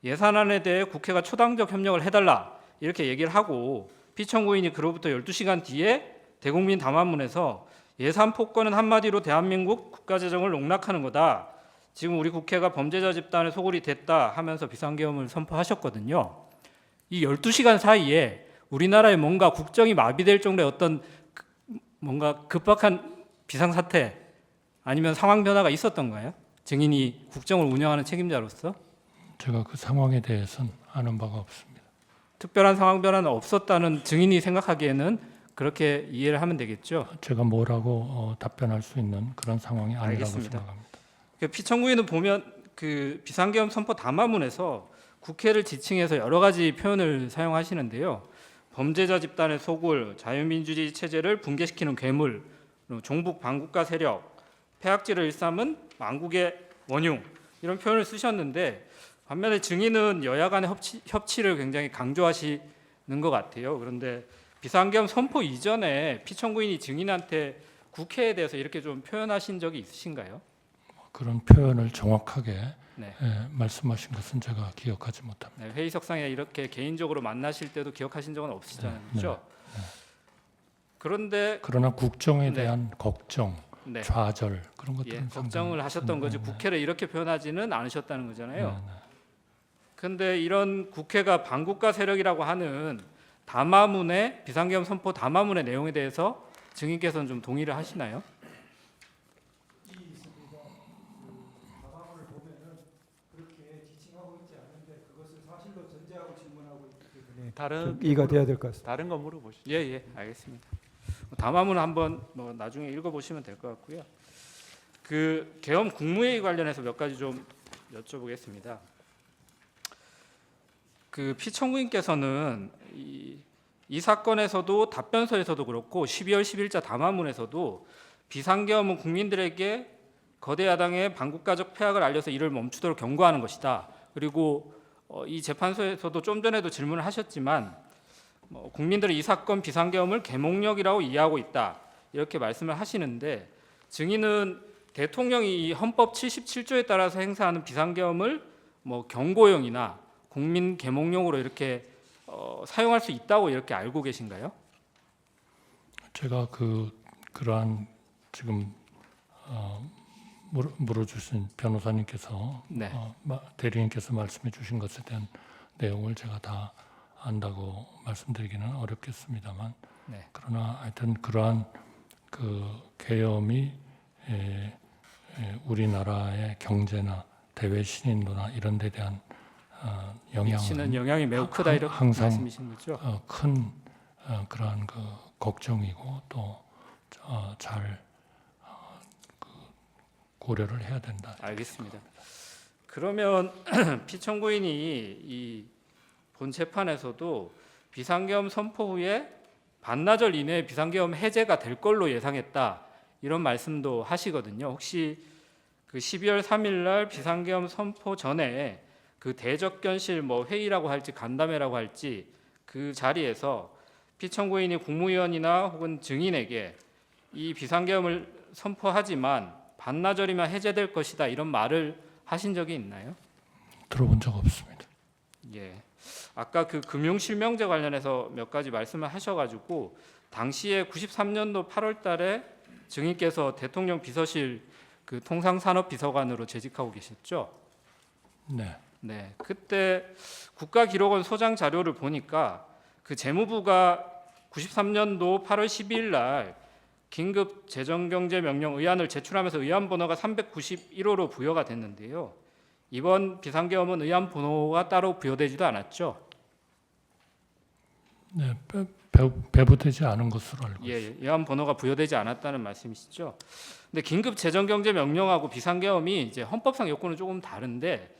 예산안에 대해 국회가 초당적 협력을 해달라 이렇게 얘기를 하고 피청구인이 그로부터 12시간 뒤에 대국민 담화문에서 예산 폭거는 한마디로 대한민국 국가재정을 농락하는 거다. 지금 우리 국회가 범죄자 집단의 소굴이 됐다 하면서 비상계엄을 선포하셨거든요. 이 12시간 사이에 우리나라에 뭔가 국정이 마비될 정도의 어떤 뭔가 급박한 비상사태 아니면 상황 변화가 있었던가요? 증인이 국정을 운영하는 책임자로서 제가 그 상황에 대해서는 아는 바가 없습니다. 특별한 상황 변화는 없었다는 증인이 생각하기에는 그렇게 이해를 하면 되겠죠. 제가 뭐라고 답변할 수 있는 그런 상황이 아니라고 알겠습니다. 생각합니다. 그 피청구인은 보면 그 비상계엄 선포 담화문에서 국회를 지칭해서 여러 가지 표현을 사용하시는데요. 범죄자 집단의 소굴, 자유민주주의 체제를 붕괴시키는 괴물, 종북 반국가 세력, 폐악질을 일삼은 망국의 원흉 이런 표현을 쓰셨는데 반면에 증인은 여야 간의 협치를 굉장히 강조하시는 것 같아요. 그런데 비상계엄 선포 이전에 피청구인이 증인한테 국회에 대해서 이렇게 좀 표현하신 적이 있으신가요? 그런 표현을 정확하게 네. 말씀하신 것은 제가 기억하지 못합니다. 네, 회의석상에 이렇게 개인적으로 만나실 때도 기억하신 적은 없으시죠? 그런데 그러나 국정에 네. 대한 걱정, 네. 좌절 그런 것들은 예, 상당히 걱정을 하셨던 거지 있습니다. 국회를 이렇게 표현하지는 않으셨다는 거잖아요. 네, 네. 그런데 이런 국회가 반국가 세력이라고 하는 담화문의 비상계엄 선포 담화문의 내용에 대해서 증인께서는 좀 동의를 하시나요? 다른 이해가 돼야 될 것 같습니다. 다른 거 물어보시죠. 예, 알겠습니다. 담화문 한번 나중에 읽어보시면 될 것 같고요. 그 계엄 국무회의 관련해서 몇 가지 좀 여쭤보겠습니다. 그 피청구인께서는 이 사건에서도 답변서에서도 그렇고 12월 10일자 담화문에서도 비상계엄은 국민들에게 거대 야당의 반국가적 폐악을 알려서 이를 멈추도록 경고하는 것이다. 그리고 이 재판소에서도 좀 전에도 질문을 하셨지만 국민들은 이 사건 비상계엄을 계몽력이라고 이해하고 있다. 이렇게 말씀을 하시는데 증인은 대통령이 이 헌법 77조에 따라서 행사하는 비상계엄을 경고용이나 국민 계몽용으로 이렇게 사용할 수 있다고 이렇게 알고 계신가요? 제가 그러한 지금 물어주신 변호사님께서 네. 대리인께서 말씀해 주신 것에 대한 내용을 제가 다 안다고 말씀드리기는 어렵겠습니다만 네. 그러나 하여튼 그러한 그 계엄이 우리나라의 경제나 대외 신인도나 이런 데 대한 미치는 영향은 영향이 매우 크다 이렇게 항상 말씀이신 거죠? 큰 그러한 그 걱정이고 또 잘 고려를 해야 된다. 알겠습니다. 그러면 피청구인이 이 본 재판에서도 비상계엄 선포 후에 반나절 이내에 비상계엄 해제가 될 걸로 예상했다 이런 말씀도 하시거든요. 혹시 그 12월 3일 날 비상계엄 선포 전에 그 대적견실 회의라고 할지 간담회라고 할지 그 자리에서 피청구인이 국무위원이나 혹은 증인에게 이 비상계엄을 선포하지만 반나절이면 해제될 것이다 이런 말을 하신 적이 있나요? 들어본 적 없습니다. 예. 아까 그 금융실명제 관련해서 몇 가지 말씀을 하셔가지고 당시에 93년도 8월달에 증인께서 대통령 비서실 그 통상산업비서관으로 재직하고 계셨죠? 네. 네. 그때 국가기록원 소장 자료를 보니까 그 재무부가 93년도 8월 12일 날 긴급 재정경제명령 의안을 제출하면서 의안 번호가 391호로 부여가 됐는데요. 이번 비상계엄은 의안 번호가 따로 부여되지도 않았죠. 네, 배부되지 않은 것으로 알고 있습니다. 예, 의안 번호가 부여되지 않았다는 말씀이시죠. 근데 긴급 재정경제명령하고 비상계엄이 이제 헌법상 요건은 조금 다른데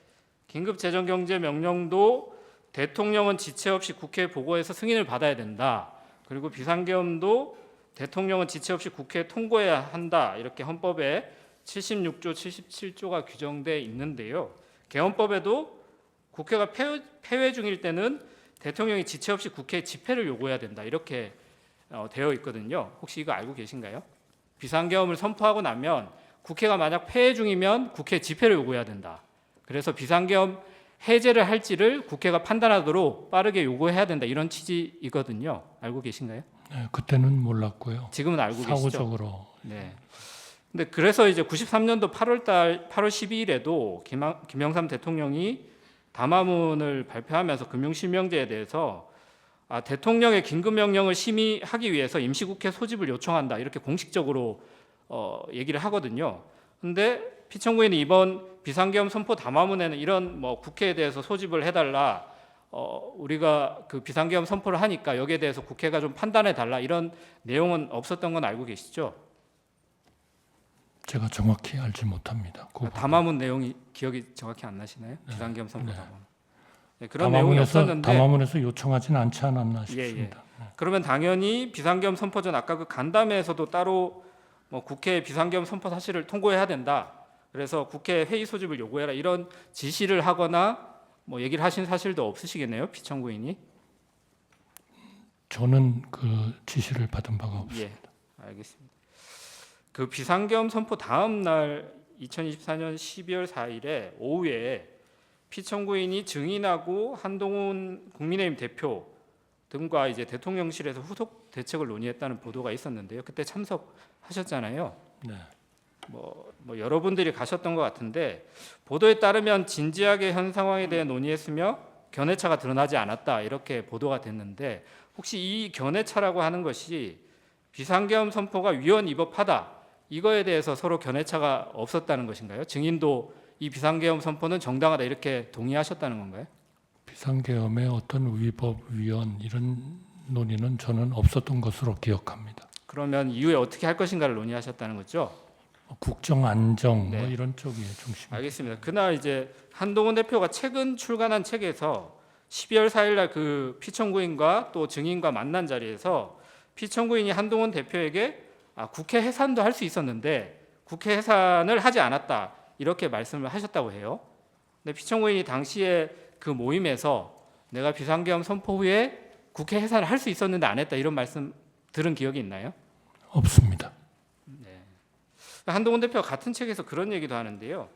긴급 재정경제명령도 대통령은 지체 없이 국회에 보고해서 승인을 받아야 된다. 그리고 비상계엄도 대통령은 지체 없이 국회에 통고해야 한다. 이렇게 헌법에 76조, 77조가 규정돼 있는데요. 개헌법에도 국회가 폐회 중일 때는 대통령이 지체 없이 국회에 집회를 요구해야 된다. 이렇게 되어 있거든요. 혹시 이거 알고 계신가요? 비상계엄을 선포하고 나면 국회가 만약 폐회 중이면 국회 집회를 요구해야 된다. 그래서 비상계엄 해제를 할지를 국회가 판단하도록 빠르게 요구해야 된다. 이런 취지이거든요. 알고 계신가요? 네, 그때는 몰랐고요. 지금은 알고 계시죠? 사후적으로 네. 근데 그래서 이제 93년도 8월 12일에도 김영삼 대통령이 담화문을 발표하면서 금융실명제에 대해서 대통령의 긴급명령을 심의하기 위해서 임시국회 소집을 요청한다. 이렇게 공식적으로 얘기를 하거든요. 근데 피청구인이 이번 비상계엄 선포 담화문에는 이런 뭐 국회에 대해서 소집을 해달라, 우리가 그 비상계엄 선포를 하니까 여기에 대해서 국회가 좀 판단해 달라, 이런 내용은 없었던 건 알고 계시죠? 제가 정확히 알지 못합니다. 그 담화문 내용이 기억이 정확히 안 나시나요? 네. 비상계엄 선포 네. 담화문. 네, 그런 내용이 없었는데 담화문에서 요청하진 않지 않았나 싶습니다. 네. 그러면 당연히 비상계엄 선포 전 아까 그 간담회에서도 따로 뭐 국회 비상계엄 선포 사실을 통고해야 된다. 그래서 국회 회의 소집을 요구해라, 이런 지시를 하거나 뭐 얘기를 하신 사실도 없으시겠네요, 피청구인이. 저는 그 지시를 받은 바가 없습니다. 예, 알겠습니다. 그 비상계엄 선포 다음 날 2024년 12월 4일에 오후에 피청구인이 증인하고 한동훈 국민의힘 대표 등과 이제 대통령실에서 후속 대책을 논의했다는 보도가 있었는데요. 그때 참석하셨잖아요. 네. 뭐 여러분들이 가셨던 것 같은데, 보도에 따르면 진지하게 현 상황에 대해 논의했으며 견해차가 드러나지 않았다, 이렇게 보도가 됐는데, 혹시 이 견해차라고 하는 것이 비상계엄 선포가 위헌위법하다, 이거에 대해서 서로 견해차가 없었다는 것인가요? 증인도 이 비상계엄 선포는 정당하다, 이렇게 동의하셨다는 건가요? 비상계엄의 어떤 위법, 위헌 이런 논의는 저는 없었던 것으로 기억합니다. 그러면 이후에 어떻게 할 것인가를 논의하셨다는 거죠? 국정 안정 네. 뭐 이런 쪽이 중심. 알겠습니다. 그날 이제 한동훈 대표가 최근 출간한 책에서 12월 4일 날 그 피청구인과 또 증인과 만난 자리에서 피청구인이 한동훈 대표에게 국회 해산도 할 수 있었는데 국회 해산을 하지 않았다, 이렇게 말씀을 하셨다고 해요. 근데 피청구인이 당시에 그 모임에서 내가 비상계엄 선포 후에 국회 해산을 할 수 있었는데 안 했다, 이런 말씀 들은 기억이 있나요? 없습니다. 한동훈 대표가 같은 책에서 그런 얘기도 하는데요.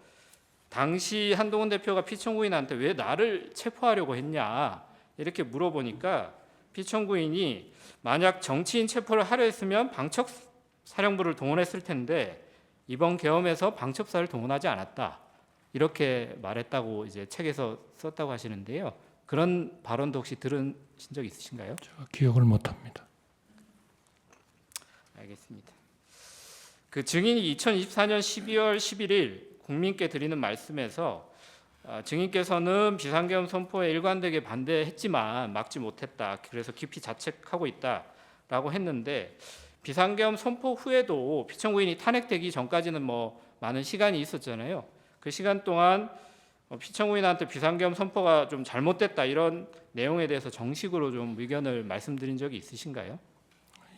당시 한동훈 대표가 피청구인한테 왜 나를 체포하려고 했냐, 이렇게 물어보니까 피청구인이 만약 정치인 체포를 하려 했으면 방첩사령부를 동원했을 텐데 이번 계엄에서 방첩사를 동원하지 않았다, 이렇게 말했다고 이제 책에서 썼다고 하시는데요. 그런 발언도 혹시 들으신 적 있으신가요? 제가 기억을 못합니다. 알겠습니다. 그 증인이 2024년 12월 11일 국민께 드리는 말씀에서 증인께서는 비상계엄 선포에 일관되게 반대했지만 막지 못했다, 그래서 깊이 자책하고 있다라고 했는데, 비상계엄 선포 후에도 피청구인이 탄핵되기 전까지는 뭐 많은 시간이 있었잖아요. 그 시간 동안 피청구인한테 비상계엄 선포가 좀 잘못됐다, 이런 내용에 대해서 정식으로 좀 의견을 말씀드린 적이 있으신가요?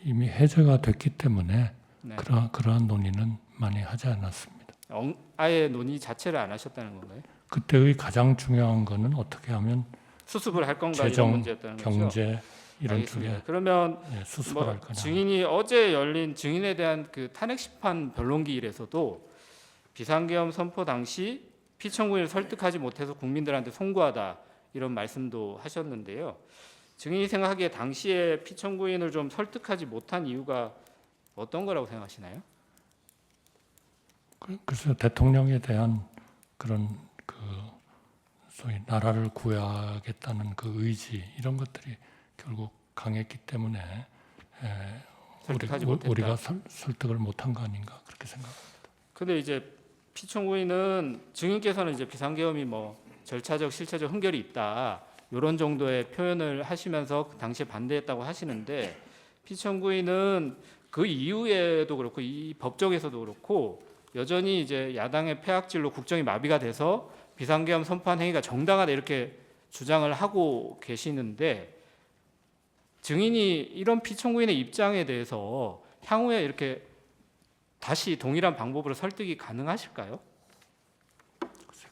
이미 해제가 됐기 때문에 네. 그러한 논의는 많이 하지 않았습니다. 아예 논의 자체를 안 하셨다는 건가요? 그때의 가장 중요한 거는 어떻게 하면 수습을 할 건가, 이런 재정, 문제였다는 거죠. 경제 이런 알겠습니다. 쪽에 그러면 수습을 할 거냐. 증인이 어제 열린 증인에 대한 그 탄핵 심판 변론기일에서도 비상계엄 선포 당시 피청구인을 설득하지 못해서 국민들한테 송구하다, 이런 말씀도 하셨는데요. 증인이 생각하기에 당시에 피청구인을 좀 설득하지 못한 이유가 어떤 거라고 생각하시나요? 그래서 대통령에 대한 그런 그 소위 나라를 구해야겠다는 그 의지, 이런 것들이 결국 강했기 때문에 설득하지 못했다. 우리가 설득을 못한 거 아닌가, 그렇게 생각합니다. 근데 이제 피청구인은 증인께서는 이제 비상계엄이 뭐 절차적 실체적 흠결이 있다, 이런 정도의 표현을 하시면서 그 당시에 반대했다고 하시는데, 피청구인은 그 이후에도 그렇고 이 법정에서도 그렇고 여전히 이제 야당의 폐악질로 국정이 마비가 돼서 비상계엄 선포한 행위가 정당하다, 이렇게 주장을 하고 계시는데 증인이 이런 피청구인의 입장에 대해서 향후에 이렇게 다시 동일한 방법으로 설득이 가능하실까요?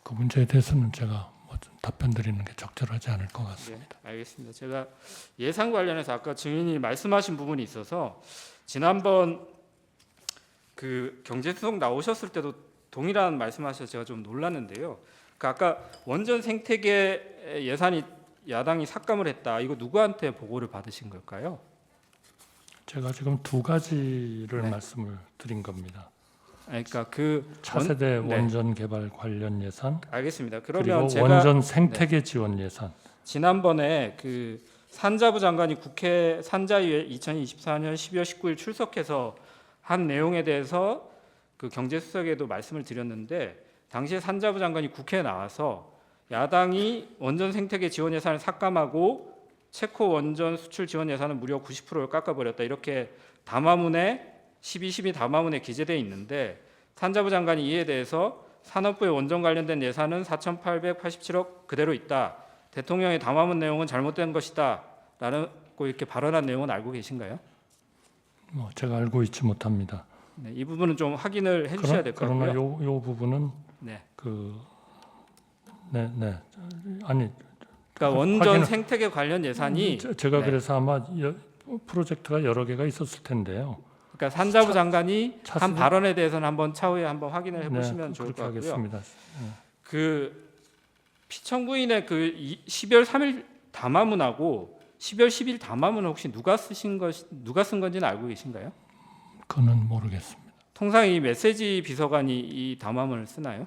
그 문제에 대해서는 제가 뭐좀 답변 드리는 게 적절하지 않을 것 같습니다. 네, 알겠습니다. 제가 예산 관련해서 아까 증인이 말씀하신 부분이 있어서 지난번 그 경제수석 나오셨을 때도 동일한 말씀하셔서 제가 좀 놀랐는데요. 그 아까 원전 생태계 예산이 야당이 삭감을 했다. 이거 누구한테 보고를 받으신 걸까요? 제가 지금 두 가지를 네. 말씀을 드린 겁니다. 그러니까 그 차세대 네. 원전 개발 관련 예산, 알겠습니다. 그리고 그러면 제가 원전 생태계 지원 예산. 지난번에 그 산자부 장관이 국회 산자위에 2024년 12월 19일 출석해서 한 내용에 대해서 그 경제수석에도 말씀을 드렸는데 당시에 산자부 장관이 국회에 나와서 야당이 원전 생태계 지원 예산을 삭감하고 체코 원전 수출 지원 예산은 무려 90%를 깎아버렸다. 이렇게 담화문에 12.12 담화문에 기재되어 있는데 산자부 장관이 이에 대해서 산업부의 원전 관련된 예산은 4,887억 그대로 있다. 대통령의 담화문 내용은 잘못된 것이다. 라고 이렇게 발언한 내용은 알고 계신가요? 뭐 제가 알고 있지 못합니다. 네, 이 부분은 좀 확인을 해주셔야 될 것 같고요. 그러나 요 부분은 네. 아니 그러니까 원전 확인을- 생태계 관련 예산이 제가 네. 그래서 아마 프로젝트가 여러 개가 있었을 텐데요. 그러니까 산자부 장관이 차세대- 한 발언에 대해서는 한번 차후에 한번 확인을 해보시면 좋을 그렇게 것 같고요. 하겠습니다. 그 피청구인의 그 12월 3일 담화문하고 12월 10일 담화문은 혹시 누가 쓴 건지는 알고 계신가요? 그거는 모르겠습니다. 통상 이 메시지 비서관이 이 담화문을 쓰나요?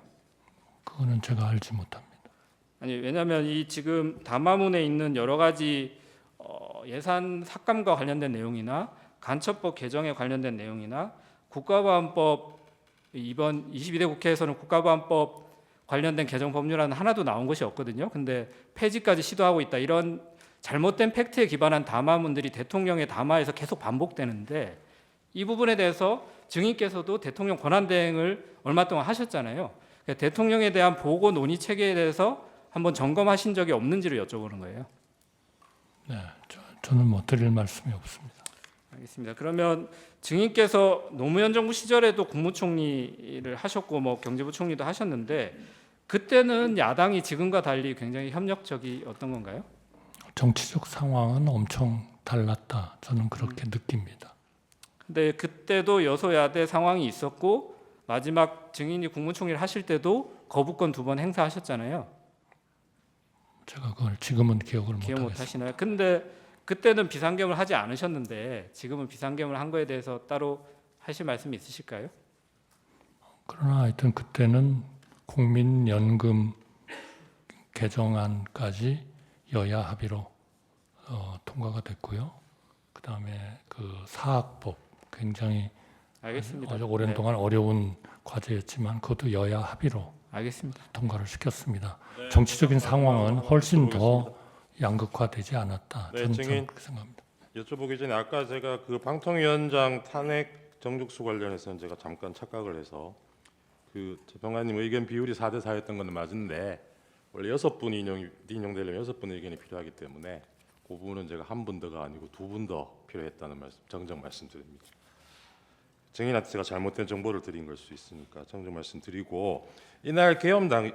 그거는 제가 알지 못합니다. 아니 왜냐하면 이 지금 담화문에 있는 여러 가지 예산 삭감과 관련된 내용이나 간첩법 개정에 관련된 내용이나 국가보안법 이번 22대 국회에서는 국가보안법 관련된 개정 법률안은 하나도 나온 것이 없거든요. 근데 폐지까지 시도하고 있다. 이런 잘못된 팩트에 기반한 담화문들이 대통령의 담화에서 계속 반복되는데 이 부분에 대해서 증인께서도 대통령 권한대행을 얼마 동안 하셨잖아요. 그러니까 대통령에 대한 보고 논의 체계에 대해서 한번 점검하신 적이 없는지를 여쭤보는 거예요. 네, 저는 뭐 드릴 말씀이 없습니다. 알겠습니다. 그러면 증인께서 노무현 정부 시절에도 국무총리를 하셨고 뭐 경제부총리도 하셨는데 그때는 야당이 지금과 달리 굉장히 협력적이었던 건가요? 정치적 상황은 엄청 달랐다. 저는 그렇게 느낍니다. 근데 그때도 여소야대 상황이 있었고 마지막 증인이 국무총리를 하실 때도 거부권 2번 행사하셨잖아요. 제가 그걸 지금은 기억을 기억 못 못하겠습니다. 하시나요? 근데 그때는 비상겸을 하지 않으셨는데 지금은 비상겸을 한 거에 대해서 따로 하실 말씀이 있으실까요? 그러나 하여튼 그때는 국민연금 개정안까지 여야 합의로 통과가 됐고요. 그다음에 그 사학법 굉장히 알겠습니다. 아주 오랜 네, 동안 어려운 과제였지만 그것도 여야 합의로 알겠습니다. 통과를 시켰습니다. 네, 정치적인 상황은 훨씬 더 여쭤보겠습니다. 양극화되지 않았다. 네, 저는 증인. 그렇게 생각합니다. 여쭤보기 전에 아까 제가 그 방통위원장 탄핵 정죽수 관련해서는 제가 잠깐 착각을 해서 그 재평가님 의견 비율이 4대 4였던 건 맞은데 원래 6분 인용되려면 6분의 의견이 필요하기 때문에 그 부분은 제가 한 분 더가 아니고 2분 더 필요했다는 말씀 정정 말씀드립니다. 증인한테 제가 잘못된 정보를 드린 걸 수 있으니까 정정 말씀드리고 이날 계엄당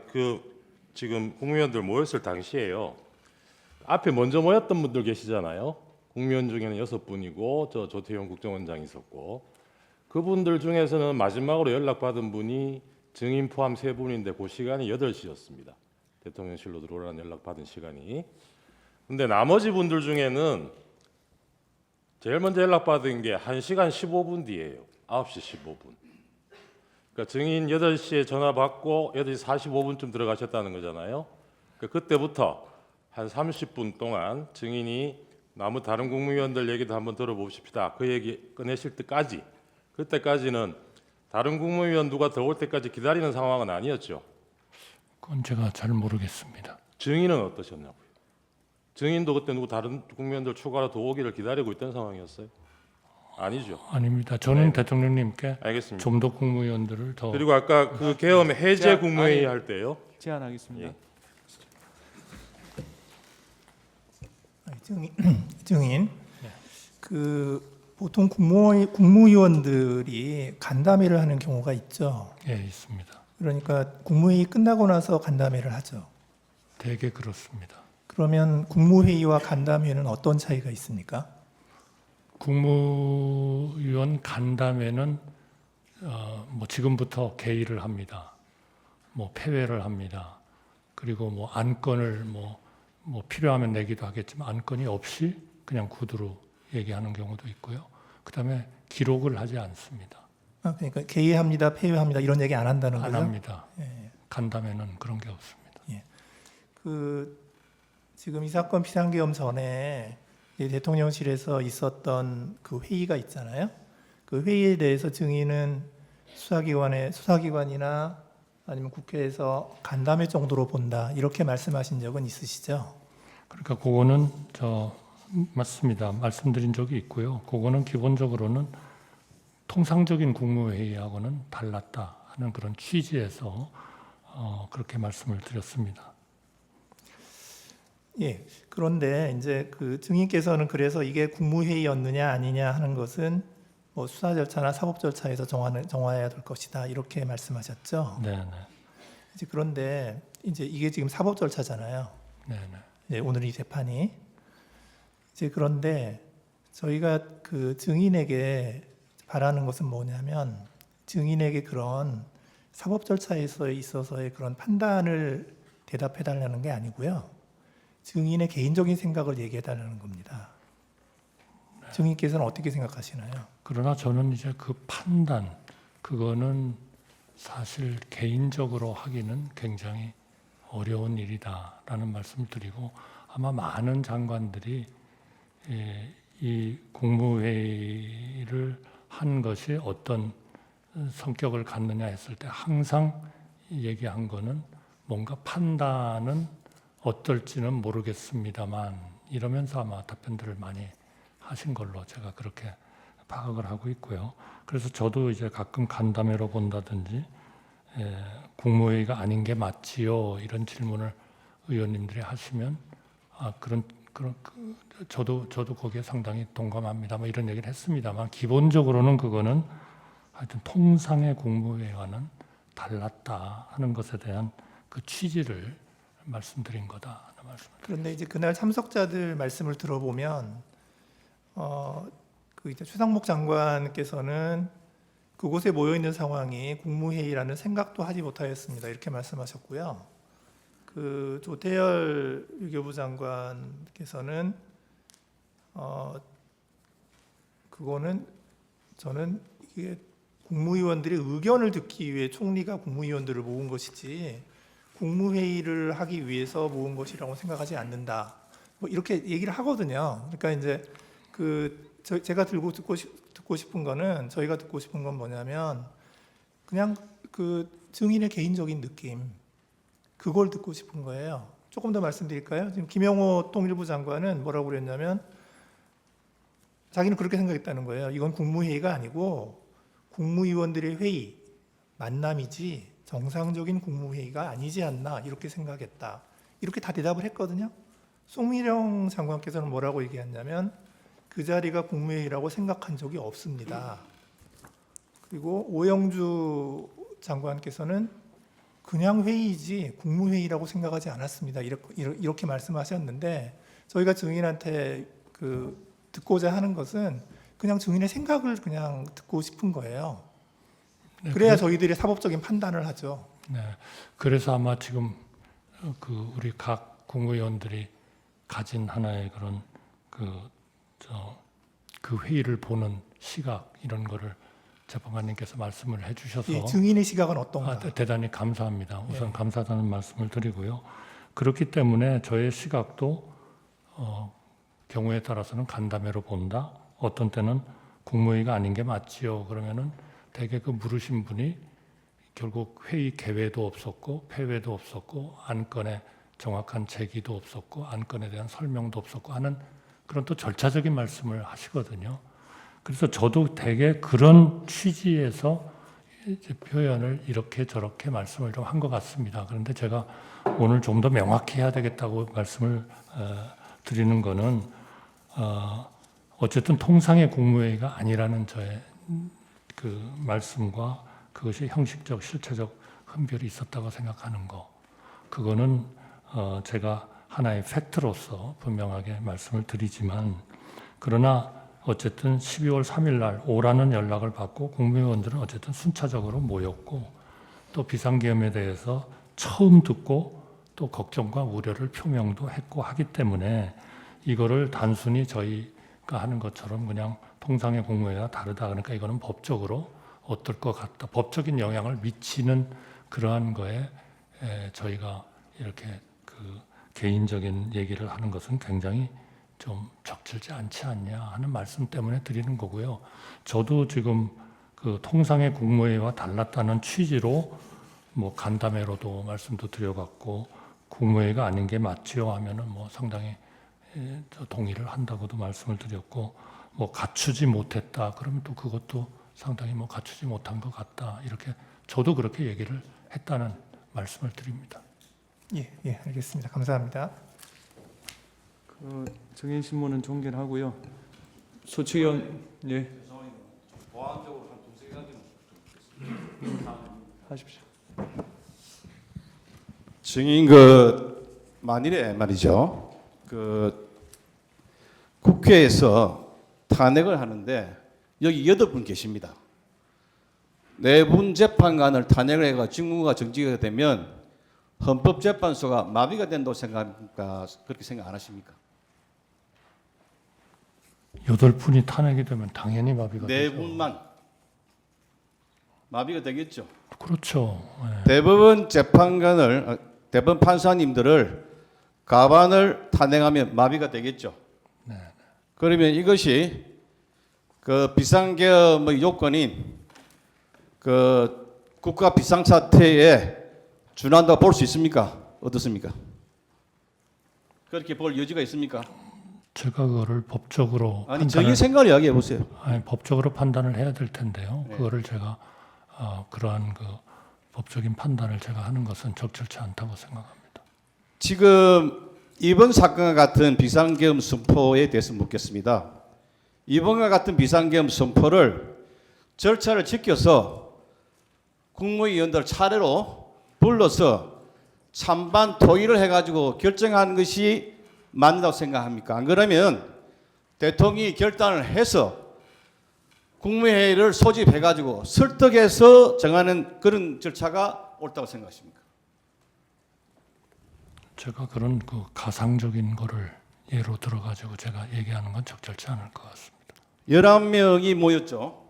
지금 국무위원들 모였을 당시에요. 앞에 먼저 모였던 분들 계시잖아요. 국무위원 중에는 6분이고 저 조태용 국정원장이 있었고 그분들 중에서는 마지막으로 연락받은 분이 증인 포함 3분인데 그 시간이 8시였습니다. 대통령실로 들어오라는 연락받은 시간이. 근데 나머지 분들 중에는 제일 먼저 연락받은 게 1시간 15분 뒤에요. 9시 15분. 그러니까 증인 8시에 전화 받고 8시 45분쯤 들어가셨다는 거잖아요. 그러니까 그때부터 한 30분 동안 증인이 다른 국무위원들 얘기도 한번 들어봅시다. 그 얘기 꺼내실 때까지 그때까지는 다른 국무위원 누가 들어올 때까지 기다리는 상황은 아니었죠. 그건 제가 잘 모르겠습니다. 증인은 어떠셨냐고요? 증인도 그때 다른 국무위원들 추가로 더 오기를 기다리고 있던 상황이었어요? 아니죠. 아닙니다. 저는 네. 대통령님께 알겠습니다. 좀 더 국무위원들을 더 그리고 아까 그 계엄 해제 제가- 국무회의 아니, 할 때요. 제안하겠습니다. 예. 증인. 그 보통 국무위원들이 간담회를 하는 경우가 있죠. 예, 있습니다. 그러니까 국무회의 끝나고 나서 간담회를 하죠. 대개 그렇습니다. 그러면 국무회의와 간담회는 어떤 차이가 있습니까? 국무위원 간담회는 뭐 지금부터 개의를 합니다. 뭐 폐회를 합니다. 그리고 뭐 안건을 뭐 필요하면 내기도 하겠지만 안건이 없이 그냥 구두로 얘기하는 경우도 있고요. 그다음에 기록을 하지 않습니다. 그러니까 개의합니다, 폐회합니다 이런 얘기 안 한다는 안 거죠? 합니다. 간담회는 그런 게 없습니다. 그 지금 이 사건 비상계엄 전에 이 대통령실에서 있었던 그 회의가 있잖아요. 그 회의에 대해서 증인은 수사기관이나 아니면 국회에서 간담회 정도로 본다 이렇게 말씀하신 적은 있으시죠? 그러니까 그거는 맞습니다. 말씀드린 적이 있고요. 그거는 기본적으로는 통상적인 국무회의하고는 달랐다 하는 그런 취지에서 그렇게 말씀을 드렸습니다. 예. 그런데 이제 그 증인께서는 그래서 이게 국무회의였느냐 아니냐 하는 것은 뭐 수사 절차나 사법 절차에서 정해야 될 것이다 이렇게 말씀하셨죠. 네, 네, 이제 그런데 이제 이게 지금 사법 절차잖아요. 네, 네. 이제 오늘 이 재판이 이제 그런데 저희가 그 증인에게 바라는 것은 뭐냐면 증인에게 그런 사법 절차에 있어서의 그런 판단을 대답해 달라는 게 아니고요. 증인의 개인적인 생각을 얘기해 달라는 겁니다. 증인께서는 어떻게 생각하시나요? 그러나 저는 이제 그 판단, 그거는 사실 개인적으로 하기는 굉장히 어려운 일이다라는 말씀을 드리고 아마 많은 장관들이 이 국무회의를 한 것이 어떤 성격을 갖느냐 했을 때 항상 얘기한 거는 뭔가 판단은 어떨지는 모르겠습니다만 이러면서 아마 답변들을 많이 하신 걸로 제가 그렇게 파악을 하고 있고요. 그래서 저도 이제 가끔 간담회로 본다든지 국무회의가 아닌 게 맞지요 이런 질문을 의원님들이 하시면 저도 거기에 상당히 동감합니다. 뭐 이런 얘기를 했습니다만 기본적으로는 그거는 하여튼 통상의 국무회의와는 달랐다 하는 것에 대한 그 취지를 말씀드린 거다 하는 말씀을. 그런데 이제 그날 참석자들 말씀을 들어보면 그 이제 최상목 장관께서는 그곳에 모여 있는 상황이 국무회의라는 생각도 하지 못하였습니다. 이렇게 말씀하셨고요. 그 조태열 외교부 장관께서는 그거는 저는 이게 국무위원들의 의견을 듣기 위해 총리가 국무위원들을 모은 것이지 국무회의를 하기 위해서 모은 것이라고 생각하지 않는다. 뭐 이렇게 얘기를 하거든요. 그러니까 이제 제가 듣고 싶은 거는 저희가 듣고 싶은 건 뭐냐면 그냥 그 증인의 개인적인 느낌 그걸 듣고 싶은 거예요. 조금 더 말씀드릴까요? 지금 김영호 통일부 장관은 뭐라고 그랬냐면 자기는 그렇게 생각했다는 거예요. 이건 국무회의가 아니고 국무위원들의 회의 만남이지 정상적인 국무회의가 아니지 않나 이렇게 생각했다. 이렇게 다 대답을 했거든요. 송미령 장관께서는 뭐라고 얘기했냐면 그 자리가 국무회의라고 생각한 적이 없습니다. 그리고 오영주 장관께서는 그냥 회의지 국무회의라고 생각하지 않았습니다. 이렇게 말씀하셨는데 저희가 증인한테 듣고자 하는 것은 그냥 증인의 생각을 그냥 듣고 싶은 거예요. 네, 그래야 저희들이 사법적인 판단을 하죠. 네, 그래서 아마 지금 우리 각 국무위원들이 가진 하나의 그런 그 회의를 보는 시각 이런 거를 재판관님께서 말씀을 해주셔서 예, 증인의 시각은 어떤가? 대단히 감사합니다. 우선 예. 감사하다는 말씀을 드리고요. 그렇기 때문에 저의 시각도 경우에 따라서는 간담회로 본다. 어떤 때는 국무회의가 아닌 게 맞지요. 그러면은 대개 그 물으신 분이 결국 회의 개회도 없었고 폐회도 없었고 안건에 정확한 제기도 없었고 안건에 대한 설명도 없었고 하는 그런 또 절차적인 말씀을 하시거든요. 그래서 저도 대개 그런 취지에서 이제 표현을 이렇게 저렇게 말씀을 좀 한 것 같습니다. 그런데 제가 오늘 좀 더 명확히 해야 되겠다고 말씀을 드리는 거는 어쨌든 통상의 국무회의가 아니라는 저의 그 말씀과 그것이 형식적 실체적 흠결이 있었다고 생각하는 거, 그거는 제가 하나의 팩트로서 분명하게 말씀을 드리지만, 그러나 어쨌든 12월 3일 날 오라는 연락을 받고 국무위원들은 어쨌든 순차적으로 모였고, 또 비상계엄에 대해서 처음 듣고 또 걱정과 우려를 표명도 했고 하기 때문에, 이거를 단순히 저희가 하는 것처럼 그냥 통상의 국무회의가 다르다, 그러니까 이거는 법적으로 어떨 것 같다, 법적인 영향을 미치는 그러한 거에 저희가 이렇게 그 개인적인 얘기를 하는 것은 굉장히 좀 적절치 않지 않냐 하는 말씀 때문에 드리는 거고요. 저도 지금 그 통상의 국무회의와 달랐다는 취지로 뭐 간담회로도 말씀도 드려봤고, 국무회의가 아닌 게 맞지요 하면은 뭐 상당히 동의를 한다고도 말씀을 드렸고, 뭐 갖추지 못했다 그러면 또 그것도 상당히 뭐 갖추지 못한 것 같다, 이렇게 저도 그렇게 얘기를 했다는 말씀을 드립니다. 예, 예, 알겠습니다. 감사합니다. 그 정인 신문은 종결하고요. 소추위원 예. 보안적으로 한 두세 가지 하십시오. 증인 만일에 말이죠. 국회에서 탄핵을 하는데 여기 8분 계십니다. 4분 재판관을 탄핵을 해가 직무가 정지가 되면 헌법재판소가 마비가 된다고 생각합니까? 그렇게 생각 안 하십니까? 8분이 탄핵이 되면 당연히 마비가 되죠. 4분만 마비가 되겠죠. 그렇죠. 예. 대법원 재판관을, 대법원 판사님들을 가반을 탄핵하면 마비가 되겠죠. 네. 그러면 이것이 그 비상계엄의 요건인 그 국가 비상사태에 준한다고 볼 수 있습니까? 어떻습니까? 그렇게 볼 여지가 있습니까? 제가 그거를 법적으로 아니 정의 생각을 이야기해 보세요. 법적으로 판단을 해야 될 텐데요. 네. 그거를 제가 그러한 그 법적인 판단을 제가 하는 것은 적절치 않다고 생각합니다. 지금 이번 사건과 같은 비상계엄 선포에 대해서 묻겠습니다. 이번과 같은 비상계엄 선포를 절차를 지켜서 국무위원들 차례로 불러서 찬반 토의를 해가지고 결정한 것이 맞는다고 생각합니까? 안 그러면 대통령이 결단을 해서 국무회의를 소집해가지고 설득해서 정하는 그런 절차가 옳다고 생각하십니까? 제가 그런 그 가상적인 거를 예로 들어가지고 제가 얘기하는 건 적절치 않을 것 같습니다. 11명이 모였죠.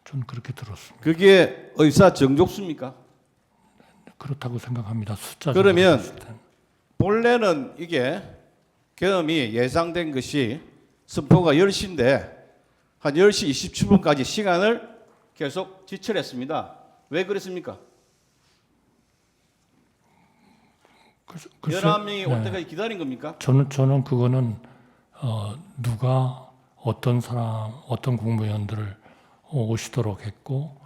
전 그렇게 들었습니다. 그게 의사 정족수입니까? 그렇다고 생각합니다. 숫자적으로 그러면 봤을 땐. 본래는 이게 계엄이 예상된 것이 선포가 10시인데 한 10시 27분까지 시간을 계속 지체했습니다. 왜 그랬습니까? 글쎄, 11명이 올 때까지 기다린 겁니까? 저는 그거는 누가 어떤 사람, 어떤 국무위원들을 오시도록 했고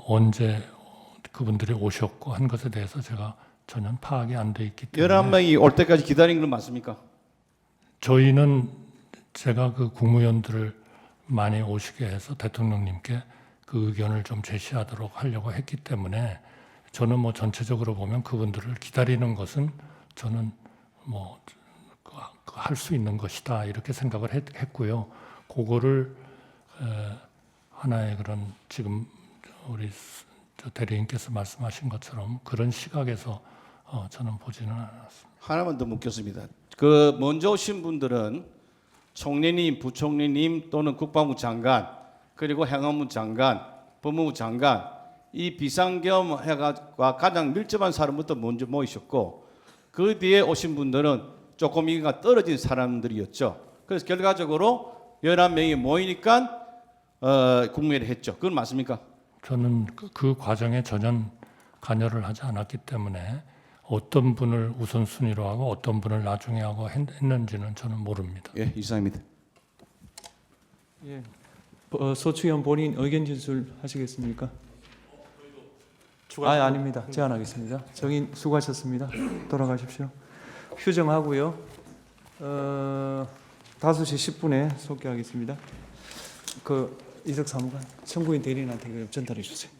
언제 그분들이 오셨고 한 것에 대해서 제가 전혀 파악이 안 돼 있기 때문에 11명이 올 때까지 기다린 건 맞습니까? 저희는 제가 그 국무위원들을 많이 오시게 해서 대통령님께 그 의견을 좀 제시하도록 하려고 했기 때문에 저는 뭐 전체적으로 보면 그분들을 기다리는 것은 저는 뭐 할 수 있는 것이다 이렇게 생각을 했고요. 그거를 하나의 그런 지금 우리 대리인께서 말씀하신 것처럼 그런 시각에서 저는 보지는 않았습니다. 하나만 더 묻겠습니다. 그 먼저 오신 분들은 총리님, 부총리님 또는 국방부 장관 그리고 행안부 장관, 법무부 장관 이 비상계엄과 가장 밀접한 사람부터 먼저 모이셨고 그 뒤에 오신 분들은 조금 이가 떨어진 사람들이었죠. 그래서 결과적으로 11명이 모이니까 국무회의를 했죠. 그건 맞습니까? 저는 그 과정에 전혀 관여를 하지 않았기 때문에 어떤 분을 우선순위로 하고 어떤 분을 나중에 하고 했는지는 저는 모릅니다. 예, 이상입니다. 예. 소추위원 본인 의견 진술하시겠습니까? 아닙니다. 제안하겠습니다. 정인 수고하셨습니다. 돌아가십시오. 휴정하고요. 5시 10분에 소개하겠습니다. 그 이석 사무관 청구인 대리인한테 전달해 주세요.